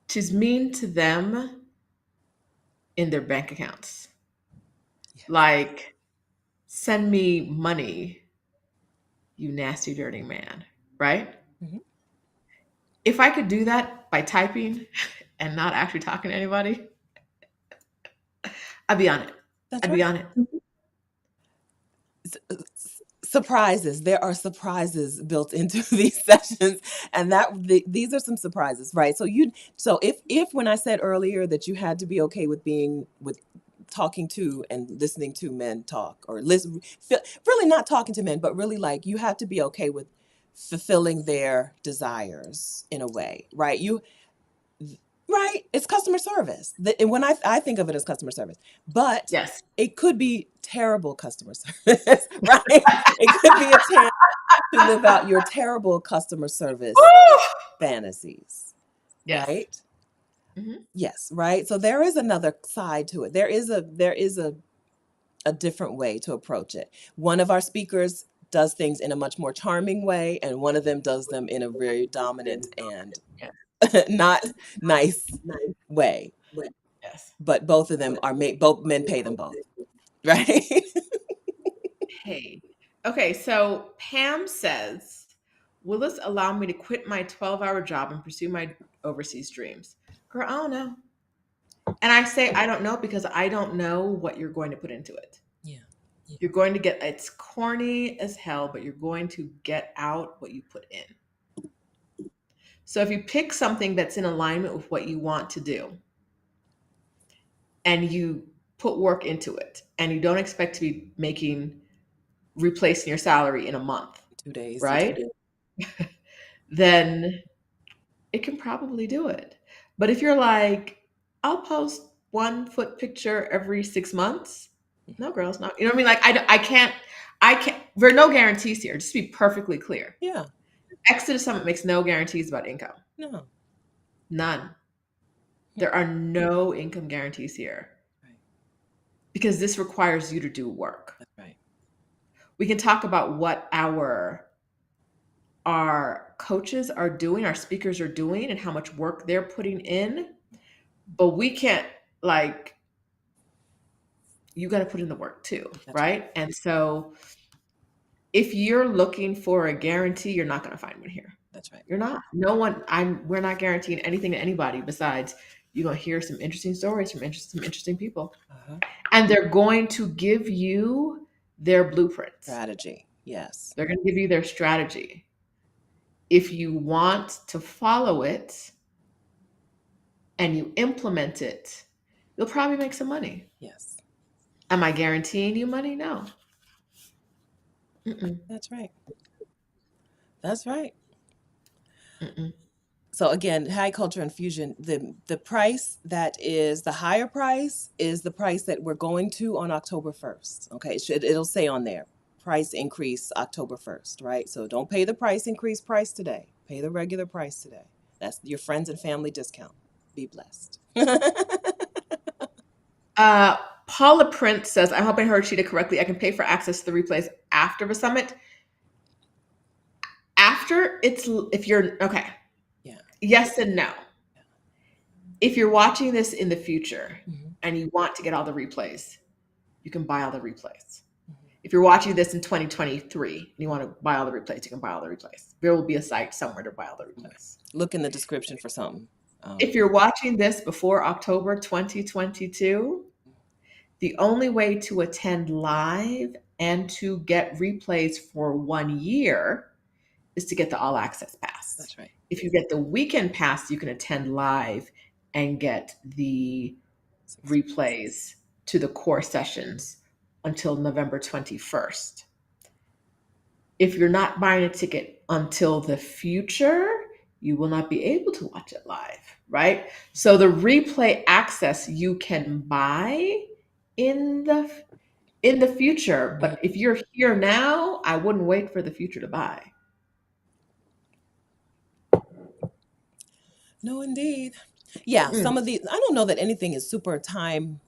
she's mean to them in their bank accounts. Yes. Like, send me money, you nasty, dirty man, right? Hmm. If I could do that by typing and not actually talking to anybody, I'd be on it. That's I'd be right. on it. Surprises. There are surprises built into these sessions, and these are some surprises, right? So if when I said earlier that you had to be okay with being with talking to and listening to men talk, or really not talking to men, but really like you have to be okay with fulfilling their desires in a way, right? Right, it's customer service. And when I think of it as customer service, but Yes. it could be terrible customer service, right? It could be a chance to live out your terrible customer service Woo! fantasies, Yes. right? Hmm. Yes, right. So there is another side to it. There is a different way to approach it. One of our speakers does things in a much more charming way, and one of them does them in a very dominant and Yeah. not nice way. Yes. But both of them are made, both men pay them both, right? Hey. Okay, so Pam says, will this allow me to quit my 12-hour job and pursue my overseas dreams? Girl, I don't know. And I say I don't know because I don't know what you're going to put into it. Yeah. You're going to get, it's corny as hell, but you're going to get out what you put in. So if you pick something that's in alignment with what you want to do and you put work into it and you don't expect to be replacing your salary in a month, 2 days, yeah. right? Then it can probably do it. But if you're like, I'll post 1 foot picture every 6 months, Mhm. no, girls, not. You know what I mean? Like, I can't, there are no guarantees here. Just to be perfectly clear. Yeah, Exodus Summit makes no guarantees about income. no. None. Hmm. There are no income guarantees here Right, because this requires you to do work. that's right. We can talk about what our coaches are doing, our speakers are doing, and how much work they're putting in, but we can't, like, you got to put in the work too, That's right. right? And so if you're looking for a guarantee, you're not going to find one here. That's right. You're not. No one. We're not guaranteeing anything to anybody besides you're going to hear some interesting stories from some interesting people, Uh-huh. and they're going to give you their blueprints. Strategy. Yes. They're going to give you their strategy. If you want to follow it and you implement it, you'll probably make some money. Yes. Am I guaranteeing you money? No. Mm-mm, That's right. That's right. mm-mm. So again, high culture infusion, the price that is the higher price is the price that we're going to on October 1st. Okay, it'll say on there, price increase October 1st, right? So don't pay the price increase price today. Pay the regular price today. That's your friends and family discount. Be blessed. Uh, Paula Prince says, I hope I heard Sheeta correctly. I can pay for access to the replays after the summit. If you're okay, Yeah. yes and no. If you're watching this in the future Mhm. and you want to get all the replays, you can buy all the replays. Mhm. If you're watching this in 2023 and you want to buy all the replays, you can buy all the replays. There will be a site somewhere to buy all the replays. Look in the description for something. If you're watching this before October 2022, the only way to attend live and to get replays for 1 year is to get the all access pass. That's right. If you get the weekend pass, you can attend live and get the replays to the core sessions until November 21st. If you're not buying a ticket until the future, you will not be able to watch it live, right? So the replay access you can buy in the future, but if you're here now, I wouldn't wait for the future to buy. No, indeed. Yeah, some of the, I don't know that anything is super time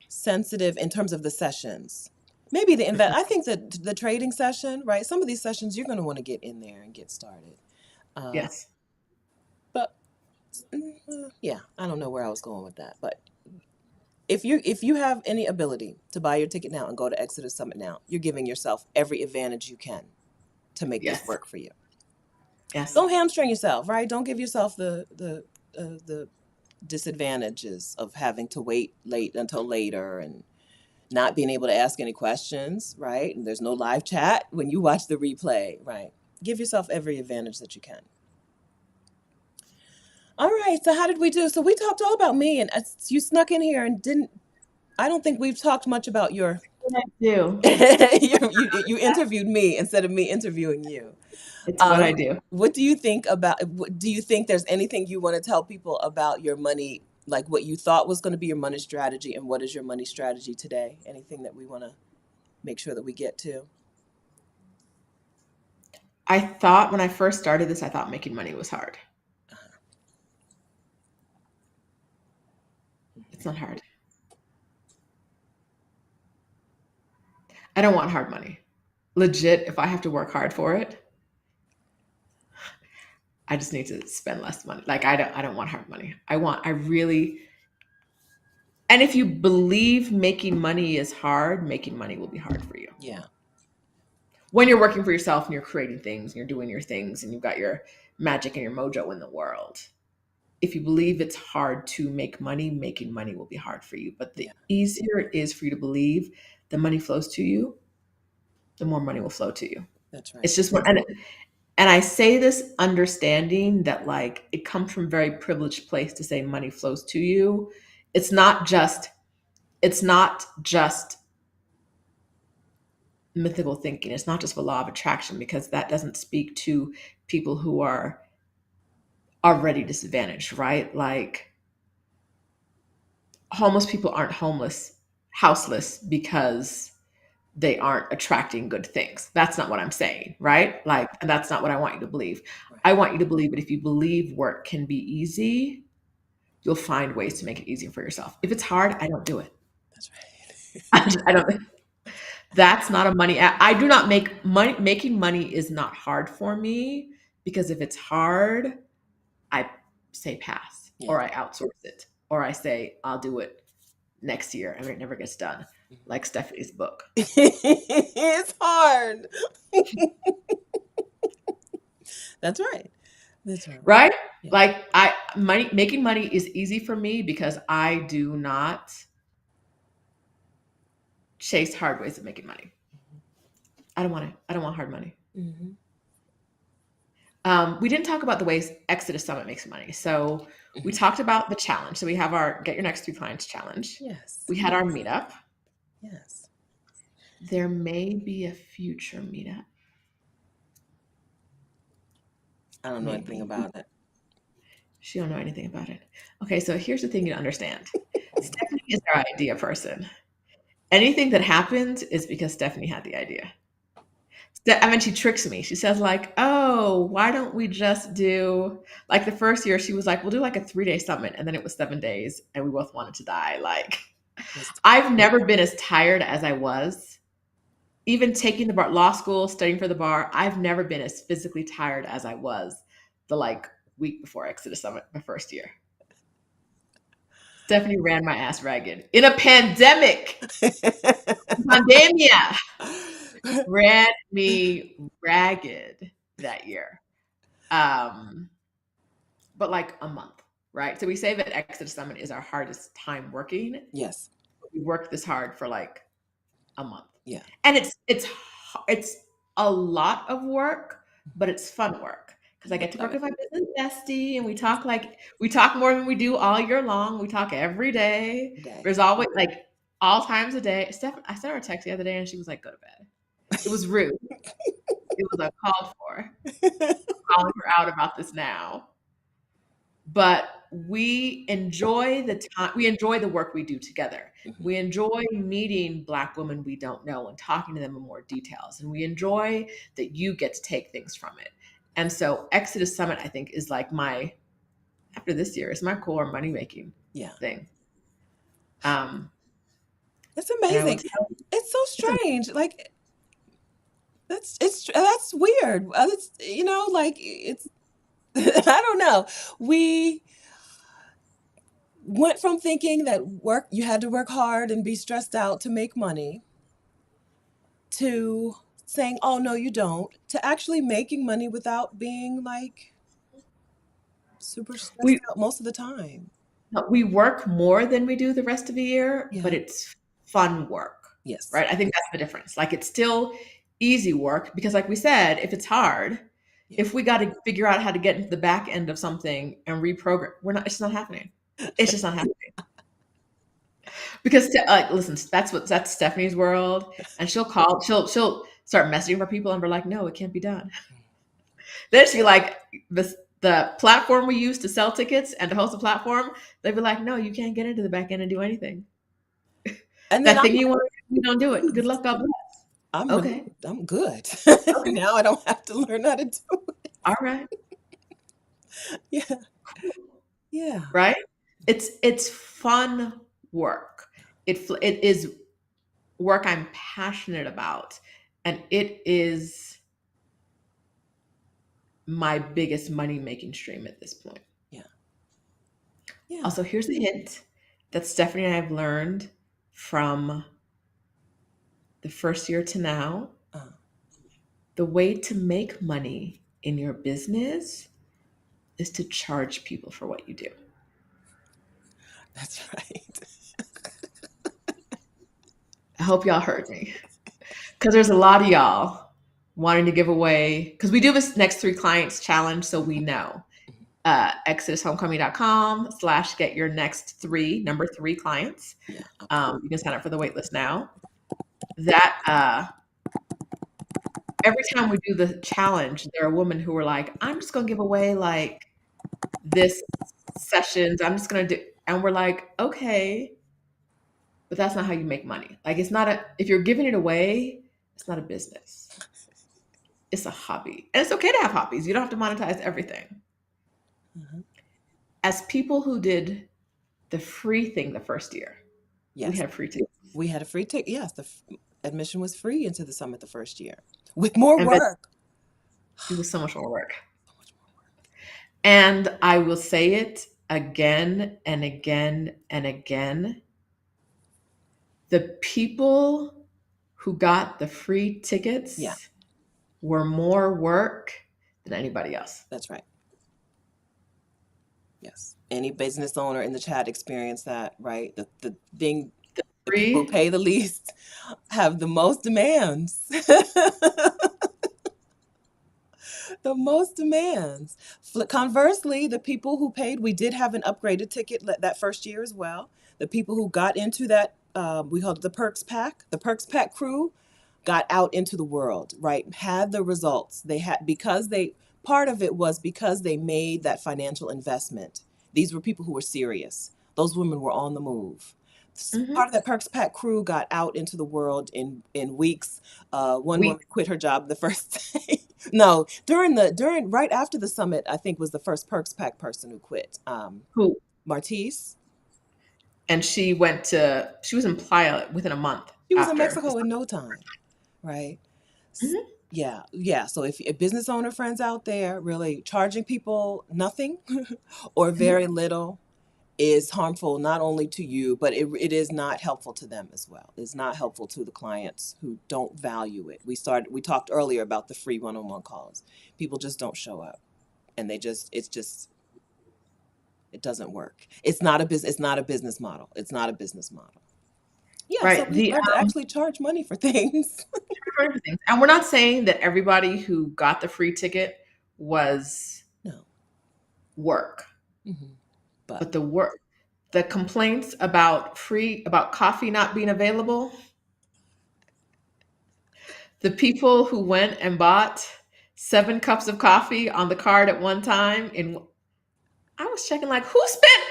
sensitive in terms of the sessions. Maybe I think that the trading session, right? Some of these sessions you're going to want to get in there and get started. Yes. But yeah, I don't know where I was going with that. But if you have any ability to buy your ticket now and go to Exodus Summit now, you're giving yourself every advantage you can to make this Yes. work for you. Yes. Don't hamstring yourself, right? Don't give yourself the disadvantages of having to wait late until later and not being able to ask any questions, right? And there's no live chat when you watch the replay, right? Give yourself every advantage that you can. All right, so how did we do? So we talked all about me, and you snuck in here and didn't. I don't think we've talked much about your. I do. You interviewed me instead of me interviewing you. It's what I do. What do you think about? Do you think there's anything you want to tell people about your money, like what you thought was going to be your money strategy, and what is your money strategy today? Anything that we want to make sure that we get to? I thought when I first started this, I thought making money was hard. It's not hard. I don't want hard money. Legit, if I have to work hard for it, I just need to spend less money. Like I don't want hard money. I really, and if you believe making money is hard, making money will be hard for you. Yeah. When you're working for yourself and you're creating things and you're doing your things and you've got your magic and your mojo in the world. If you believe it's hard to make money, making money will be hard for you. But the easier it is for you to believe the money flows to you, the more money will flow to you. That's right. It's just more, and I say this understanding that like it comes from a very privileged place to say money flows to you. It's not just mythical thinking. It's not just the law of attraction, because that doesn't speak to people who are already disadvantaged, right? Like homeless people aren't houseless because they aren't attracting good things. That's not what I'm saying, right? Like, and that's not what I want you to believe. Right. I want you to believe that if you believe work can be easy, you'll find ways to make it easier for yourself. If it's hard, I don't do it. That's right. I don't. That's not a money. I do not make money. Making money is not hard for me, because if it's hard, I say pass, or I outsource it, or I say I'll do it next year, and it never gets done. Like Stephanie's book. It's hard. That's right. That's right. Right? Yeah. Like making money is easy for me because I do not chase hard ways of making money. I don't want it. I don't want hard money. Mm-hmm. We didn't talk about the ways Exodus Summit makes money. So we talked about the challenge. So we have our Get Your Next 3 Clients challenge. Yes. We had our meetup. Yes. There may be a future meetup. I don't know anything about it. She don't know anything about it. Okay, so here's the thing you understand. Stephanie is our idea person. Anything that happens is because Stephanie had the idea. I mean, she tricks me. She says like, oh, why don't we just do, like the first year she was like, we'll do like a 3-day summit. And then it was 7 days and we both wanted to die. Like I've never been as tired as I was. Even taking the bar, law school, studying for the bar, I've never been as physically tired as I was the like week before Exodus Summit, my first year. Stephanie ran my ass ragged in a pandemic. Pandemia ran me ragged that year. But like a month, right? So we say that Exodus Summit is our hardest time working. Yes. We worked this hard for like a month. Yeah. And it's a lot of work, but it's fun work. Because I get to work with my business bestie, and we talk more than we do all year long. We talk every day. There's always like all times of day. I sent her a text the other day and she was like, go to bed. It was rude. It was uncalled for. Calling her out about this now. But we enjoy the time, we enjoy the work we do together. We enjoy meeting Black women we don't know and talking to them in more details. And we enjoy that you get to take things from it. And so Exodus Summit, I think, is like after this year, is my core money making thing. It's amazing. It's so strange. Like that's weird. It's, like it's I don't know. We went from thinking that you had to work hard and be stressed out to make money, to saying, "Oh no, you don't," to actually making money without being like super stressed out most of the time. We work more than we do the rest of the year, but it's fun work. Yes. Right? I think that's the difference. Like, it's still easy work because, like we said, if it's hard, if we got to figure out how to get into the back end of something and reprogram, it's not happening. It's just not happening. Because listen, that's Stephanie's world, and she'll start messaging for people and we're like, no, it can't be done. Then she like the platform we use to sell tickets and to host a platform, they'd be like, no, you can't get into the back end and do anything. And that thing you want to do, you don't do it. Good luck, God bless. I'm good. Okay. Now I don't have to learn how to do it. All right. Yeah. Yeah. Right? It's fun work. It is work I'm passionate about, and it is my biggest money making stream at this point. Yeah. Yeah. Also, here's the hint that Stephanie and I have learned from the first year to now. The way to make money in your business is to charge people for what you do. That's right. I hope y'all heard me. Because there's a lot of y'all wanting to give away, because we do this next 3 clients challenge, so we know. ExodusHomecoming.com/get your next 3 clients. Yeah, you can sign up for the wait list now. That every time we do the challenge, there are women who are like, I'm just gonna give away like this sessions. I'm just gonna do, and we're like, okay, but that's not how you make money. Like, it's not if you're giving it away, it's not a business. It's a hobby. And it's okay to have hobbies. You don't have to monetize everything. As people who did the free thing the first year, we had free tickets. We had a free ticket. Yes, the admission was free into the summit the first year with more work. It was so much more work. And I will say it again and again and again. The people who got the free tickets were more work than anybody else. That's right. Yes. Any business owner in the chat experienced that, right? The thing, the people who pay the least have the most demands. The most demands. Conversely, the people who paid, we did have an upgraded ticket that first year as well. The people who got into that, we called it the Perks Pack. The Perks Pack crew got out into the world, right? Had the results. They had, part of it was because they made that financial investment. These were people who were serious. Those women were on the move. Part of that Perks Pack crew got out into the world in weeks. One woman quit her job the first day. No, right after the summit, I think was the first Perks Pack person who quit. Who? Martise. And she was in Playa within a month. She was in Mexico in no time, right? Yeah. So if business owner friends out there, really charging people nothing or very little is harmful not only to you, but it is not helpful to them as well. It's not helpful to the clients who don't value it. We talked earlier about the free one-on-one calls. People just don't show up, and it doesn't work. It's not a business model. It's not a business model. Yeah, right. So we learned to actually charge money for things. And we're not saying that everybody who got the free ticket was work. But the work, The complaints about coffee not being available, the people who went and bought 7 cups of coffee on the card at one time, and I was checking like who spent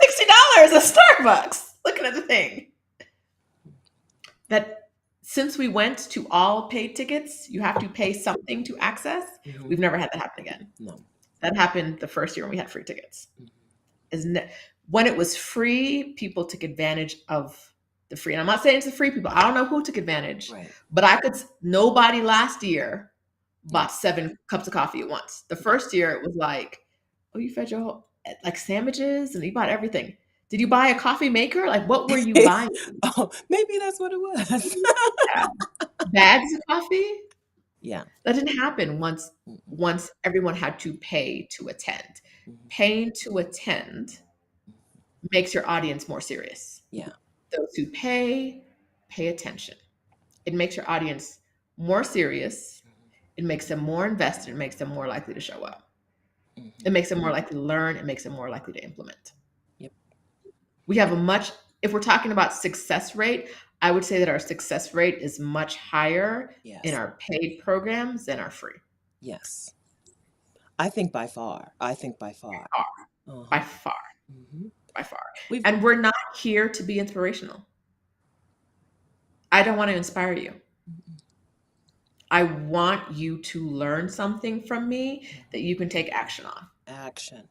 $60 at Starbucks looking at the thing. That since we went to all paid tickets, you have to pay something to access. Mhm. We've never had that happen again. No. That happened the first year when we had free tickets. Mhm. When it was free, people took advantage of the free. And I'm not saying it's the free people. I don't know who took advantage, Right. but nobody last year bought 7 cups of coffee at once. The first year it was like, oh, you fed your whole, like sandwiches and you bought everything. Did you buy a coffee maker? Like, what were you buying? Oh, maybe that's what it was. Yeah. Bags of coffee? Yeah. That didn't happen once everyone had to pay to attend. Paying to attend makes your audience more serious. Yeah. Those who pay attention. It makes your audience more serious. It makes them more invested. It makes them more likely to show up. It makes them more likely to learn. It makes them more likely to implement. Yep. We have if we're talking about success rate, I would say that our success rate is much higher in our paid programs than our free. Yes. I think by far. By far. Mm-hmm. By far. And we're not here to be inspirational. I don't want to inspire you. I want you to learn something from me that you can take action on. Action.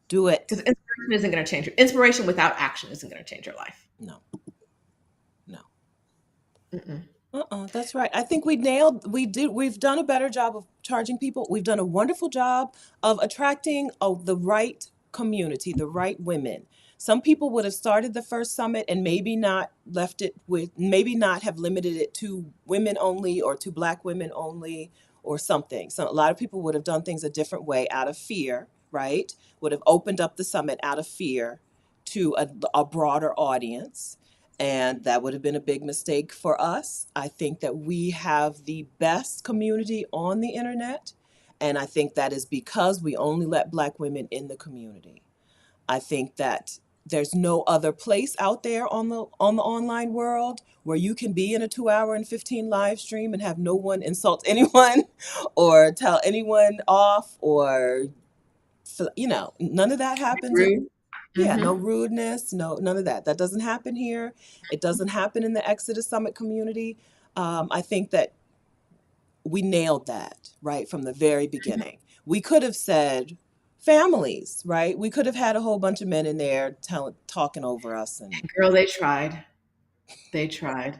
Do it. Because inspiration isn't going to change. Inspiration without action isn't going to change your life. No. Mm-mm. That's right. I think we've done a better job of charging people. We've done a wonderful job of attracting the right community, the right women. Some people would have started the first summit and maybe not have limited it to women only or to Black women only or something. So a lot of people would have done things a different way out of fear, right? Would have opened up the summit out of fear to a broader audience. And that would have been a big mistake for us. I think that we have the best community on the internet. And I think that is because we only let Black women in the community. I think that there's no other place out there on the online world where you can be in a 2-hour and 15 live stream and have no one insult anyone or tell anyone off or, none of that happens. Yeah, no rudeness, none of that. That doesn't happen here. It doesn't happen in the Exodus Summit community. I think that we nailed that right from the very beginning. We could have said families, right? We could have had a whole bunch of men in there talking over us. And girl, they tried. They tried.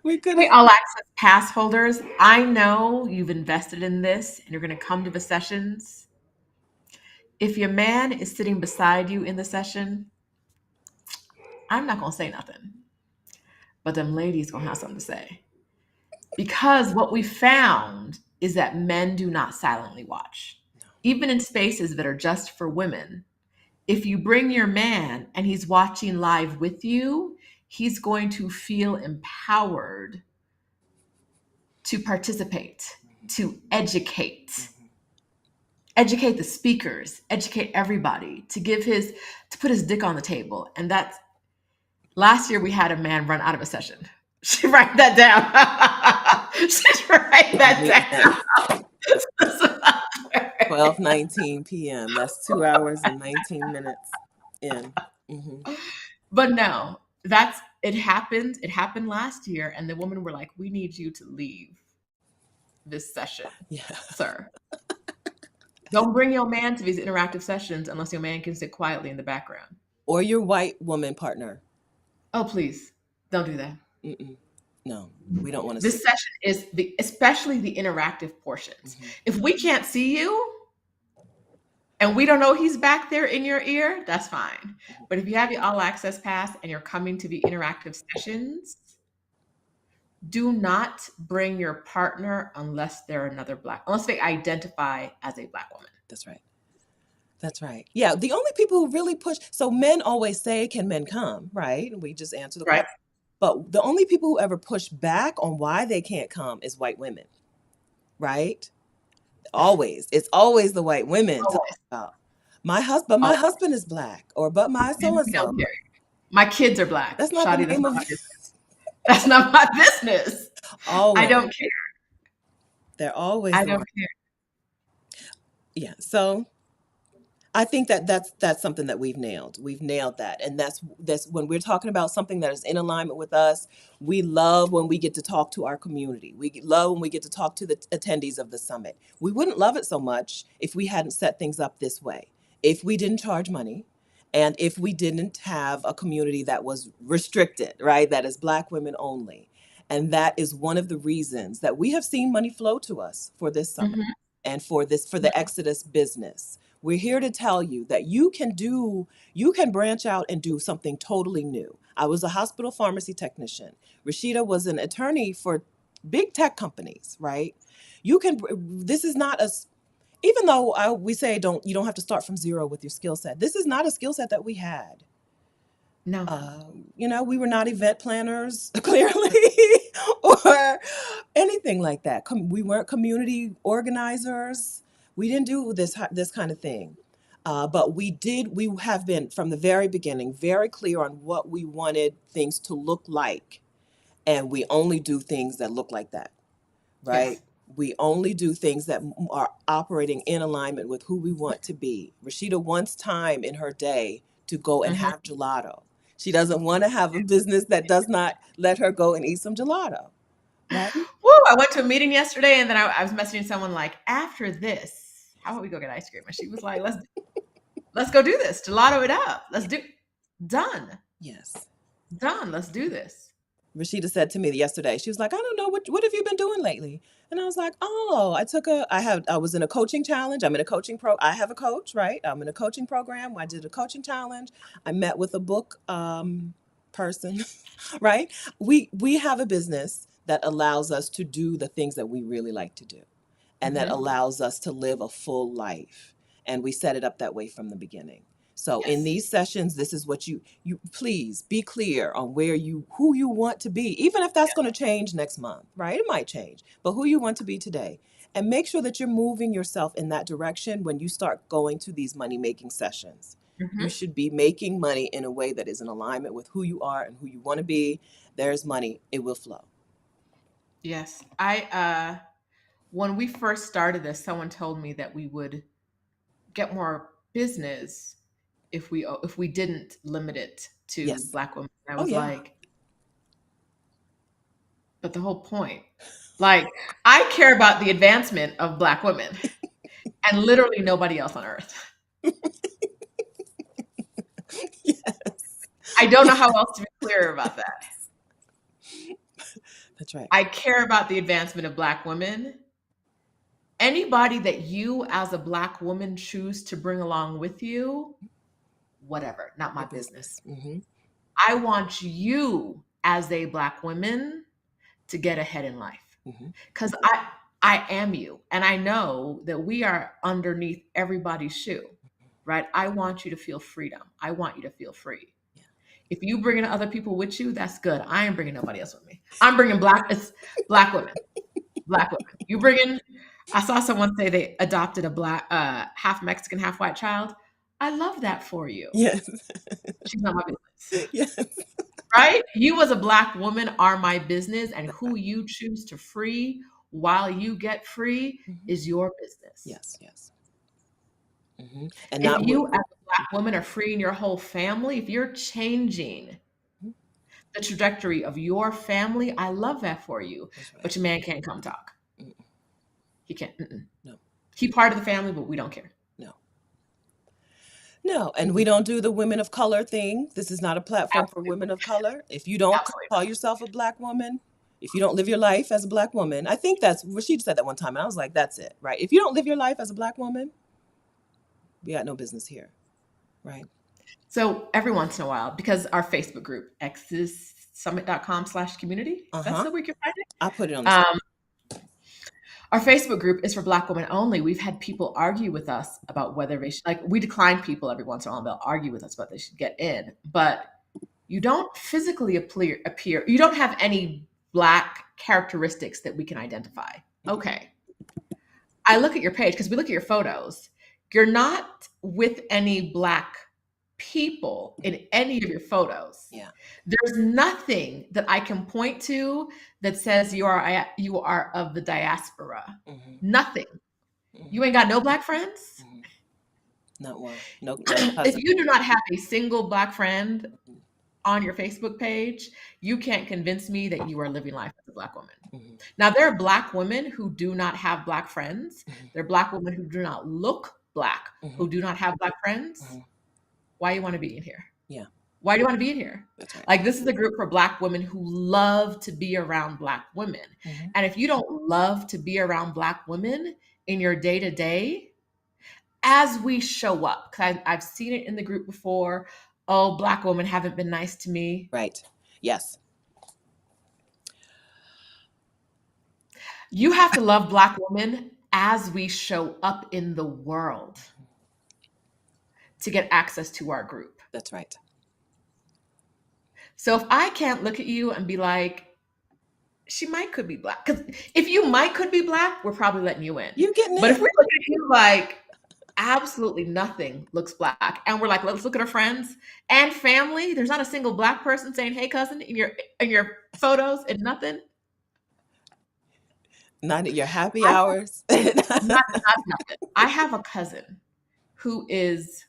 We could Hey, all access pass holders, I know you've invested in this and you're going to come to the sessions. If your man is sitting beside you in the session, I'm not going to say nothing. But them ladies going to have something to say. Because what we found is that men do not silently watch. No. Even in spaces that are just for women, if you bring your man and he's watching live with you, he's going to feel empowered to participate, to educate the speakers, educate everybody, to put his dick on the table. And that's, last year we had a man run out of a session. She write that down. She's write that down. 12:19 p.m. That's 2 hours and 19 minutes in. Mm-hmm. But no, it happened. It happened last year, and the women were like, "We need you to leave this session, sir. Don't bring your man to these interactive sessions unless your man can sit quietly in the background, or your white woman partner. Oh, please, don't do that. Mm-mm. No, we don't want to. This session is especially the interactive portions. Mm-hmm. If we can't see you and we don't know he's back there in your ear, that's fine. But if you have the all access pass and you're coming to the interactive sessions, do not bring your partner unless they identify as a Black woman. That's right. That's right. Yeah, the only people who really push, so men always say, can men come, right? And we just answer the question. But the only people who ever push back on why they can't come is white women, right? Always. It's always the white women talking about. My husband, Oh, is black, or but my so and and we so. don't care. My kids are black. That's not the Shadi, that's name not of my business. That's not my business. I always. don't care. They're always I the don't one. care. Yeah. So I think that that's something that we've nailed. We've nailed that, and that's when we're talking about something that is in alignment with us. We love when we get to talk to our community. We love when we get to talk to the attendees of the summit. We wouldn't love it so much if we hadn't set things up this way. If we didn't charge money, and if we didn't have a community that was restricted, right? That is Black women only, and that is one of the reasons that we have seen money flow to us for this summit Mhm. and for the Exodus business. We're here to tell you that you can branch out and do something totally new. I was a hospital pharmacy technician. Rashida was an attorney for big tech companies, right? You can, this is not a, even though we say you don't have to start from zero with your skill set. This is not a skill set that we had. No. We were not event planners, clearly, or anything like that. We weren't community organizers. We didn't do this kind of thing. But we have been from the very beginning very clear on what we wanted things to look like. And we only do things that look like that, right? Yes. We only do things that are operating in alignment with who we want to be. Rashida wants time in her day to go and Mhm. have gelato. She doesn't want to have a business that does not let her go and eat some gelato, right? Woo! I went to a meeting yesterday, and then I was messaging someone like, after this, how about we go get ice cream? And she was like, let's go do this. Gelato it up. Let's do done. Yes. Done. Let's do this. Rashida said to me yesterday, she was like, I don't know, what have you been doing lately? And I was like, oh, I was in a coaching challenge. I'm in a I have a coach, right? I'm in a coaching program. I did a coaching challenge. I met with a book person, right? We have a business that allows us to do the things that we really like to do, and that Mhm. allows us to live a full life. And we set it up that way from the beginning. So in Yes. these sessions, this is what you please be clear on who you want to be, even if that's going to change next month, right? It might change, but who you want to be today. And make sure that you're moving yourself in that direction when you start going to these money making sessions. You Mhm. should be making money in a way that is in alignment with who you are and who you want to be. There's money, it will flow. Yes. I when we first started this, someone told me that we would get more business if we didn't limit it to Yes. Black women. And I Oh was yeah. like, but the whole point. Like, I care about the advancement of Black women and literally nobody else on earth. Yes. I don't know how else to be clearer about that. That's right. I care about the advancement of Black women. Anybody that you as a Black woman choose to bring along with you, whatever, not my Your business. business. Hmm. I want you as a Black woman to get ahead in life. Hmm. Because I am you. And I know that we are underneath everybody's shoe, right? I want you to feel freedom. I want you to feel free. Yeah. If you bringing other people with you, that's good. I ain't bringing nobody else with me. I'm bringing it's Black women. Black women. You bringing, I saw someone say they adopted a Black, half Mexican, half white child. I love that for you. Yes. She's not my business. Yes. Right? You as a Black woman are my business, and who you choose to free while you get free Hmm. is your business. Yes. Yes. Hmm. And If not what. you as a Black woman are freeing your whole family, if you're changing Mhm. the trajectory of your family, I love that for you. That's right. But your man can't come talk. Mm. He can't. Mm-mm. No. He part of the family, but we don't care. No. No. And we don't do the women of color thing. This is not a platform for Absolutely. women of color. If you don't Absolutely. call yourself a Black woman, if you don't live your life as a Black woman, I think that's Rashid said that one time, and I was like, that's it, right? If you don't live your life as a Black woman, we got no business here, right? So every once in a while, because our Facebook group, exodussummit.com/community, Uh that's huh. the way you can find it. I put it on the screen. Our Facebook group is for Black women only. We've had people argue with us about whether they should, like, we decline people every once in a while. They'll argue with us about they should get in, but you don't physically appear. You don't have any Black characteristics that we can identify. Okay. I look at your page because we look at your photos. you're not with any Black people in any of your photos. Yeah. There's nothing that I can point to that says you are of the diaspora. Mhm. Nothing. Mhm. You ain't got no Black friends. Mhm. Not one. No, no If cousin. you do not have a single Black friend Mhm. on your Facebook page, you can't convince me that you are living life as a Black woman. Mhm. Now, there are Black women who do not have Black friends. Mhm. There are Black women who do not look Black, who Mhm. do not have Black friends. Mhm. Why you want to be in here? Yeah, Why do you want to be in here? that's right. Like, this is a group for Black women who love to be around Black women. Mhm. And if you don't love to be around Black women in your day to day, as we show up, because I've seen it in the group before. Oh, Black women haven't been nice to me. Right. Yes. You have to love Black women as we show up in the world to get access to our group. That's right. So if I can't look at you and be like, she might could be Black, because if you might could be Black, we're probably letting you in. You getting But if in? we look at you like absolutely nothing looks Black, and we're like, let's look at our friends and family, there's not a single Black person saying, hey cousin, in your photos and nothing. Not at your happy I hours. not nothing. I have a cousin who is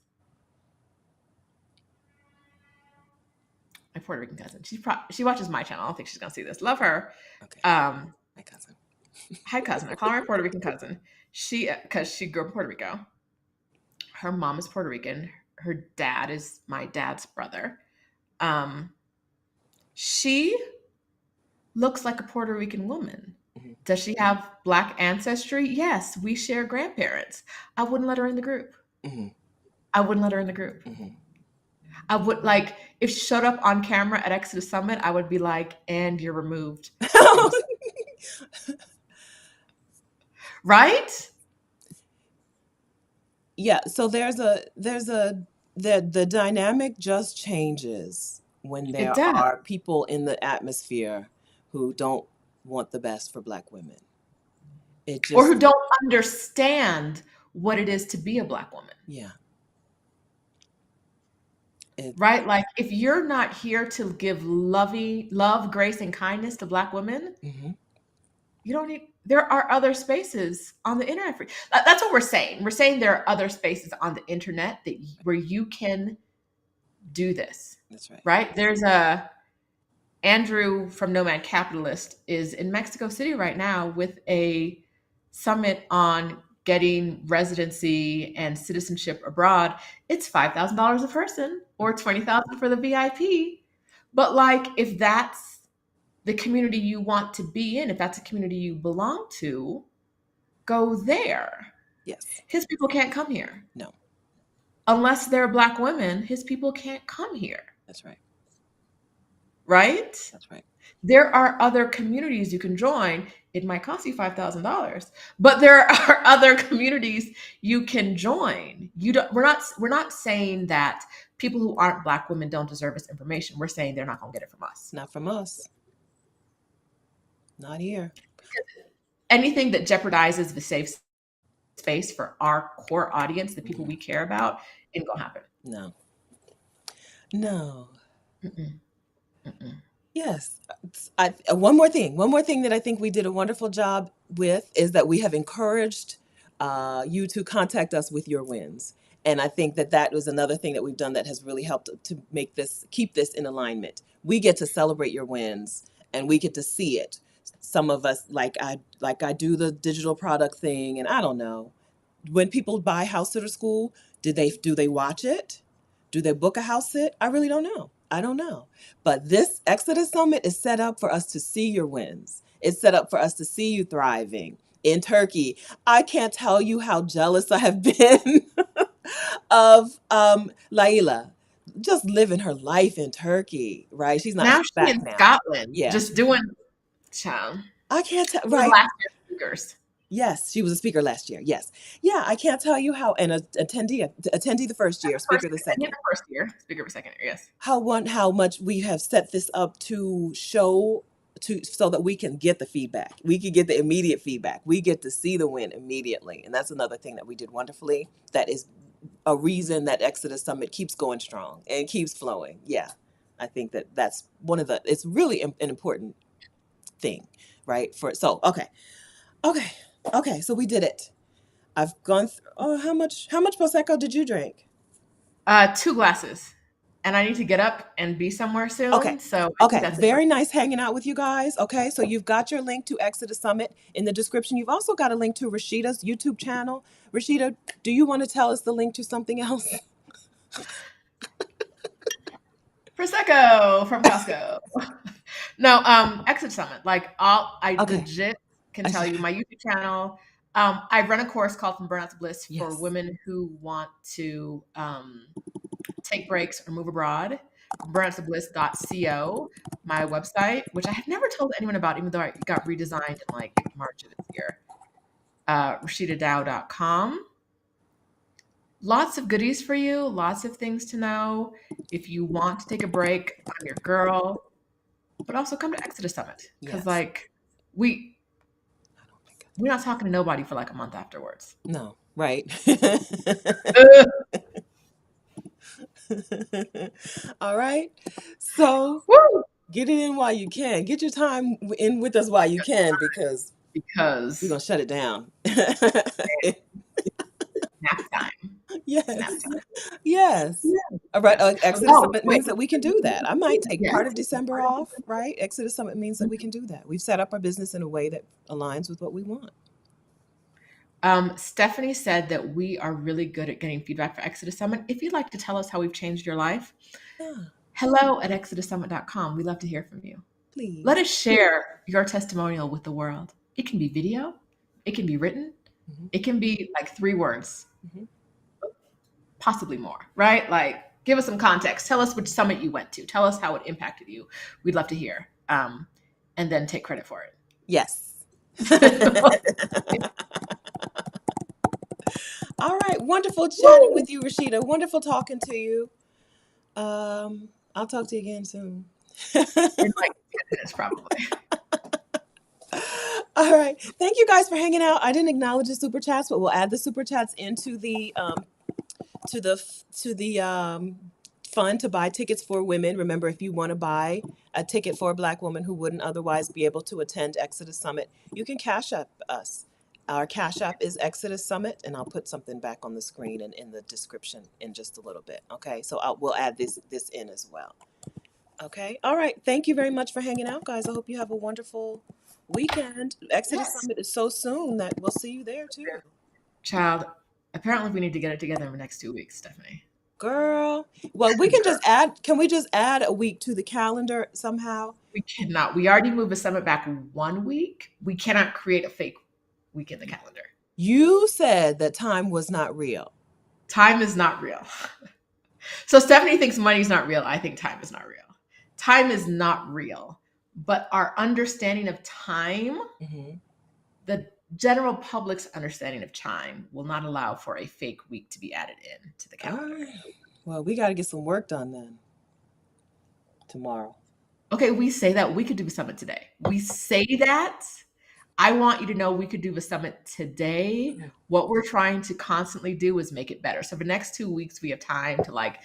my Puerto Rican cousin. She watches my channel. I don't think she's gonna see this. Love her. Okay, Um, my cousin. Hi cousin. I call her my Puerto Rican cousin. She because she grew up in Puerto Rico. Her mom is Puerto Rican. Her dad is my dad's brother. Um, she looks like a Puerto Rican woman. Mhm. Does she have Black ancestry? Yes, we share grandparents. I wouldn't let her in the group. Mhm. I wouldn't let her in the group. Mhm. I would like if she showed up on camera at Exodus Summit, I would be like, and you're removed from the right? Yeah, so the dynamic just changes when It there does. are people in the atmosphere who don't want the best for Black women. It Or who just, don't understand what it is to be a Black woman. yeah. It, Right? Like if you're not here to give love, grace, and kindness to Black women, mhm. you don't need there are other spaces on the internet for that's what we're saying. We're saying there are other spaces on the internet where you can do this. That's right. Right? There's a Andrew from Nomad Capitalist is in Mexico City right now with a summit on getting residency and citizenship abroad. It's $5,000 a person or 20,000 for the VIP. But like if that's the community you want to be in, if that's a community you belong to, go there. Yes. His people can't come here. No, Unless they're Black women, his people can't come here. that's right. Right? That's right. There are other communities you can join. It might cost you $5,000, but there are other communities you can join. You don't. We're not saying that people who aren't Black women don't deserve this information. We're saying they're not going to get it from us. Not from us. Not here. Anything that jeopardizes the safe space for our core audience, the people we care about, ain't gonna happen. No. No. Mm-mm. Mm-mm. Yes. One more thing. One more thing that I think we did a wonderful job with is that we have encouraged you to contact us with your wins. And I think that that was another thing that we've done that has really helped to keep this in alignment. We get to celebrate your wins and we get to see it. Some of us, like I do the digital product thing, and I don't know. When people buy House Sitter School, do they watch it? Do they book a house sit? I really don't know. I don't know. But this Exodus Summit is set up for us to see your wins. It's set up for us to see you thriving in Turkey. I can't tell you how jealous I have been of Laila just living her life in Turkey, right? She's not Now she back in now. Scotland, Yeah. just doing child. I can't tell, The right? last year speakers. Yes, she was a speaker last year. Yes. Yeah, I can't tell you how, and a attendee the first year, speaker the And in second. the first year, speaker for second year, yes. How much we have set this up to show so that we can get the feedback. We can get the immediate feedback. We get to see the win immediately. And that's another thing that we did wonderfully. That is a reason that Exodus Summit keeps going strong and keeps flowing. Yeah. I think that that's it's really an important thing, right? Okay. So we did it. I've gone through, oh, how much Prosecco did you drink? 2 glasses. And I need to get up and be somewhere soon. Okay. So I think Okay. that's it. Very nice hanging out with you guys. Okay. So you've got your link to Exodus Summit in the description. You've also got a link to Rashida's YouTube channel. Roshida, do you want to tell us the link to something else? Prosecco from Costco. No, Exit Summit. Like I Okay. legit can tell you my YouTube channel. I run a course called From Burnout to Bliss for Yes. women who want to take breaks or move abroad. burnouttobliss.co, my website, which I have never told anyone about, even though it got redesigned in like March of this year. RoshidaDowe.com. Lots of goodies for you, lots of things to know. If you want to take a break, I'm your girl. But also come to Exodus Summit. Because Yes. like we're not talking to nobody for like a month afterwards. No, right. All right. So Woo! get it in while you can. Get your time in with us while you can, because we're gonna shut it down. Nap time. Yes. Nap time. Yes. All right. Exodus Summit means that we can do that. I might take Yes. part of December off, right? Exodus Summit means that we can do that. We've set up our business in a way that aligns with what we want. Stephanie said that we are really good at getting feedback for Exodus Summit. If you'd like to tell us how we've changed your life, hello@exodussummit.com. We love to hear from you. Please. Let us share your testimonial with the world. It can be video. It can be written. Mhm. It can be like 3 words, Mhm. possibly more, right? Like, give us some context. Tell us which summit you went to. Tell us how it impacted you. We'd love to hear. And then take credit for it. Yes. All right. Wonderful chatting with you, Roshida. Wonderful talking to you. I'll talk to you again soon. In like 10 minutes, probably. All right. Thank you guys for hanging out. I didn't acknowledge the super chats, but we'll add the super chats into the fund to buy tickets for women. Remember, if you want to buy a ticket for a Black woman who wouldn't otherwise be able to attend Exodus Summit, you can Cash App us. Our Cash App is Exodus Summit, and I'll put something back on the screen and in the description in just a little bit. Okay, so we'll add this in as well. Okay, all right. Thank you very much for hanging out, guys. I hope you have a wonderful weekend. Exodus Summit is so soon that we'll see you there too. Child, apparently we need to get it together in the next 2 weeks, Stephanie. Girl, well, we can just add. Can we just add a week to the calendar somehow? We cannot. We already moved the summit back 1 week. We cannot create a fake week in the calendar. You said that time was not real. Time is not real. So Stephanie thinks money's not real. I think time is not real. Time is not real, but our understanding of time, the general public's understanding of time, will not allow for a fake week to be added in to the calendar. Well, we got to get some work done then. Tomorrow. Okay, we say that we could do a summit today. We say that. I want you to know we could do a summit today. What we're trying to constantly do is make it better. So for the next 2 weeks, we have time to like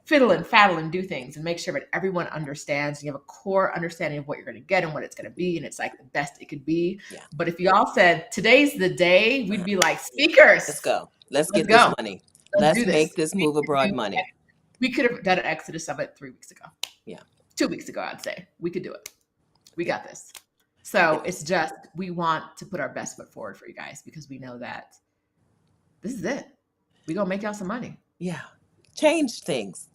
fiddle and faddle and do things and make sure that everyone understands. You have a core understanding of what you're going to get and what it's going to be, and it's like the best it could be. Yeah. But if y'all said today's the day, we'd be like, speakers, let's go. Let's get this money. Let's make this move abroad money. We could have done an Exodus Summit 3 weeks ago. Yeah. 2 weeks ago, I'd say. We could do it. We got this. So it's just, we want to put our best foot forward for you guys because we know that this is it. We're going to make y'all some money. Yeah. Change things,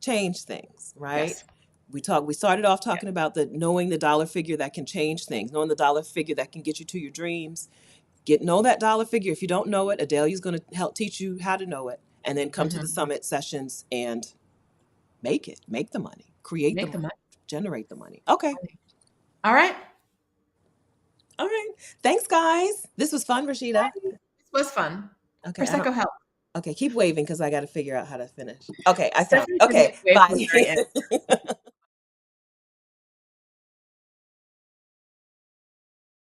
right? Yes. We started off talking about knowing the dollar figure that can change things, knowing the dollar figure that can get you to your dreams. Know that dollar figure. If you don't know it, Adelia's going to help teach you how to know it, and then come to the summit sessions and make the money, create the money, generate the money. Okay. All right. Thanks, guys. This was fun, Roshida. This was fun. Okay. Prosecco help. Okay, keep waving because I got to figure out how to finish. Okay, I found. Okay, bye.